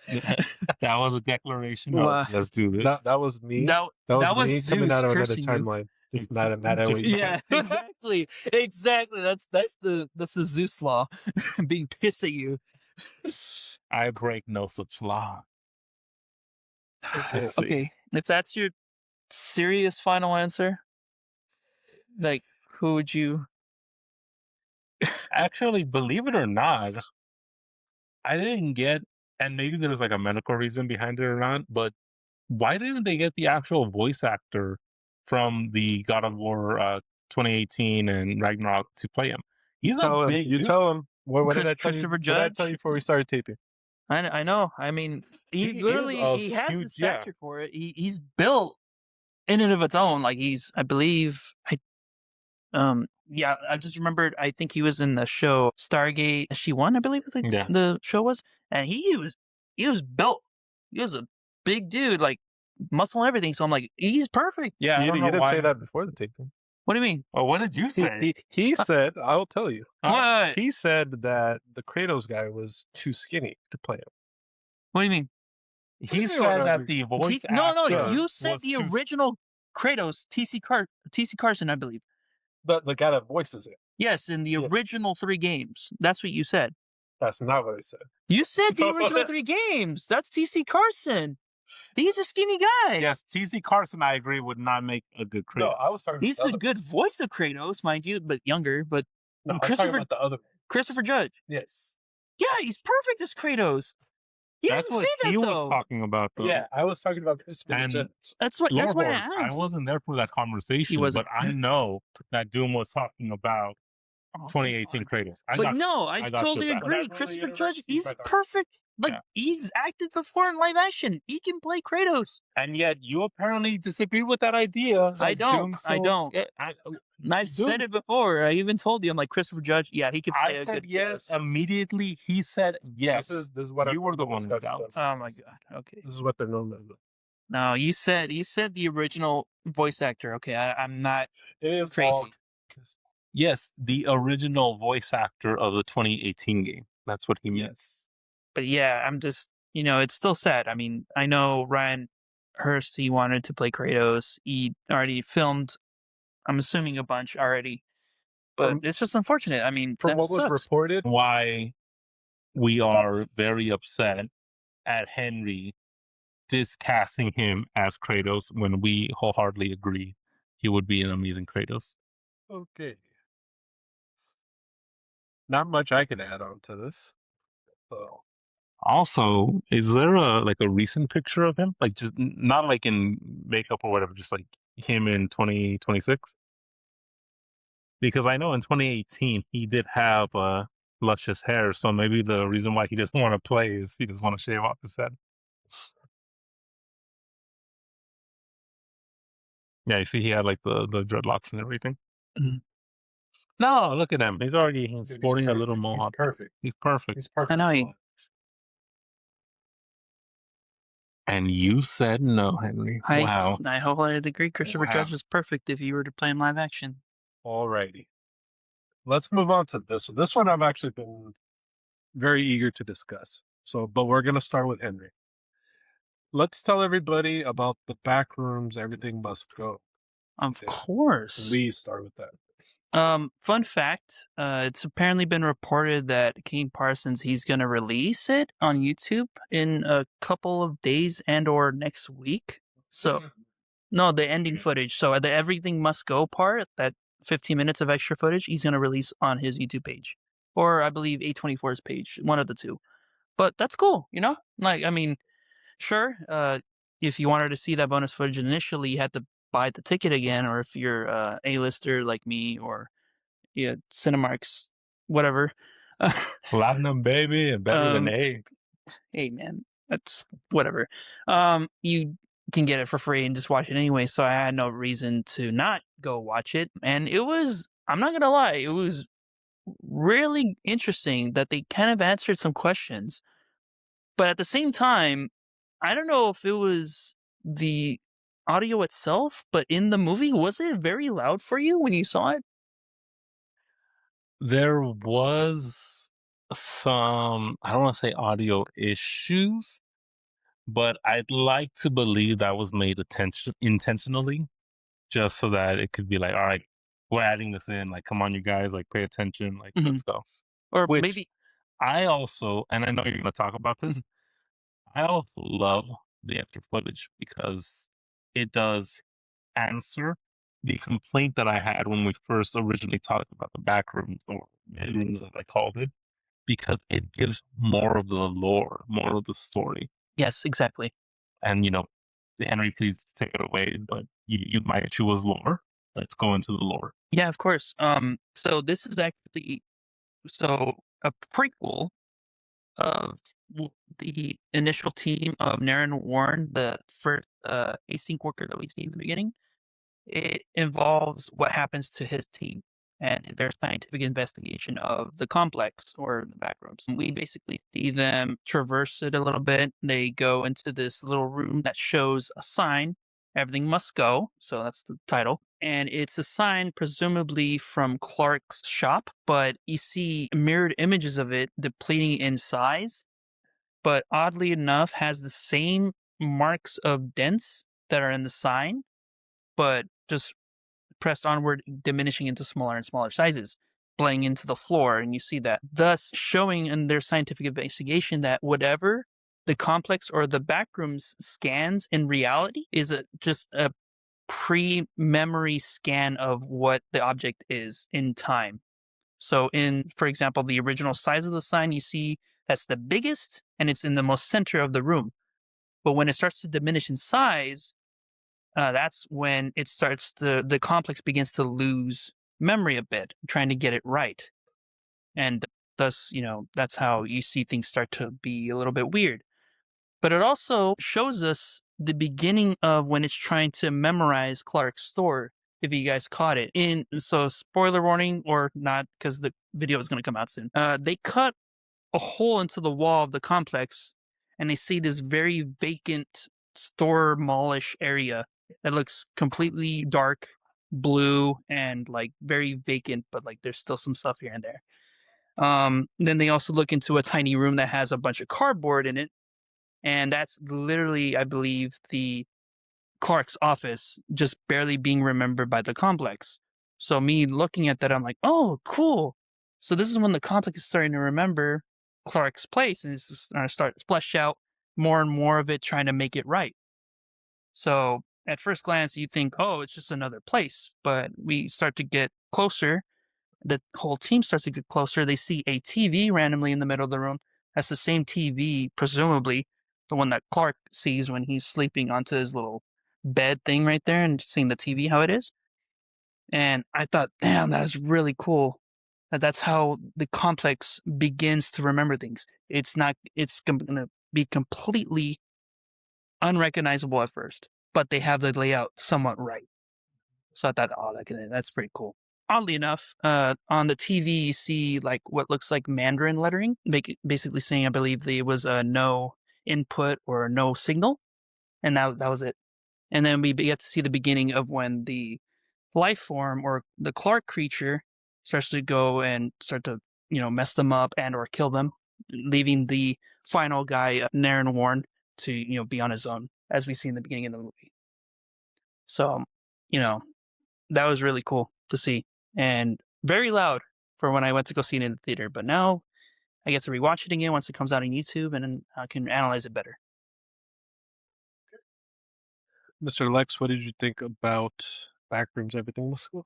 S1: That was a declaration.
S3: Wow.
S1: Let's do this.
S4: That was me.
S3: That
S4: was
S3: was
S4: me coming
S3: Zeus
S4: out of another
S3: cursing you.
S4: timeline. Just mad at what you
S3: Yeah,
S4: said.
S3: exactly. That's the Zeus law, being pissed at you.
S1: I break no such law. Let's see.
S3: Okay, if that's your serious final answer, like, who would you?
S1: Actually, believe it or not, I didn't get, and maybe there's like a medical reason behind it or not, but why didn't they get the actual voice actor from the God of War 2018 and Ragnarok to play him? He's
S4: Tell
S1: a
S4: him.
S1: big
S4: You
S1: dude.
S4: tell him. What did I tell you?
S3: Christopher
S4: What did I
S3: Judge?
S4: tell you before we started taping?
S3: I know. I mean, he
S1: He
S3: literally
S1: is a
S3: he has the
S1: huge- yeah.
S3: stature for it. He's built in and of its own. Like I believe yeah, I just remembered. I think he was in the show Stargate SG-1, I believe
S1: Yeah.
S3: the show was, and he was built. He was a big dude, like muscle and everything. So I'm like, he's perfect.
S1: Yeah, I
S4: You
S1: don't know
S4: didn't
S1: why.
S4: say that before the taping.
S3: What do you mean?
S1: Oh, what did you say?
S4: He said, I will tell you.
S3: What?
S4: He said that the Kratos guy was too skinny to play him.
S3: What do you mean?
S1: He said that the voice
S3: No,
S1: actor
S3: you said
S1: was
S3: the
S1: too-
S3: original Kratos, TC Carson, I believe.
S4: The guy that voices it.
S3: Yes, in the
S4: Yes.
S3: original 3 games. That's what you said.
S4: That's not what I said.
S3: You said the original 3 games. That's TC Carson. He's a skinny guy.
S1: Yes, T.C. Carson, I agree, would not make a good Kratos.
S4: No, I was talking
S3: He's
S4: about
S3: the good voice of Kratos, mind you, but younger. But
S4: No, I was talking about the other one.
S3: Christopher Judge.
S4: Yes.
S3: Yeah, he's perfect as Kratos. You
S1: That's
S3: didn't
S1: what
S3: say that,
S1: he
S3: though.
S1: was talking about, though.
S4: Yeah, I was talking about Christopher
S1: And
S4: Judge.
S3: That's why
S1: Lord
S3: I
S1: Horse, I
S3: asked.
S1: wasn't there for that conversation,
S3: wasn't.
S1: but I know that Doom was talking about 2018 Kratos. I got
S3: totally
S1: you back.
S3: agree.
S4: When I
S3: Christopher
S4: really
S3: Judge, he's
S4: right on.
S3: perfect. Like,
S1: Yeah.
S3: he's acted before in live action. He can play Kratos.
S1: And yet you apparently disagree with that idea.
S3: I don't.
S1: Doom,
S3: I don't.
S1: Yeah,
S3: And I've said it before. I even told you, I'm like, Christopher Judge, yeah, he could play
S1: I
S3: a
S1: said
S3: good
S1: yes.
S3: Kratos.
S1: Immediately he said yes.
S4: This is what
S1: You were the one with
S4: discussed
S1: doubts.
S3: Oh my god. Okay.
S4: This is what they're known as.
S3: No, you said the original voice actor. Okay, I'm not
S4: It is
S3: crazy.
S4: all
S1: Yes, the original voice actor of the 2018 game. That's what he meant.
S4: yes.
S3: But yeah, I'm just, it's still sad. I mean, I know Ryan Hurst, he wanted to play Kratos. He already filmed, I'm assuming, a bunch already. But it's just unfortunate. I mean,
S4: From
S3: that
S4: what was
S3: sucks.
S4: reported,
S1: Why we are very upset at Henry discasting him as Kratos when we wholeheartedly agree he would be an amazing Kratos.
S4: okay. Not much I can add on to this. So,
S1: Also, is there a recent picture of him? Like, just not like in makeup or whatever, just like him in 2026? Because I know in 2018 he did have luscious hair, so maybe the reason why he doesn't want to play is he doesn't want to shave off his head. Yeah, you see he had like the dreadlocks and everything.
S3: Mhm.
S1: No, look at him. He's already
S4: dude,
S1: sporting
S4: he's
S1: a little
S4: perfect.
S1: mohawk.
S4: He's perfect.
S1: He's perfect.
S4: He's perfect.
S3: I know
S1: And you said no, Henry. Wow.
S3: I wholeheartedly agree. Christopher
S1: Wow.
S3: Judge is perfect if you were to play him live action.
S4: Alrighty. Let's move on to this one. This one I've actually been very eager to discuss. But we're going to start with Henry. Let's tell everybody about the Backrooms, Everything Must Go.
S3: Of
S4: Yeah.
S3: course.
S4: Please start with that.
S3: Fun fact, it's apparently been reported that King Parsons, he's going to release it on YouTube in a couple of days and or next week. So, no, the ending footage. So the Everything Must Go part, that 15 minutes of extra footage, he's going to release on his YouTube page. Or I believe A24's page, one of the two. But that's cool, Like, I mean, Sure. If you wanted to see that bonus footage initially, you had to buy the ticket again, or if you're A-lister like me, or yeah, Cinemark's, whatever.
S1: Platinum, baby, and better than
S3: um,
S1: A.
S3: hey man, that's whatever. You can get it for free and just watch it anyway. So I had no reason to not go watch it, and it was. I'm not gonna lie, it was really interesting that they kind of answered some questions, but at the same time, I don't know if it was the audio itself, but in the movie, was it very loud for you when you saw it?
S1: There was some, I don't want to say audio issues, but I'd like to believe that was made intentionally, just so that it could be like, all right, we're adding this in. Like, come on, you guys, like, pay attention. Like,
S3: Mhm.
S1: let's go.
S3: Or
S1: Which
S3: maybe
S1: I also, and I know you're going to talk about this, I also love the extra footage because it does answer the complaint that I had when we first originally talked about the backrooms or midrooms, as I called it, because it gives more of the lore, more of the story.
S3: yes, exactly.
S1: And, Henry, please take it away. But my issue was lore. Let's go into the lore.
S3: Yeah, of course. So this is actually a prequel of the initial team of Naren Warren, the first async worker that we see in the beginning. It involves what happens to his team and their scientific investigation of the complex or the backrooms. We basically see them traverse it a little bit. They go into this little room that shows a sign, "Everything must go." So that's the title. And it's a sign, presumably from Clark's shop, but you see mirrored images of it depleting in size, but oddly enough, has the same marks of dents that are in the sign, but just pressed onward, diminishing into smaller and smaller sizes, playing into the floor, and you see that, thus showing in their scientific investigation that whatever the complex or the backrooms scans in reality is just a pre-memory scan of what the object is in time. So in, for example, the original size of the sign, you see that's the biggest and it's in the most center of the room. But when it starts to diminish in size, that's when the complex begins to lose memory a bit, trying to get it right. And thus, that's how you see things start to be a little bit weird. But it also shows us the beginning of when it's trying to memorize Clark's store, if you guys caught it. So spoiler warning or not, because the video is going to come out soon. They cut a hole into the wall of the complex, and they see this very vacant store mallish area that looks completely dark blue and like very vacant, but like there's still some stuff here and there. Then they also look into a tiny room that has a bunch of cardboard in it, and that's literally, I believe, the Clark's office, just barely being remembered by the complex. So me looking at that, I'm like, oh, cool. So this is when the complex is starting to remember Clark's place, and it's going to start to flesh out more and more of it, trying to make it right. So at first glance, you think, oh, it's just another place. But we start to get closer. The whole team starts to get closer. They see a TV randomly in the middle of the room. That's the same TV, presumably the one that Clark sees when he's sleeping onto his little bed thing right there and seeing the TV how it is. And I thought, damn, that is really cool. That's how the complex begins to remember things. It's going to be completely unrecognizable at first, but they have the layout somewhat right. So I thought, oh, that's pretty cool. Oddly enough, on the TV, you see like what looks like Mandarin lettering, basically saying, I believe there was a no input or no signal, and that was it. And then we get to see the beginning of when the life form or the Clark creature starts to go and start to mess them up and or kill them, leaving the final guy, Naren Warren, to be on his own, as we see in the beginning of the movie. So, that was really cool to see and very loud for when I went to go see it in the theater. But now I get to rewatch it again once it comes out on YouTube, and then I can analyze it better.
S4: Mr. Lex, what did you think about Backrooms? Everything was cool.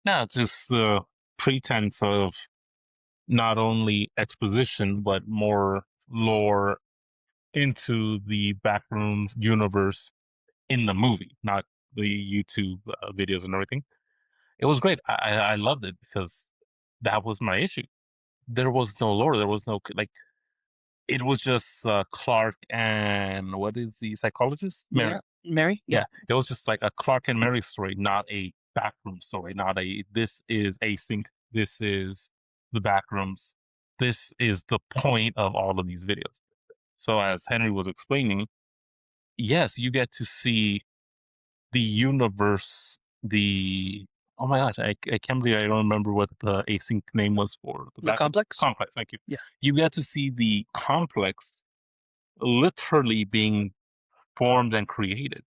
S1: Yeah, just the pretense of not only exposition, but more lore into the Backrooms universe in the movie, not the YouTube videos and everything. It was great. I loved it because that was my issue. There was no lore. There was no like. It was just Clark and what is the psychologist? Mary.
S3: Yeah. Mary?
S1: Yeah. It was just like a Clark and Mary story, not a backroom story. Not a this is async. This is the Backrooms. This is the point of all of these videos. So as Henry was explaining, yes, you get to see the universe, the oh my gosh, I can't believe I don't remember what the async name was for
S3: The
S1: Backrooms.
S3: complex?
S1: Complex, thank you.
S3: Yeah.
S1: You get to see the complex literally being formed and created.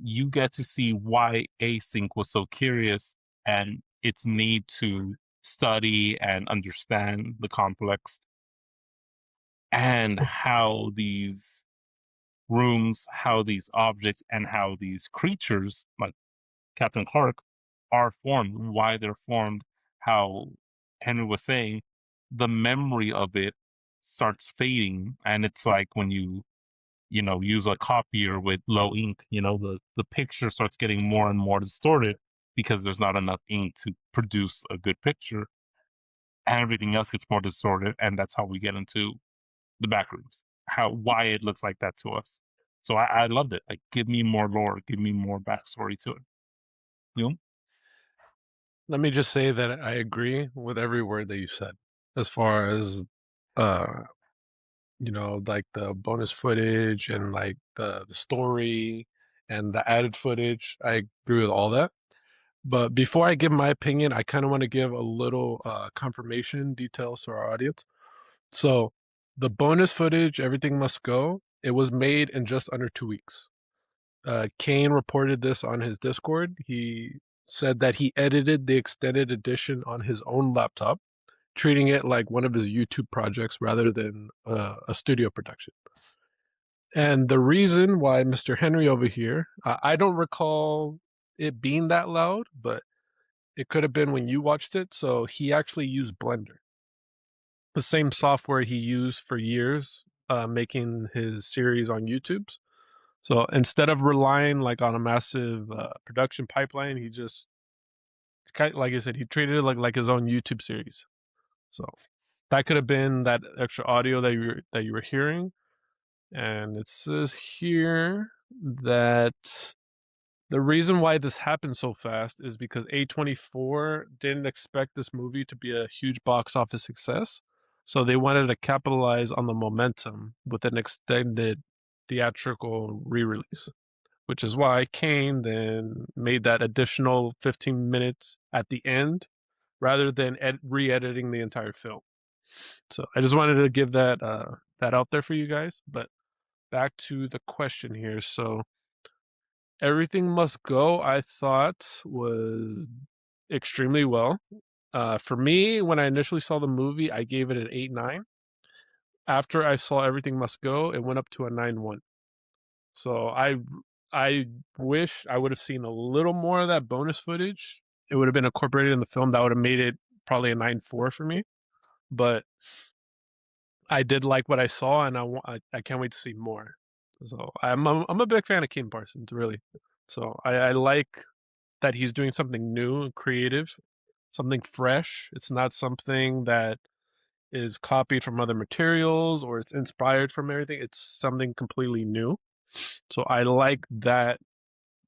S1: You get to see why async was so curious and its need to study and understand the complex and how these rooms, how these objects, and how these creatures, like Captain Clark, are formed, why they're formed, how Henry was saying, the memory of it starts fading. And it's like when you know, use a copier with low ink, you know, the picture starts getting more and more distorted because there's not enough ink to produce a good picture. And everything else gets more distorted. And that's how we get into the Backrooms, why it looks like that to us. So I loved it. Like, give me more lore, give me more backstory to it. You know?
S4: Let me just say that I agree with every word that you said, as far as, you know, like the bonus footage and like the story and the added footage. I agree with all that. But before I give my opinion, I kind of want to give a little confirmation details to our audience. So the bonus footage, Everything Must Go, it was made in just under 2 weeks. Kane reported this on his Discord. He said that he edited the extended edition on his own laptop, treating it like one of his YouTube projects rather than a studio production. And the reason why Mr. Henry over here, I don't recall it being that loud, but it could have been when you watched it. So he actually used Blender, the same software he used for years making his series on YouTube's. So instead of relying like on a massive production pipeline, he just kind of, like I said, he treated it like his own YouTube series. So that could have been that extra audio that you were hearing. And it says here that the reason why this happened so fast is because A24 didn't expect this movie to be a huge box office success. So they wanted to capitalize on the momentum with an extended theatrical re-release, which is why Kane then made that additional 15 minutes at the end rather than re-editing the entire film. So I just wanted to give that that out there for you guys. But back to the question here. So Everything Must Go, I thought was extremely well. For me, when I initially saw the movie, I gave it an 8.9. After I saw Everything Must Go, it went up to a 9.1. So I wish I would have seen a little more of that bonus footage. It would have been incorporated in the film. That would have made it probably a 9.4 for me. But I did like what I saw, and I can't wait to see more. So I'm a big fan of Kim Parsons, really. So I like that he's doing something new and creative, something fresh. It's not something that is copied from other materials or it's inspired from everything. It's something completely new. So I like that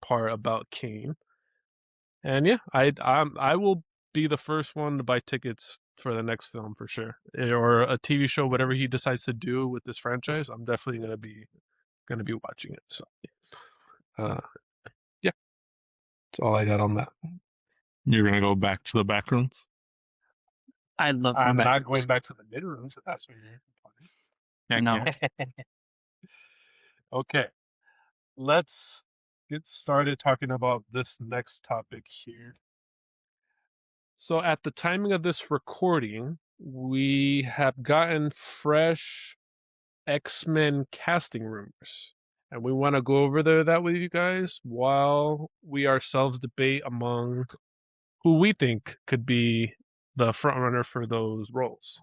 S4: part about Kane. And yeah, I will be the first one to buy tickets for the next film for sure, or a TV show, whatever he decides to do with this franchise. I'm definitely gonna be watching it. So, yeah, that's all I got on that.
S1: You're gonna go back to the Backrooms?
S3: I love the
S2: I'm not
S3: Backrooms.
S2: going back to the mid rooms if that's what you're implying.
S3: No.
S2: Okay, let's get started talking about this next topic here.
S4: So at the timing of this recording, we have gotten fresh X-Men casting rumors. And we want to go over that with you guys while we ourselves debate among who we think could be the frontrunner for those roles.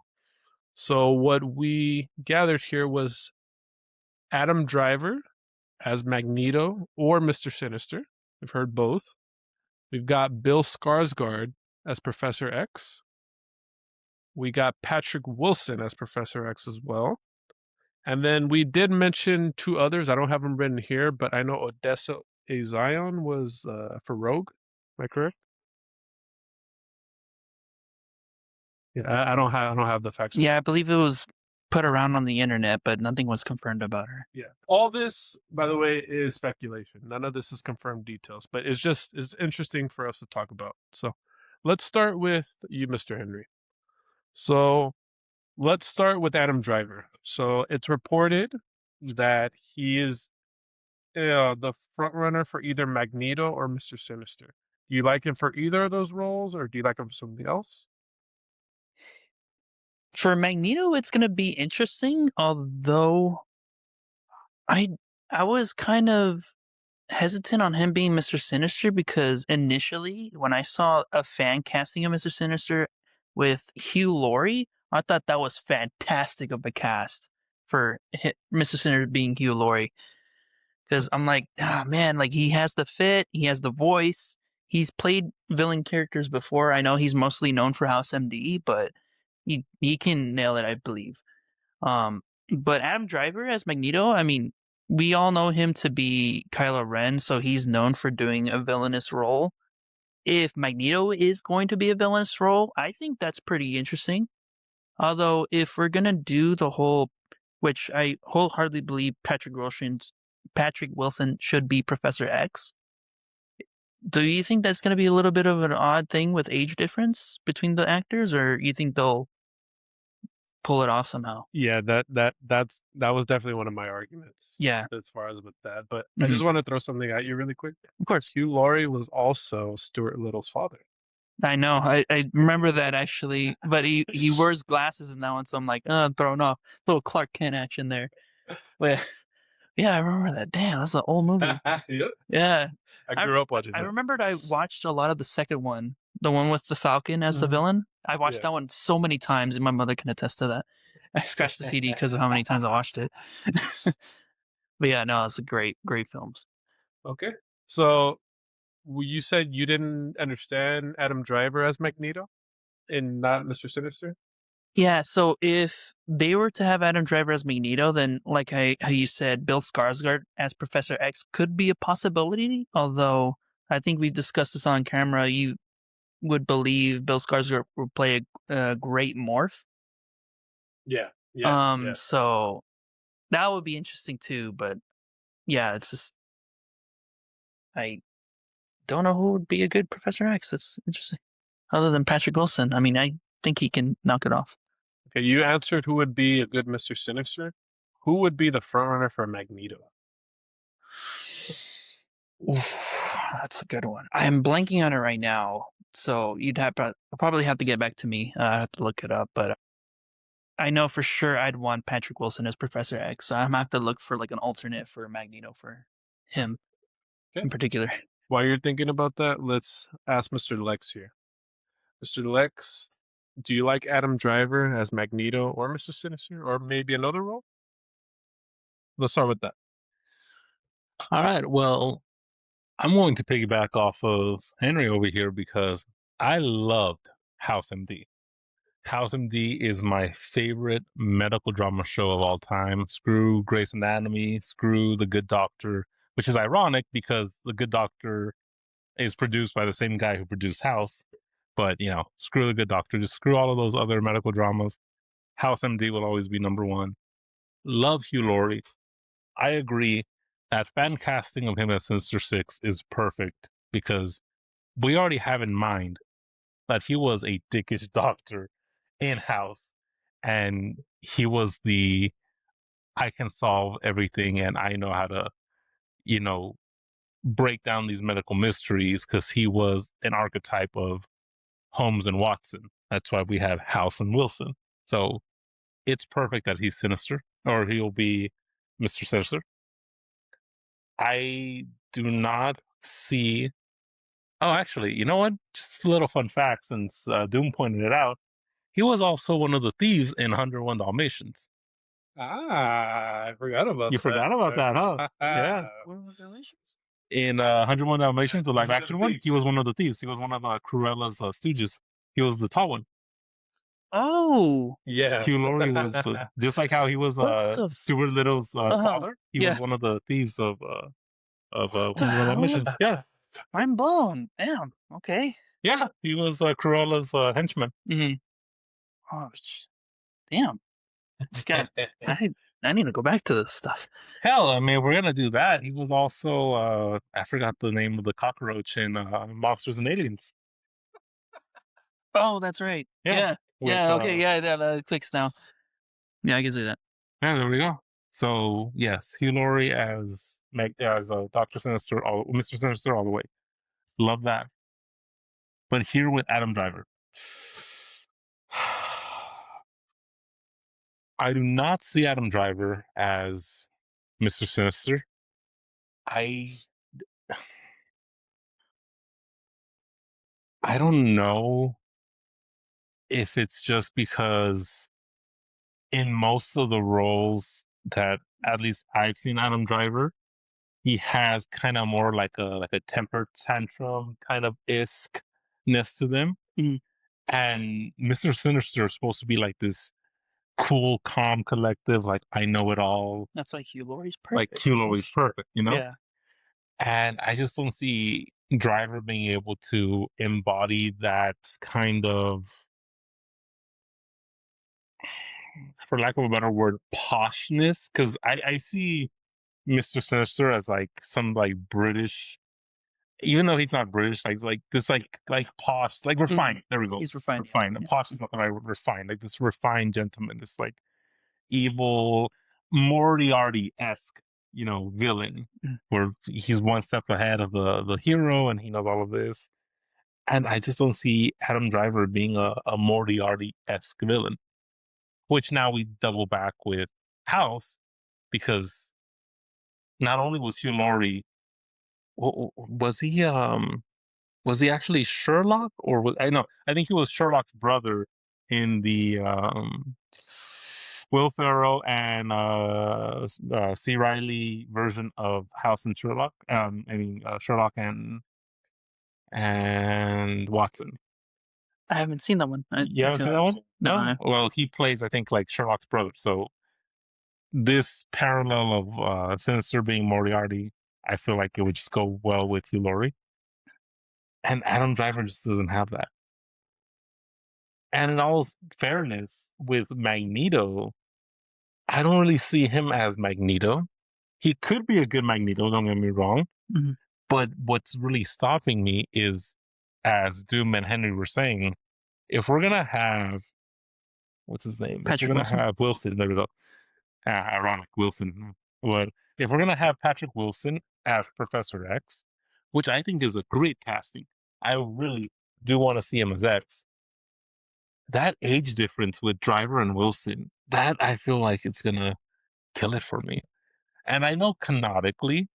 S4: So what we gathered here was Adam Driver as Magneto or Mr. Sinister. We've heard both. We've got Bill Skarsgård as Professor X. We got Patrick Wilson as Professor X as well. And then we did mention 2 others. I don't have them written here, but I know Odessa Azion was for Rogue. Am I correct? Yeah, I don't have the facts.
S3: Yeah, I believe it was put around on the internet, but nothing was confirmed about her.
S4: Yeah. All this, by the way, is speculation. None of this is confirmed details, but it's interesting for us to talk about. So let's start with you, Mr. Henry. So let's start with Adam Driver. So it's reported that he is the front runner for either Magneto or Mr. Sinister. Do you like him for either of those roles, or do you like him for something else?
S3: For Magneto, it's going to be interesting, although I was kind of hesitant on him being Mr. Sinister because initially when I saw a fan casting of Mr. Sinister with Hugh Laurie, I thought that was fantastic of a cast for Mr. Sinister being Hugh Laurie. Because I'm like, man, like he has the fit, he has the voice. He's played villain characters before. I know he's mostly known for House MD, but he can nail it, I believe. But Adam Driver as Magneto, I mean, we all know him to be Kylo Ren, so he's known for doing a villainous role. If Magneto is going to be a villainous role, I think that's pretty interesting. Although, if we're gonna do the whole, which I wholeheartedly believe Patrick Wilson should be Professor X. Do you think that's going to be a little bit of an odd thing with age difference between the actors, or you think they'll pull it off somehow?
S4: Yeah, that was definitely one of my arguments.
S3: Yeah,
S4: as far as with that. But I just want to throw something at you really quick.
S3: of course.
S4: Hugh Laurie was also Stuart Little's father.
S3: I know. I remember that actually, but he wears glasses in that one, so I'm like, thrown off. Little Clark Kent action there. But yeah, I remember that. Damn, that's an old movie.
S4: Yep.
S3: Yeah.
S4: I grew up watching that.
S3: I remembered I watched a lot of the second one, the one with the Falcon as the villain. I watched that one so many times, and my mother can attest to that. I scratched the CD because of how many times I watched it. But yeah, no, it's a great films.
S4: Okay. So you said you didn't understand Adam Driver as Magneto and not Mr. Sinister?
S3: Yeah, so if they were to have Adam Driver as Magneto, then like how you said, Bill Skarsgård as Professor X could be a possibility. Although I think we discussed this on camera, you would believe Bill Skarsgård would play a great morph.
S4: Yeah.
S3: So that would be interesting too. But yeah, it's just I don't know who would be a good Professor X. That's interesting. Other than Patrick Wilson, I mean, I think he can knock it off.
S4: Okay, you answered who would be a good Mr. Sinister. Who would be the frontrunner for Magneto?
S3: Oof, that's a good one. I'm blanking on it right now, so I'll probably have to get back to me. I have to look it up, but I know for sure I'd want Patrick Wilson as Professor X. So I'm gonna have to look for like an alternate for Magneto for him in particular.
S4: While you're thinking about that, let's ask Mr. Lex here. Mr. Lex, do you like Adam Driver as Magneto or Mr. Sinister, or maybe another role? Let's start with that.
S1: All right. Well, I'm going to piggyback off of Henry over here because I loved House MD. House MD is my favorite medical drama show of all time. Screw Grey's Anatomy, screw The Good Doctor, which is ironic because The Good Doctor is produced by the same guy who produced House. But, screw The Good Doctor. Just screw all of those other medical dramas. House MD will always be number one. Love Hugh Laurie. I agree that fan casting of him as Sinister Six is perfect because we already have in mind that he was a dickish doctor in House, and he was I can solve everything and I know how to, break down these medical mysteries because he was an archetype of Holmes and Watson. That's why we have House and Wilson. So it's perfect that he's Sinister, or he'll be Mr. Sinister. I do not see. Oh, actually, you know what? Just a little fun fact since Doom pointed it out. He was also one of the thieves in 101 Dalmatians.
S2: I forgot about
S1: You
S2: that.
S1: forgot about that, huh? Yeah. In 101 Dalmatians, the live action one, he was one of the thieves. He was one of Cruella's stooges. He was the tall one.
S3: Oh,
S2: Yeah.
S1: Hugh Laurie was just like how he was
S3: What the
S1: Stuart Little's father. He
S3: Yeah.
S1: was one of the thieves of
S3: the
S1: 101
S3: hell?
S1: Dalmatians. Yeah,
S3: I'm blown. Damn. Okay.
S1: yeah, he was Cruella's henchman.
S3: Mm-hmm. Oh, damn. This guy. I need to go back to this stuff.
S1: Hell, I mean, we're gonna do that. He was also I forgot the name of the cockroach in Monsters and Aliens.
S3: Oh, that's right.
S1: Yeah, with,
S3: Okay. Yeah. That clicks now. Yeah, I can see that.
S1: Yeah, there we go. So yes, Hugh Laurie as Doctor Sinister, Mr. Sinister, all the way. Love that. But here with Adam Driver, I do not see Adam Driver as Mr. Sinister. I don't know if it's just because in most of the roles that at least I've seen Adam Driver, he has kind of more like a temper tantrum kind of iskness to them.
S3: Mhm.
S1: And Mr. Sinister is supposed to be like this cool, calm, collective, like I know it all.
S3: That's why Hugh Laurie's
S1: Like
S3: perfect.
S1: Hugh Laurie's perfect, you know?
S3: Yeah.
S1: And I just don't see Driver being able to embody that kind of, for lack of a better word, poshness. Because I see Mr. Sinister as like some like British, even though he's not British, like this like posh, like refined. There we go.
S3: He's refined.
S1: Refined.
S3: Yeah.
S1: Posh is not the right word. Refined. Like this refined gentleman. This like evil Moriarty-esque, villain, where he's one step ahead of the hero and he knows all of this. And I just don't see Adam Driver being a Moriarty-esque villain. Which now we double back with House, because not only was Hugh Laurie, was he actually Sherlock, or I think he was Sherlock's brother in the Will Ferrell and C. Riley version of House and Sherlock. Sherlock and Watson.
S3: I haven't seen that one.
S1: You haven't seen that one?
S3: No.
S1: Well, he plays, I think, like Sherlock's brother. So this parallel of Sinister being Moriarty, I feel like it would just go well with Hugh Laurie. And Adam Driver just doesn't have that. And in all fairness, with Magneto, I don't really see him as Magneto. He could be a good Magneto, don't get me wrong.
S3: Mm-hmm.
S1: But what's really stopping me is, as Doom and Henry were saying, if we're going to have, what's his name?
S3: Patrick
S1: if we're going
S3: Wilson.
S1: to have Wilson, there we go. Ironic, Wilson. But if we're going to have Patrick Wilson as Professor X, which I think is a great casting, I really do want to see him as X. That age difference with Driver and Wilson, that I feel like it's going to kill it for me. And I know canonically,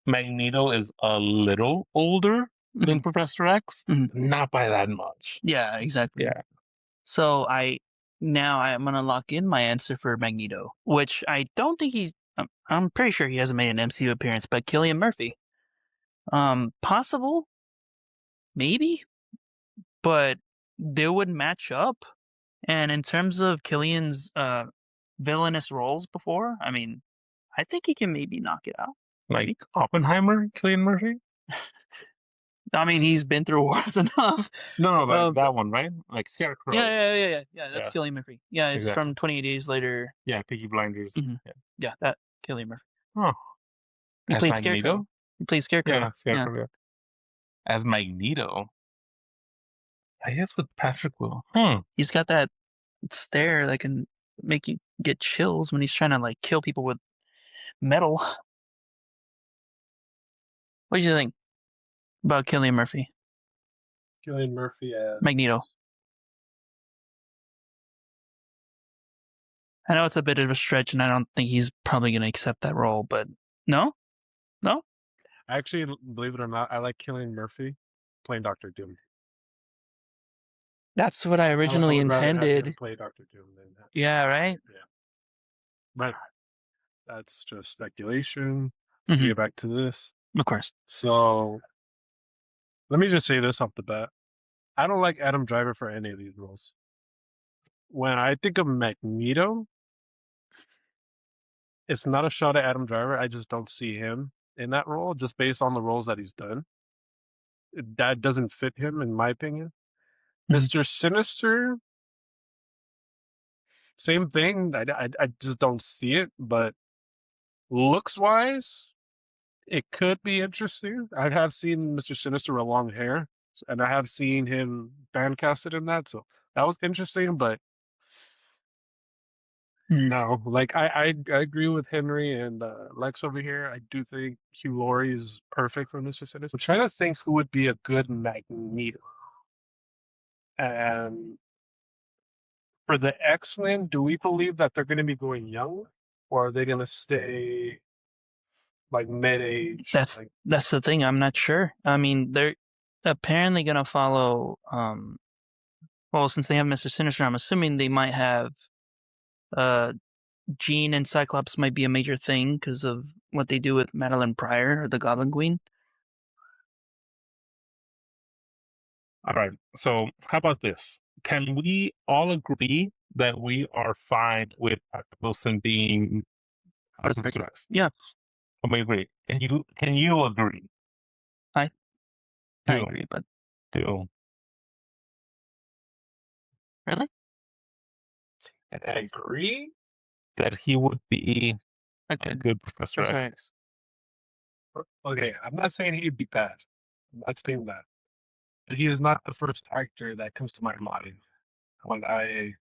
S1: Magneto is a little older than Professor X, not by that much.
S3: Yeah, exactly.
S1: Yeah.
S3: So I'm gonna lock in my answer for Magneto, which I don't think I'm pretty sure he hasn't made an MCU appearance, but Cillian Murphy. Possible, maybe, but they would match up. And in terms of Cillian's villainous roles before, I mean, I think he can maybe knock it out.
S1: Like Oppenheimer, Cillian Murphy?
S3: I mean, he's been through wars enough.
S1: No, like that one, right? Like Scarecrow.
S3: Yeah. That's Cillian Murphy. Yeah, it's
S1: Exactly.
S3: from 28 Days Later.
S1: Yeah, Peaky Blinders.
S3: Mm-hmm. Yeah, that Cillian Murphy.
S1: Oh.
S3: He
S1: As
S3: played
S1: Magneto?
S3: Scarecrow. He played Scarecrow.
S1: Yeah, Scarecrow. Yeah. As Magneto, I guess with Patrick Will.
S3: He's got that stare that can make you get chills when he's trying to like kill people with metal. What do you think about Cillian Murphy?
S2: Cillian Murphy as
S3: Magneto. I know it's a bit of a stretch, and I don't think he's probably going to accept that role, but no?
S4: Actually, believe it or not, I like Cillian Murphy playing Doctor Doom.
S3: That's what I originally
S2: I would rather have him
S3: intended.
S2: play Doctor Doom than that.
S3: Yeah, right?
S2: Yeah.
S4: Right. That's just speculation.
S3: Mhm.
S4: Get back to this.
S3: Of course.
S4: So let me just say this off the bat. I don't like Adam Driver for any of these roles. When I think of Magneto, it's not a shot at Adam Driver. I just don't see him in that role, just based on the roles that he's done. That doesn't fit him, in my opinion.
S3: Mhm.
S4: Mr. Sinister, same thing. I just don't see it, but looks wise, it could be interesting. I have seen Mr. Sinister with long hair, and I have seen him fan casted in that, so that was interesting. But no, like I agree with Henry and Lex over here. I do think Hugh Laurie is perfect for Mr. Sinister. I'm trying to think who would be a good Magneto. And for the X-Men, do we believe that they're going to be going young, or are they going to stay like mid-age?
S3: That's the thing. I'm not sure. I mean, they're apparently gonna follow. Well, since they have Mr. Sinister, I'm assuming they might have. Jean and Cyclops might be a major thing because of what they do with Madeline Pryor or the Goblin Queen.
S1: All right. So how about this? Can we all agree that we are fine with Wilson being Professor X?
S3: Yeah.
S1: We agree. Can you agree?
S3: I
S1: Do.
S3: agree, but
S1: Do.
S3: really?
S4: And I agree.
S1: That he would be a
S3: Okay.
S1: good Professor X.
S4: Okay, I'm not saying he'd be bad. I'm not saying that. But he is not the first actor that comes to my mind when I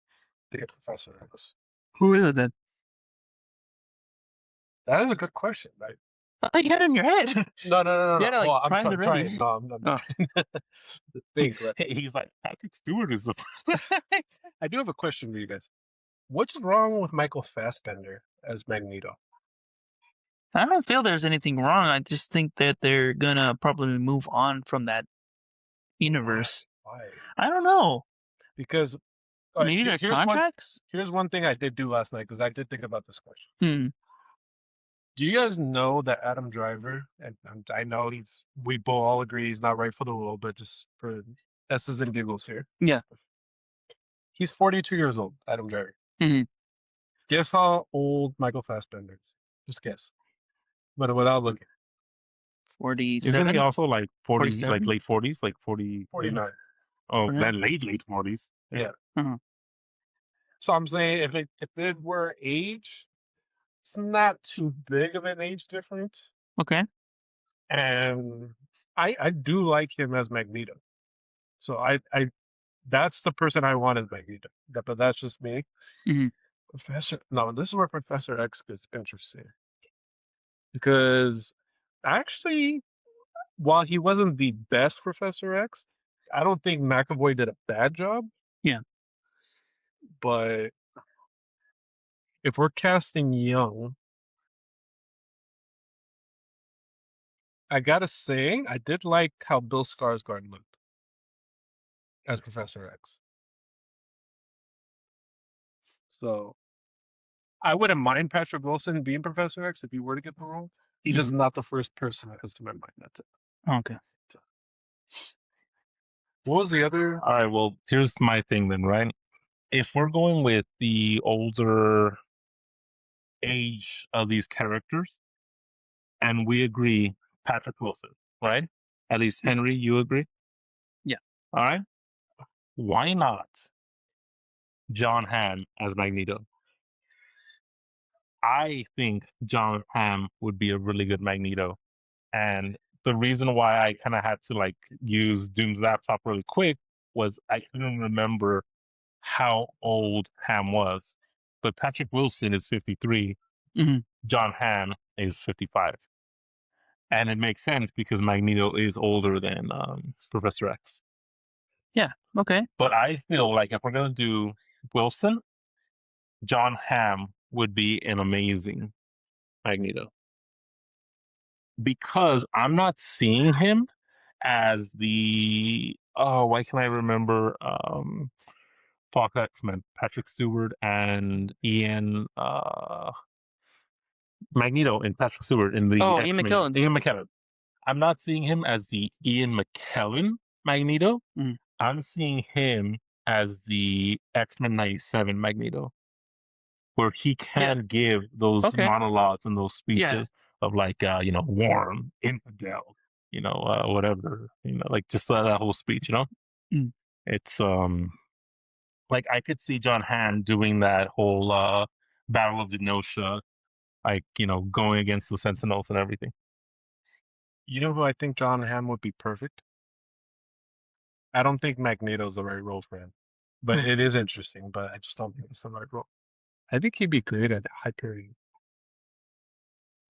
S4: think of Professor X.
S3: Who is it then?
S4: That is a good question, right?
S3: I thought you had it in your head.
S4: No.
S3: You had it, like,
S4: Well, I'm
S3: primed
S4: trying.
S3: already.
S4: No, I'm
S3: Oh.
S4: trying to think. Right?
S1: He's like, Patrick Stewart is the first.
S4: I do have a question for you guys. What's wrong with Michael Fassbender as Magneto?
S3: I don't feel there's anything wrong. I just think that they're gonna probably move on from that universe.
S4: Why?
S3: I don't know.
S4: Because all right,
S3: Maybe their
S4: here's
S3: contracts.
S4: here's one thing I did do last night because I did think about this question.
S3: Hmm.
S4: Do you guys know that Adam Driver, and I know we both all agree he's not right for the role, but just for S's and giggles here.
S3: Yeah.
S4: He's 42 years old, Adam Driver.
S3: Mhm.
S4: Guess how old Michael Fassbender is? Just guess. But without looking.
S3: 47.
S1: Isn't he also like 40,
S3: 47?
S1: like late 40s, like 40?
S4: 49.
S1: Oh,
S3: 49?
S1: then late 40s.
S4: Yeah.
S3: Uh-huh.
S4: So I'm saying if it were age, it's not too big of an age difference.
S3: Okay.
S4: And I do like him as Magneto. So I that's the person I want as Magneto. But that's just me.
S3: Mhm.
S4: This is where Professor X gets interesting. Because actually, while he wasn't the best Professor X, I don't think McAvoy did a bad job.
S3: Yeah.
S4: But if we're casting young, I gotta say, I did like how Bill Skarsgård looked as Professor X. So I wouldn't mind Patrick Wilson being Professor X if he were to get the role. He's just not the first person that comes to my mind. That's it.
S3: Okay.
S4: What was the other?
S1: All right, well, here's my thing then, right? If we're going with the older age of these characters, and we agree Patrick Wilson, right? At least Henry, you agree?
S3: Yeah.
S1: All right. Why not John Hamm as Magneto? I think John Hamm would be a really good Magneto. And the reason why I kind of had to like use Doom's laptop really quick was I couldn't remember how old Hamm was. But Patrick Wilson is 53.
S3: Mhm.
S1: John Hamm is 55. And it makes sense because Magneto is older than Professor X.
S3: Yeah. Okay.
S1: But I feel like if we're going to do Wilson, John Hamm would be an amazing Magneto. Because I'm not seeing him as why can I remember Fox X-Men, Patrick Stewart and Ian Magneto in Patrick Stewart in the
S3: Oh,
S1: X-Men.
S3: Ian McKellen.
S1: Ian McKellen. I'm not seeing him as the Ian McKellen Magneto.
S3: Mm.
S1: I'm seeing him as the X-Men 97 Magneto, where he can give those
S3: Okay.
S1: monologues and those speeches of like, warm, infidel, whatever, like just that whole speech,
S3: Mm.
S1: It's like I could see John Hamm doing that whole Battle of Genosha, like, going against the Sentinels and everything.
S2: You know who I think John Hamm would be perfect? I don't think Magneto's the right role for him. But it is interesting, but I just don't think it's the right role. I think he'd be great at Hyperion.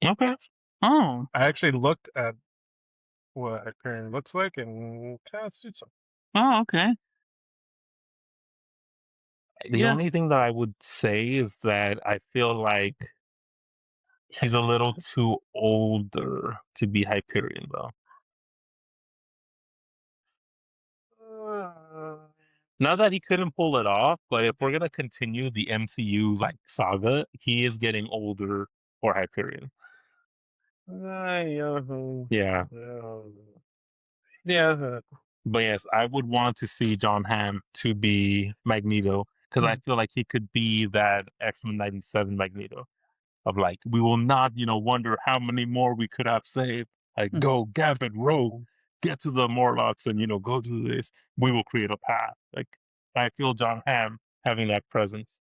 S1: Okay.
S3: Oh.
S2: I actually looked at what Hyperion looks like and kind of suits him.
S3: Oh, okay.
S1: The only thing that I would say is that I feel like he's a little too older to be Hyperion, though. Not that he couldn't pull it off, but if we're gonna continue the MCU like saga, he is getting older for Hyperion. Yeah.
S2: Yeah.
S1: But yes, I would want to see John Hamm to be Magneto because I feel like he could be that X-Men 97 Magneto of like, we will not, wonder how many more we could have saved. Like, go, Gambit, Rogue, get to the Morlocks and, go do this. We will create a path. Like, I feel John Hamm having that presence.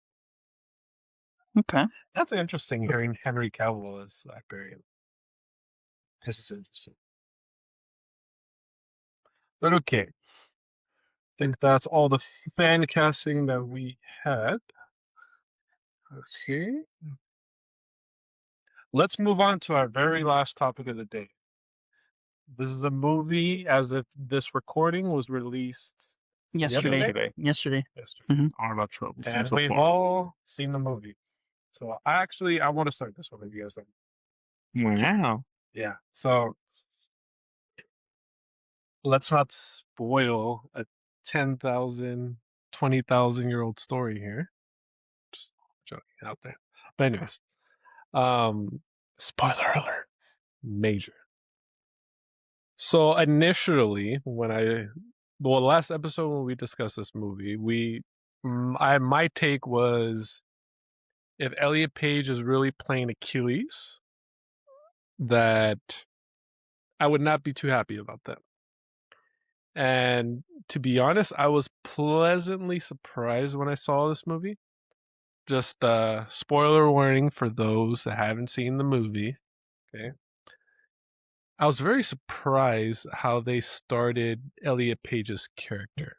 S3: Okay.
S2: That's interesting hearing Henry Cavill as Hyperion. This is interesting. But okay. I think that's all the fan casting that we had. Okay. Let's move on to our very last topic of the day. This is a movie as if this recording was released
S3: Yesterday.
S2: yesterday.
S1: All about trouble.
S2: And
S1: So
S2: we've
S1: far.
S2: all seen the movie. So I want to start this one with you guys.
S1: Wow.
S2: Yeah. So let's not spoil a 10,000, 20,000-year-old story here. Just joking out there. But anyways, spoiler alert, major. So initially, the last episode when we discussed this movie, my take was if Elliot Page is really playing Achilles, that I would not be too happy about that. And to be honest, I was pleasantly surprised when I saw this movie. Just spoiler warning for those that haven't seen the movie. Okay. I was very surprised how they started Elliot Page's character.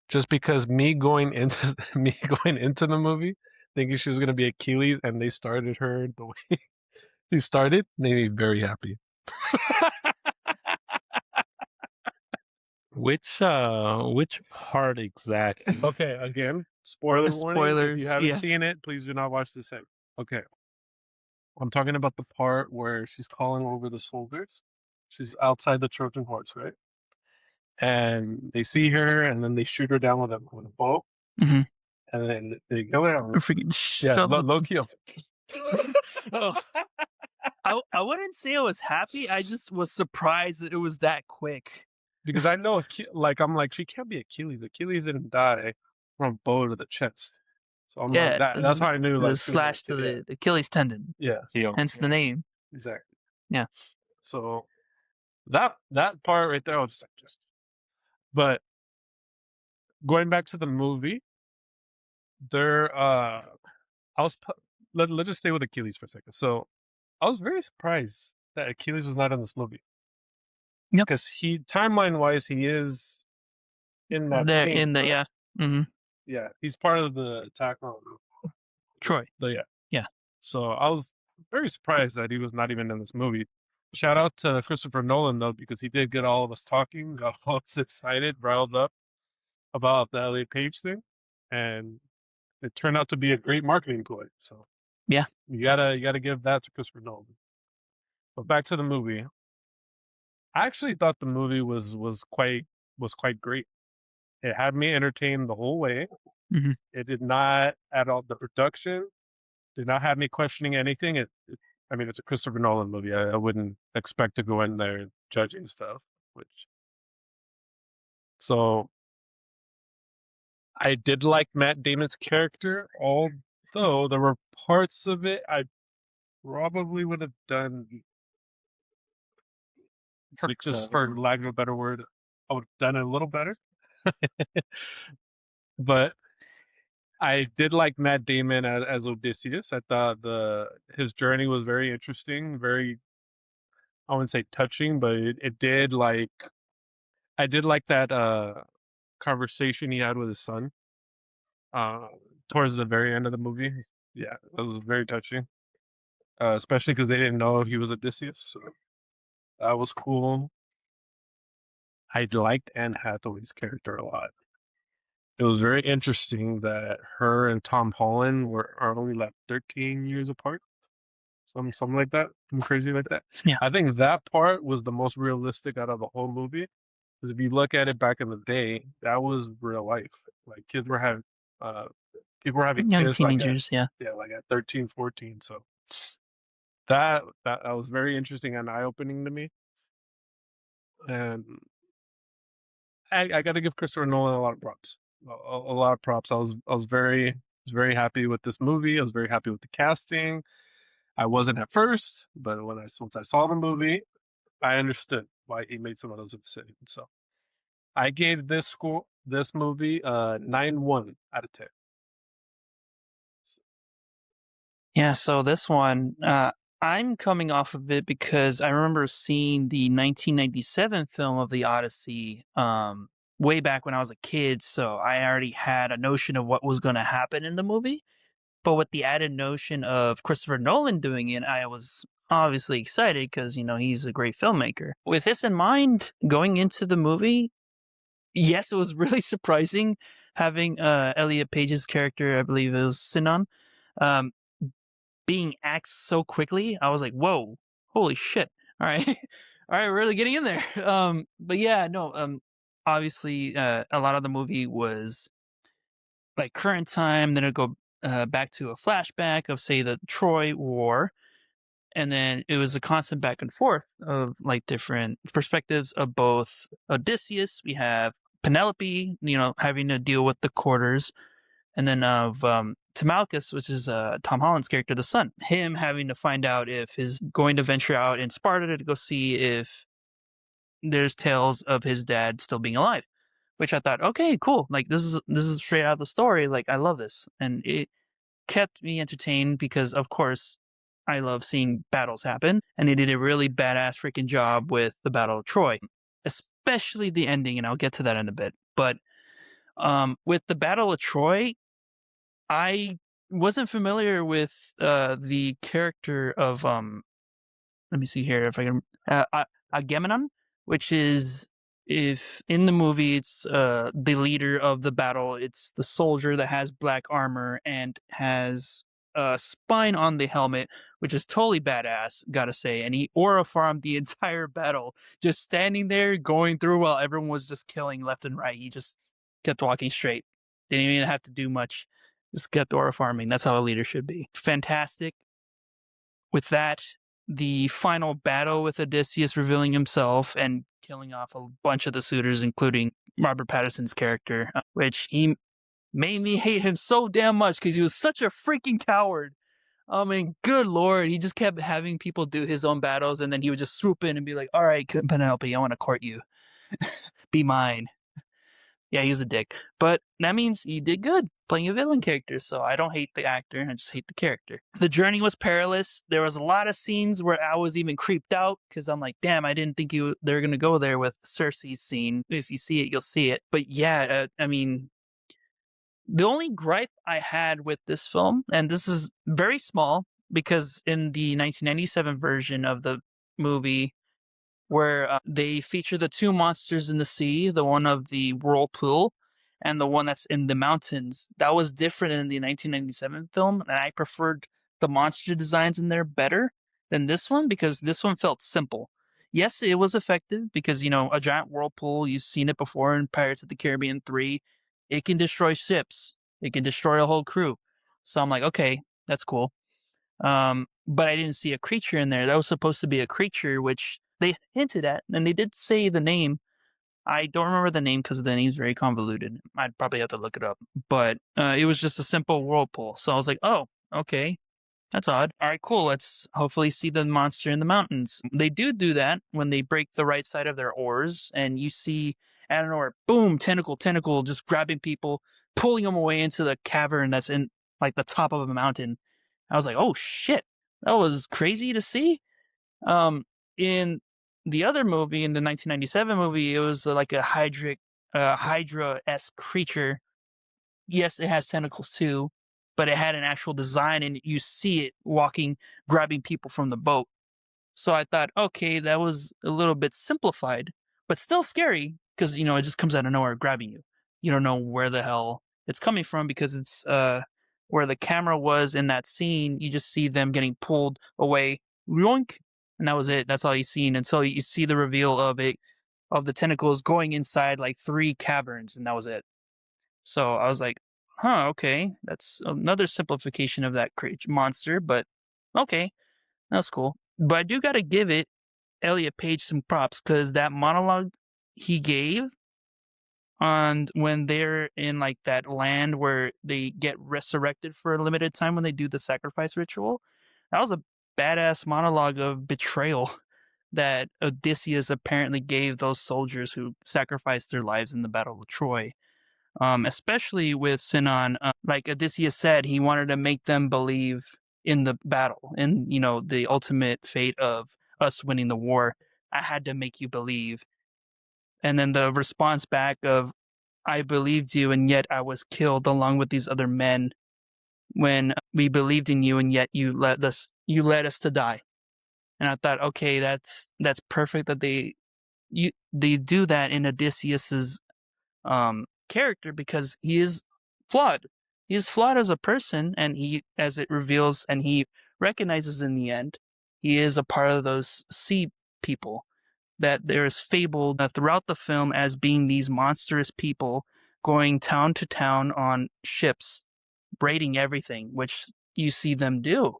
S2: Just because me going into the movie thinking she was going to be Achilles and they started her the way she started made me very happy.
S1: Which part exactly?
S2: Okay, again, spoiler warning. If
S3: Spoilers,
S2: you haven't
S3: yeah.
S2: seen it, please do not watch this. Okay. I'm talking about the part where she's calling over the soldiers. She's outside the Trojan horse, right? And they see her, and then they shoot her down with a bow.
S3: Mm-hmm.
S2: And then they go out.
S3: Freaking
S2: Low key.
S3: I wouldn't say I was happy. I just was surprised that it was that quick.
S2: Because I know, I'm like, she can't be Achilles. Achilles didn't die from a bow to the chest. So I'm like, that's how I knew.
S3: Like, slash to the Achilles tendon.
S2: Yeah.
S3: Hence the name.
S2: Exactly.
S3: Yeah.
S2: So that part right there, I was just. But going back to the movie, let's just stay with Achilles for a second. So I was very surprised that Achilles was not in this movie.
S3: Yep.
S2: Because timeline wise, he is in that scene. Right?
S3: Yeah. Mm-hmm.
S2: Yeah, he's part of the attack on
S3: Troy.
S2: But yeah.
S3: Yeah.
S2: So I was very surprised that he was not even in this movie. Shout out to Christopher Nolan though, because he did get all of us talking, got all us excited, riled up about the Elliot Page thing, and it turned out to be a great marketing ploy. So
S3: yeah,
S2: you gotta give that to Christopher Nolan. But back to the movie. I actually thought the movie was quite great. It had me entertained the whole way.
S3: Mm-hmm.
S2: It did not at all. The production
S4: did not have me questioning anything. I mean, it's a Christopher Nolan movie. I wouldn't expect to go in there judging stuff. So I did like Matt Damon's character, although there were parts of it I probably would have done, for lack of a better word, I would have done it a little better. But I did like Matt Damon as Odysseus. I thought his journey was very interesting, very, I wouldn't say touching, but it did like, I did like that conversation he had with his son towards the very end of the movie. Yeah, it was very touching, especially because they didn't know he was Odysseus. So that was cool. I liked Anne Hathaway's character a lot. It was very interesting that her and Tom Holland are only like 13 years apart. Something like that. Something crazy like that.
S3: Yeah.
S4: I think that part was the most realistic out of the whole movie. Because if you look at it back in the day, that was real life. Like kids were having people were having
S3: Young
S4: kids
S3: teenagers,
S4: like at 13, 14. So that was very interesting and eye opening to me. And I got to give Christopher Nolan a lot of props. A lot of props. I was very happy with this movie. I was very happy with the casting. I wasn't at first, but once I saw the movie, I understood why he made some of those decisions. So I gave this movie 9.1 out of 10.
S3: Yeah, so this one, I'm coming off of it because I remember seeing the 1997 film of The Odyssey way back when I was a kid, so I already had a notion of what was going to happen in the movie. But with the added notion of Christopher Nolan doing it, I was obviously excited because, he's a great filmmaker. With this in mind, going into the movie, yes, it was really surprising having Elliot Page's character, I believe it was Sinan, um, being axed so quickly. I was like, whoa, holy shit. All right. All right, we're really getting in there. But yeah, no, obviously a lot of the movie was like current time, then it'd go back to a flashback of, say, the Troy War. And then it was a constant back and forth of like different perspectives of both Odysseus. We have Penelope, having to deal with the quarters. And then of Timalchus, which is Tom Holland's character, the son, him having to find out if he's going to venture out in Sparta to go see if there's tales of his dad still being alive, which I thought, okay, cool. Like this is straight out of the story. Like I love this. And it kept me entertained because of course I love seeing battles happen. And they did a really badass freaking job with the Battle of Troy, especially the ending. And I'll get to that in a bit. But with the Battle of Troy, I wasn't familiar with the character of let me see here if I can Agamemnon, which is, if in the movie it's the leader of the battle. It's the soldier that has black armor and has a spine on the helmet, which is totally badass, gotta say. And he aura farmed the entire battle, just standing there going through while everyone was just killing left and right. He just kept walking straight, didn't even have to do much. Just get aura farming. That's how a leader should be. Fantastic. With that, the final battle with Odysseus revealing himself and killing off a bunch of the suitors, including Robert Pattinson's character, which he made me hate him so damn much because he was such a freaking coward. I mean, good lord, he just kept having people do his own battles, and then he would just swoop in and be like, all right, Penelope, I want to court you. Be mine. Yeah, he was a dick. But that means he did good playing a villain character, so I don't hate the actor, I just hate the character. The journey was perilous. There was a lot of scenes where I was even creeped out because I'm like, damn, I didn't think they were going to go there with Cersei's scene. If you see it, you'll see it. But yeah, I mean, the only gripe I had with this film, and this is very small, because in the 1997 version of the movie, where they feature the two monsters in the sea, the one of the whirlpool and the one that's in the mountains. That was different in the 1997 film, and I preferred the monster designs in there better than this one because this one felt simple. Yes, it was effective because, a giant whirlpool, you've seen it before in Pirates of the Caribbean 3. It can destroy ships. It can destroy a whole crew. So I'm like, okay, that's cool. But I didn't see a creature in there. That was supposed to be a creature, which they hinted at, and they did say the name. I don't remember the name because the name's very convoluted. I'd probably have to look it up. But it was just a simple whirlpool. So I was like, oh, okay. That's odd. All right, cool. Let's hopefully see the monster in the mountains. They do that when they break the right side of their oars, and you see out of nowhere, boom, tentacle, just grabbing people, pulling them away into the cavern that's in like the top of a mountain. I was like, oh shit, that was crazy to see. In the other movie, in the 1997 movie, it was like a Hydra-esque creature. Yes, it has tentacles too, but it had an actual design, and you see it walking, grabbing people from the boat. So I thought, okay, that was a little bit simplified, but still scary because it just comes out of nowhere grabbing you. You don't know where the hell it's coming from because it's where the camera was in that scene. You just see them getting pulled away, yoink, and that was it. That's all you seen until you see the reveal of the tentacles going inside like 3 caverns, and that was it. So I was like, huh, okay, that's another simplification of that monster, but okay, that's cool. But I do got to give Elliot Page some props because that monologue he gave on when they're in like that land where they get resurrected for a limited time when they do the sacrifice ritual, that was a badass monologue of betrayal that Odysseus apparently gave those soldiers who sacrificed their lives in the Battle of Troy. Especially with Sinon, like Odysseus said, he wanted to make them believe in the battle and the ultimate fate of us winning the war. I had to make you believe. And then the response back of, I believed you, and yet I was killed along with these other men when we believed in you, and yet you led us to die. And I thought, okay, that's perfect that they do that in Odysseus's character because he is flawed. He is flawed as a person, and as it reveals, and he recognizes in the end, he is a part of those sea people that there is fabled throughout the film as being these monstrous people going town to town on ships, raiding everything, which you see them do.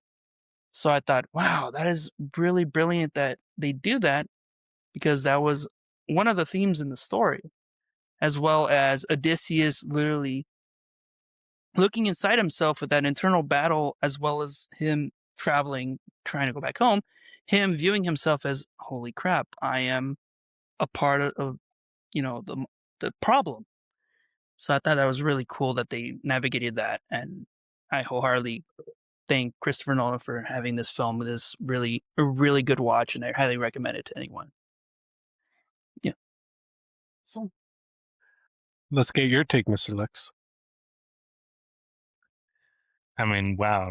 S3: So I thought, wow, that is really brilliant that they do that because that was one of the themes in the story, as well as Odysseus literally looking inside himself with that internal battle, as well as him traveling, trying to go back home, him viewing himself as, holy crap, I am a part of the problem. So I thought that was really cool that they navigated that, and I wholeheartedly thank Christopher Nolan for having this film. It is really a really good watch, and I highly recommend it to anyone. Yeah.
S4: So let's get your take, Mr. Lex.
S1: I mean, wow.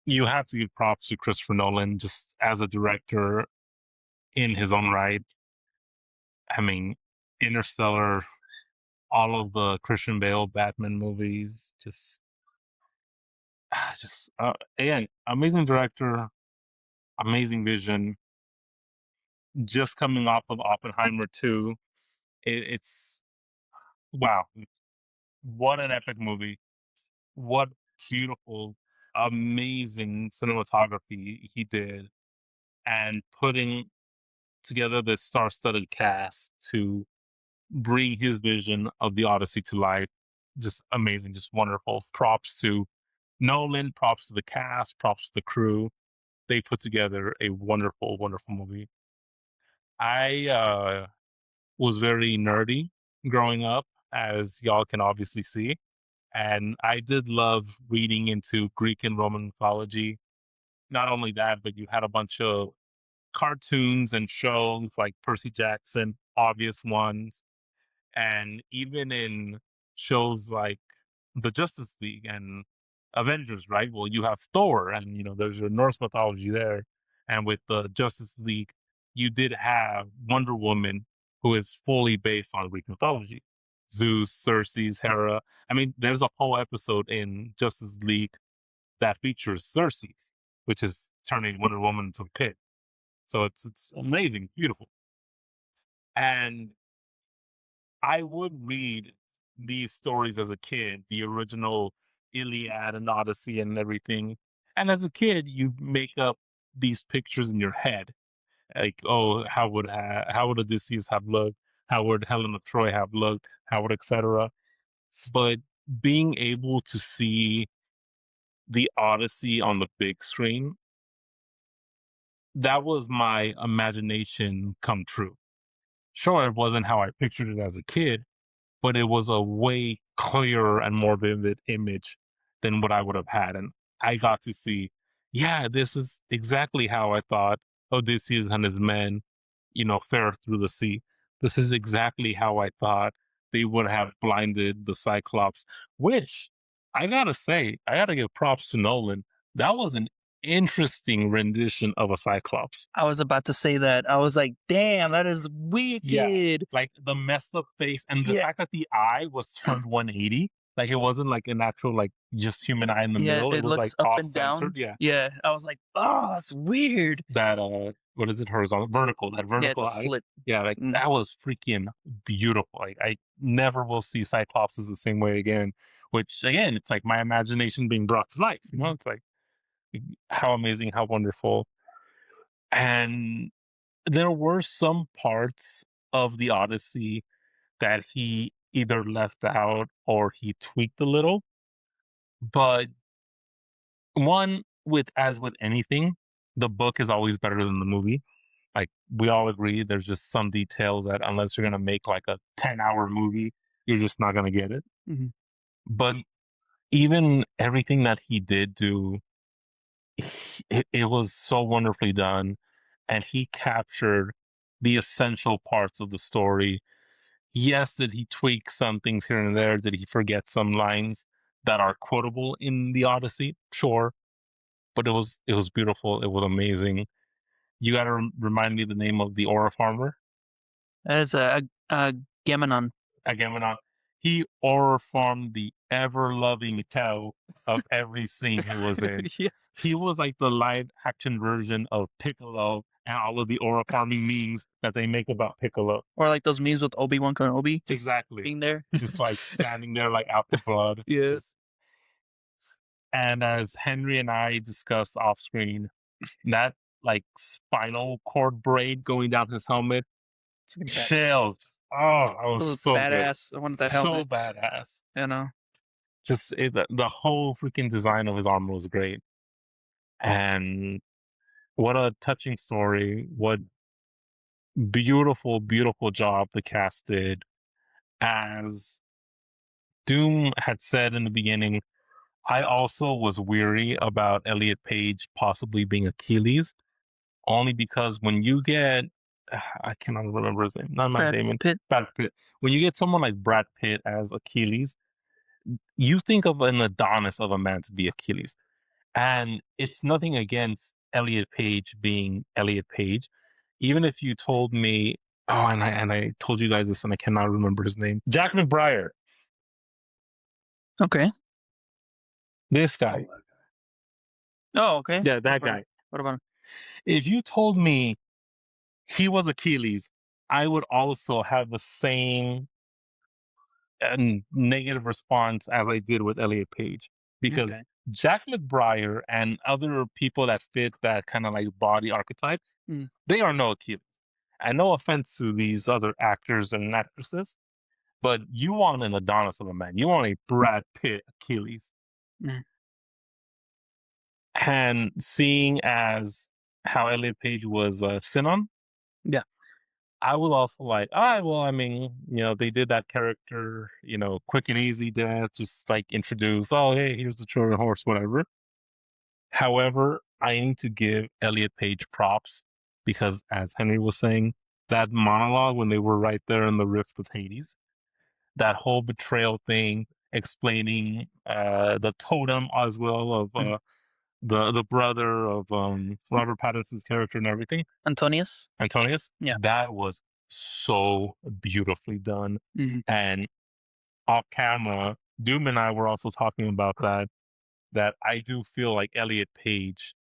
S1: You have to give props to Christopher Nolan just as a director in his own right. I mean, Interstellar, all of the Christian Bale Batman movies, again, amazing director, amazing vision. Just coming off of Oppenheimer 2, it's wow, what an epic movie! What beautiful, amazing cinematography he did, and putting together this star-studded cast to bring his vision of the Odyssey to life. Just amazing, just wonderful. Props to Nolan, props to the cast, props to the crew. They put together a wonderful, wonderful movie. I was very nerdy growing up, as y'all can obviously see. And I did love reading into Greek and Roman mythology. Not only that, but you had a bunch of cartoons and shows like Percy Jackson, obvious ones. And even in shows like the Justice League and Avengers, right? Well, you have Thor, and there's your Norse mythology there. And with the Justice League, you did have Wonder Woman, who is fully based on Greek mythology. Zeus, Circe's, Hera. I mean, there's a whole episode in Justice League that features Circe's, which is turning Wonder Woman into a pit. So it's amazing, beautiful. And I would read these stories as a kid, the original Iliad and Odyssey and everything. And as a kid, you make up these pictures in your head, like, oh, how would Odysseus have looked? How would Helen of Troy have looked? How would etc. But being able to see the Odyssey on the big screen, that was my imagination come true. Sure, it wasn't how I pictured it as a kid, but it was a way clearer and more vivid image than what I would have had. And I got to see, yeah, this is exactly how I thought Odysseus and his men, fare through the sea. This is exactly how I thought they would have blinded the Cyclops, which I gotta say, I gotta give props to Nolan. That was an interesting rendition of a Cyclops.
S3: I was about to say that. I was like, damn, that is wicked.
S1: Like the messed up face and the
S3: Yeah.
S1: fact that the eye was turned 180. Like it wasn't like an actual like just human eye in the
S3: Yeah,
S1: middle. It
S3: it
S1: was
S3: looks
S1: like
S3: up
S1: off
S3: and down.
S1: censored. Yeah.
S3: Yeah, I was like, oh, that's weird.
S1: That what is it? Horizontal, vertical. That
S3: Yeah, it's
S1: vertical
S3: a
S1: eye.
S3: slit.
S1: Yeah, like
S3: Mm.
S1: that was freaking beautiful. Like I never will see Cyclopses the same way again. Which again, it's like my imagination being brought to life. It's like how amazing, how wonderful. And there were some parts of the Odyssey that he either left out or he tweaked a little. But one, as with anything, the book is always better than the movie. Like we all agree, there's just some details that unless you're gonna make like a 10-hour movie, you're just not gonna get it.
S3: Mhm.
S1: But even everything that he did do, it was so wonderfully done, and he captured the essential parts of the story. Yes, did he tweak some things here and there? Did he forget some lines that are quotable in the Odyssey? Sure, but it was beautiful. It was amazing. You got to remind me the name of the aura farmer.
S3: That is a Gamenon.
S1: Agamemnon. He aura farmed the ever loving cow of every scene he was in.
S3: Yeah.
S1: He was like the live action version of Piccolo and all of the aura farming memes that they make about Piccolo.
S3: Or like those memes with Obi-Wan Kenobi. Just
S1: Exactly.
S3: being there.
S1: Just like standing there like out for blood.
S3: Yeah.
S1: And as Henry and I discussed off screen, that like spinal cord braid going down his helmet, chills. Oh, I
S3: It
S1: was
S3: was
S1: so
S3: badass.
S1: good.
S3: I wanted that
S1: So
S3: helmet.
S1: badass.
S3: You know.
S1: Just the whole freaking design of his armor was great. And what a touching story. What beautiful, beautiful job the cast did. As Doom had said in the beginning, I also was weary about Elliot Page possibly being Achilles, only because when you get, I cannot remember his name, not Matt
S3: Brad
S1: Damon,
S3: Pitt.
S1: Brad Pitt. When you get someone like Brad Pitt as Achilles, you think of an Adonis of a man to be Achilles. And it's nothing against Elliot Page being Elliot Page. Even if you told me, oh, and I told you guys this, and I cannot remember his name, Jack McBrayer,
S3: Okay.
S1: this guy,
S3: Oh, okay.
S1: yeah, that guy.
S3: What about him?
S1: If you told me he was Achilles, I would also have the same negative response as I did with Elliot Page, because
S3: Okay.
S1: Jack McBrayer and other people that fit that kind of like body archetype, they are no Achilles. And no offense to these other actors and actresses, but you want an Adonis of a man. You want a Brad Pitt Achilles.
S3: Mm.
S1: And seeing as how Elliot Page was Sinon,
S3: Yeah.
S1: I was also like, all right, well, I mean, they did that character, quick and easy death, just like introduce, oh, hey, here's the Trojan horse, whatever. However, I need to give Elliot Page props because, as Henry was saying, that monologue when they were right there in the rift with Hades, that whole betrayal thing, explaining the totem as well of the brother of Robert Pattinson's character and everything,
S3: Antonius. Yeah.
S1: that was so beautifully done.
S3: Mhm.
S1: And off camera, Doom and I were also talking about that I do feel like Elliot Page,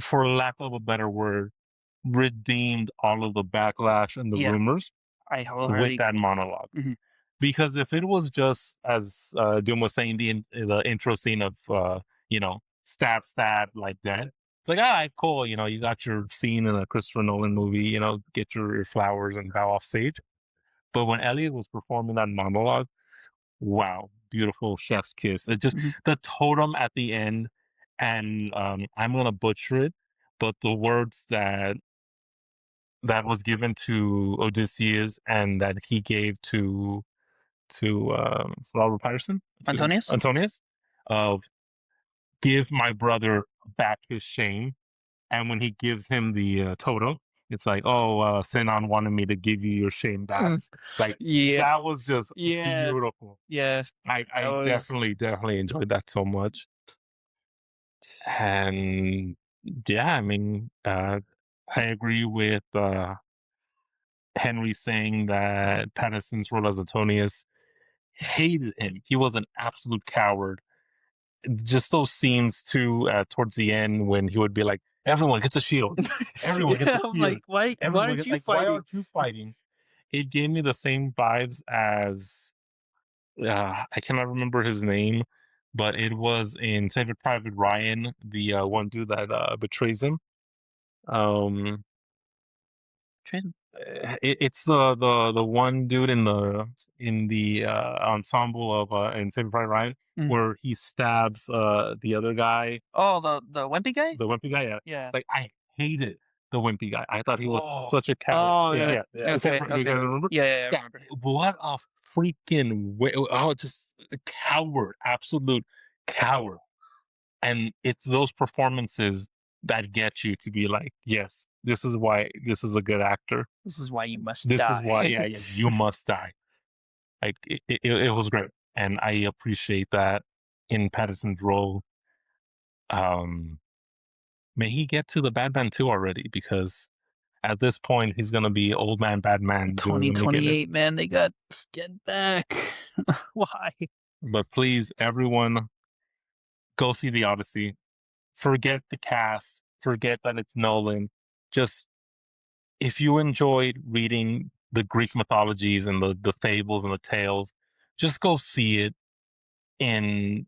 S1: for lack of a better word, redeemed all of the backlash and the
S3: Yeah.
S1: rumors
S3: I
S1: with that monologue.
S3: Mhm.
S1: Because if it was just as Doom was saying, the intro scene of stab stab like that, it's like, all right, cool. You got your scene in a Christopher Nolan movie. Get your flowers and bow off stage. But when Elliot was performing that monologue, wow, beautiful chef's kiss. It just the totem at the end, and I'm gonna butcher it, but the words that was given to Odysseus and that he gave to Robert Patterson, to
S3: Antonius?
S1: Antonius, of give my brother back his shame. And when he gives him the totem, it's like, oh, Sinon wanted me to give you your shame back. Like,
S3: Yeah.
S1: that was just
S3: Yeah.
S1: beautiful.
S3: Yeah.
S1: I
S3: That was-
S1: definitely enjoyed that so much. And yeah, I mean, I agree with Henry saying that Patterson's role as Antonius hated him. He was an absolute coward. Just those scenes too, towards the end when he would be like, "Everyone get the shield, everyone get the
S3: I'm
S1: spear."
S3: like, why aren't you
S1: Why
S3: fighting?
S1: aren't you fighting? It gave me the same vibes as I cannot remember his name, but it was in Saving Private Ryan, the one dude that betrays him. Um, it's the one dude in the ensemble of in Saving Private Ryan where he stabs the other guy.
S3: Oh, the wimpy guy?
S1: The wimpy guy, yeah.
S3: Yeah.
S1: Like, I hated the wimpy guy. I thought he was such a
S3: Oh,
S1: coward.
S3: yeah. Okay,
S1: You guys remember?
S3: Yeah, I
S1: Yeah.
S3: remember.
S1: What a freaking just a coward, absolute coward. And it's those performances that get you to be like, yes, this is why this is a good actor.
S3: This is why you must
S1: This
S3: die.
S1: is why, yeah, you must die. Like, it was great, and I appreciate that in Patterson's role. May he get to the Batman 2 already, because at this point he's gonna be old man Batman doing the
S3: 2028, man, they got skin back. Why?
S1: But please, everyone, go see The Odyssey. Forget the cast. Forget that it's Nolan. Just, if you enjoyed reading the Greek mythologies and the fables and the tales, just go see it in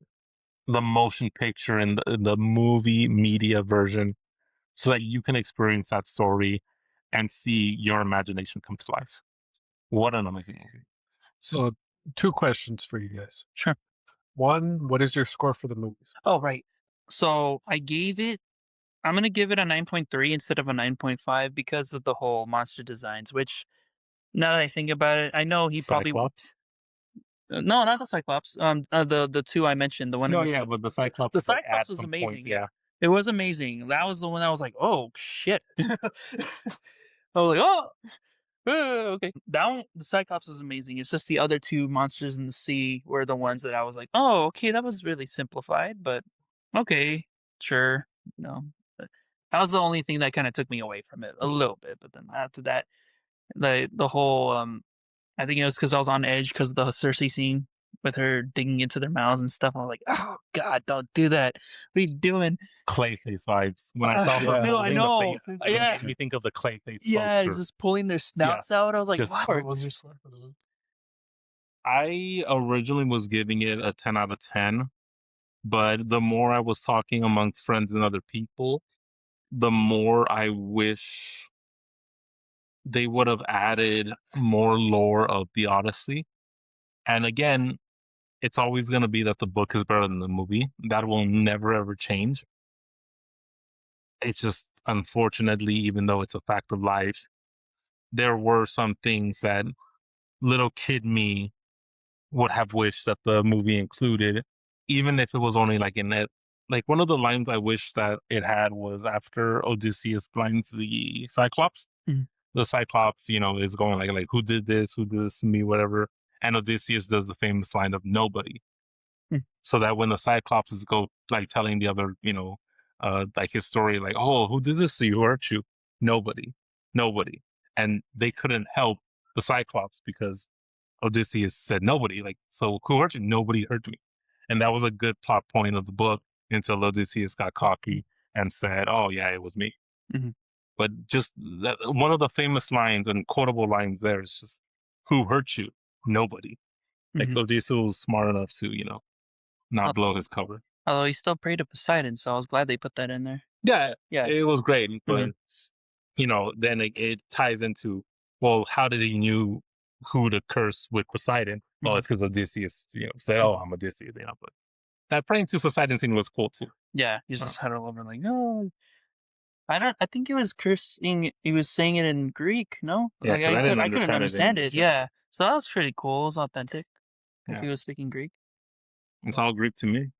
S1: the motion picture and the movie media version, so that you can experience that story and see your imagination come to life. What an amazing movie.
S4: So, 2 questions for you guys.
S3: Sure.
S4: 1, what is your score for the movies?
S3: Oh, right. So I'm going to give it a 9.3 instead of a 9.5 because of the whole monster designs, which, now that I think about it, I know he probably...
S1: Cyclops?
S3: No, not the Cyclops. The two I mentioned, the one
S1: No,
S3: in the...
S1: yeah, but the Cyclops.
S3: The
S1: is, like,
S3: Cyclops
S1: at
S3: was
S1: some
S3: amazing.
S1: points, yeah.
S3: It was amazing. That was the one I was like, oh, shit. I was like, oh, okay. That one, the Cyclops was amazing. It's just the other two monsters in the sea were the ones that I was like, oh, okay, that was really simplified, but okay, sure. No, but that was the only thing that kind of took me away from it a little bit. But then after that, the whole I think it was because I was on edge because of the Cersei scene with her digging into their mouths and stuff. I was like, oh God, don't do that. What are you doing?
S1: Clayface vibes. When I saw her
S3: No, I
S1: holding
S3: know.
S1: the faces, it made me think of the Clayface
S3: Yeah,
S1: poster.
S3: just pulling their snouts out. I was like,
S1: Just-
S3: wow.
S4: What was your score for the movie?
S1: I originally was giving it a 10 out of 10, but the more I was talking amongst friends and other people, the more I wish they would have added more lore of the Odyssey. And again, it's always going to be that the book is better than the movie. That will never ever change. It's just, unfortunately, even though it's a fact of life, there were some things that little kid me would have wished that the movie included, even if it was only like in it. Like, one of the lines I wish that it had was after Odysseus blinds the Cyclops.
S3: Mhm.
S1: The Cyclops, is going like, who did this? Who did this to me? Whatever. And Odysseus does the famous line of nobody. So that when the Cyclopses go like telling the other, like his story, like, oh, who did this to you? Who hurt you? Nobody. And they couldn't help the Cyclops because Odysseus said nobody. Like, so who hurt you? Nobody hurt me. And that was a good plot point of the book until Odysseus got cocky and said, oh yeah, it was me.
S3: Mhm.
S1: But just that, one of the famous lines and quotable lines there is just, who hurt you? Nobody. Like
S3: Mhm.
S1: Odysseus was smart enough to, not blow his cover.
S3: Although he still prayed to Poseidon, so I was glad they put that in there.
S1: Yeah,
S3: Yeah.
S1: it was great, but
S3: Mhm.
S1: then it ties into, well, how did he knew who to curse with Poseidon? Well,
S3: Mhm.
S1: it's because Odysseus, said, "Oh, I'm Odysseus," But that praying to Poseidon scene was cool too.
S3: Yeah, he's just huddled over like, no. I think he was cursing. He was saying it in Greek. No,
S1: Yeah,
S3: like
S1: 'cause I didn't
S3: I couldn't
S1: understand it in
S3: understand it.
S1: English, yeah.
S3: Yeah, so that was pretty cool. It was authentic. If
S1: Yeah.
S3: he was speaking Greek.
S1: It's all Greek to me.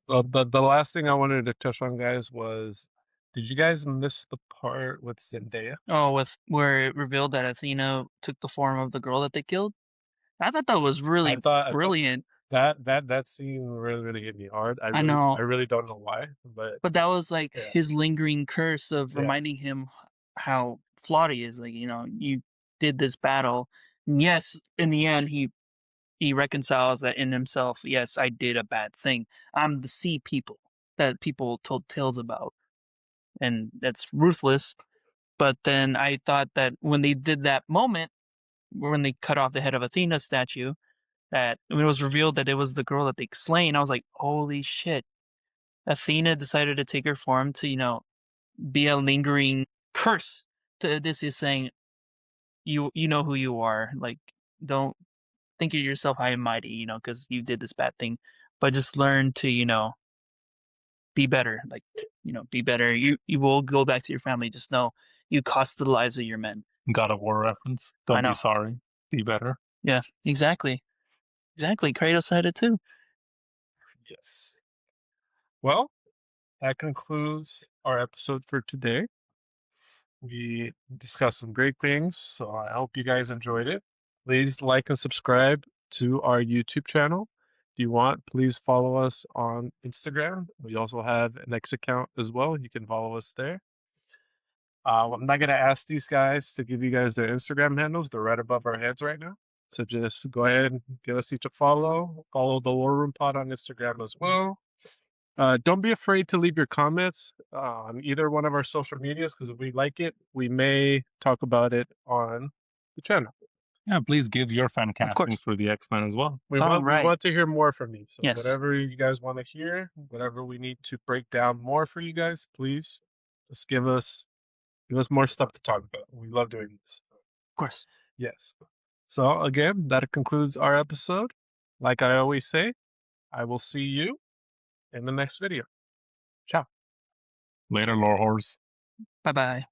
S4: Well, the last thing I wanted to touch on, guys, was did you guys miss the part with Zendaya?
S3: Oh, with where it revealed that Athena took the form of the girl that they killed. I thought that was really
S4: I thought
S3: brilliant.
S4: that scene really hit me hard. I
S3: I know,
S4: really don't know why, but
S3: but that was like
S4: yeah.
S3: his lingering curse of
S4: Yeah.
S3: reminding him how flawed he is. Like, you did this battle. And yes, in the end, he reconciles that in himself. Yes, I did a bad thing. I'm the sea people that people told tales about, and that's ruthless. But then I thought that when they did that moment, when they cut off the head of Athena's statue, that when it was revealed that it was the girl that they slain, I was like, holy shit. Athena decided to take her form to, be a lingering curse to Odysseus, saying, you know who you are. Like, don't think of yourself high and mighty, because you did this bad thing, but just learn to, be better. Like, be better. You will go back to your family. Just know you cost the lives of your men.
S1: God of War reference.
S3: I
S1: Don't be
S3: know.
S1: sorry. Be better.
S3: Yeah, exactly. Exactly. Kratos said it too.
S4: Yes. Well, that concludes our episode for today. We discussed some great things, so I hope you guys enjoyed it. Please like and subscribe to our YouTube channel. If you want, please follow us on Instagram. We also have an X account as well. You can follow us there. I'm not going to ask these guys to give you guys their Instagram handles. They're right above our heads right now. So just go ahead and give us each a follow. Follow the War Room Pod on Instagram as well. Don't be afraid to leave your comments on either one of our social medias because if we like it, we may talk about it on the channel.
S1: Yeah, please give your fan
S3: Of
S1: casting
S3: course.
S1: for the X-Men as well.
S4: We
S3: All right.
S4: want to hear more from you. So
S3: Yes.
S4: whatever you guys want to hear, whatever we need to break down more for you guys, please just give us more stuff to talk about. We love doing this.
S3: Of course.
S4: Yes. So again, that concludes our episode. Like I always say, I will see you in the next video. Ciao.
S1: Later, lore whores.
S3: Bye bye.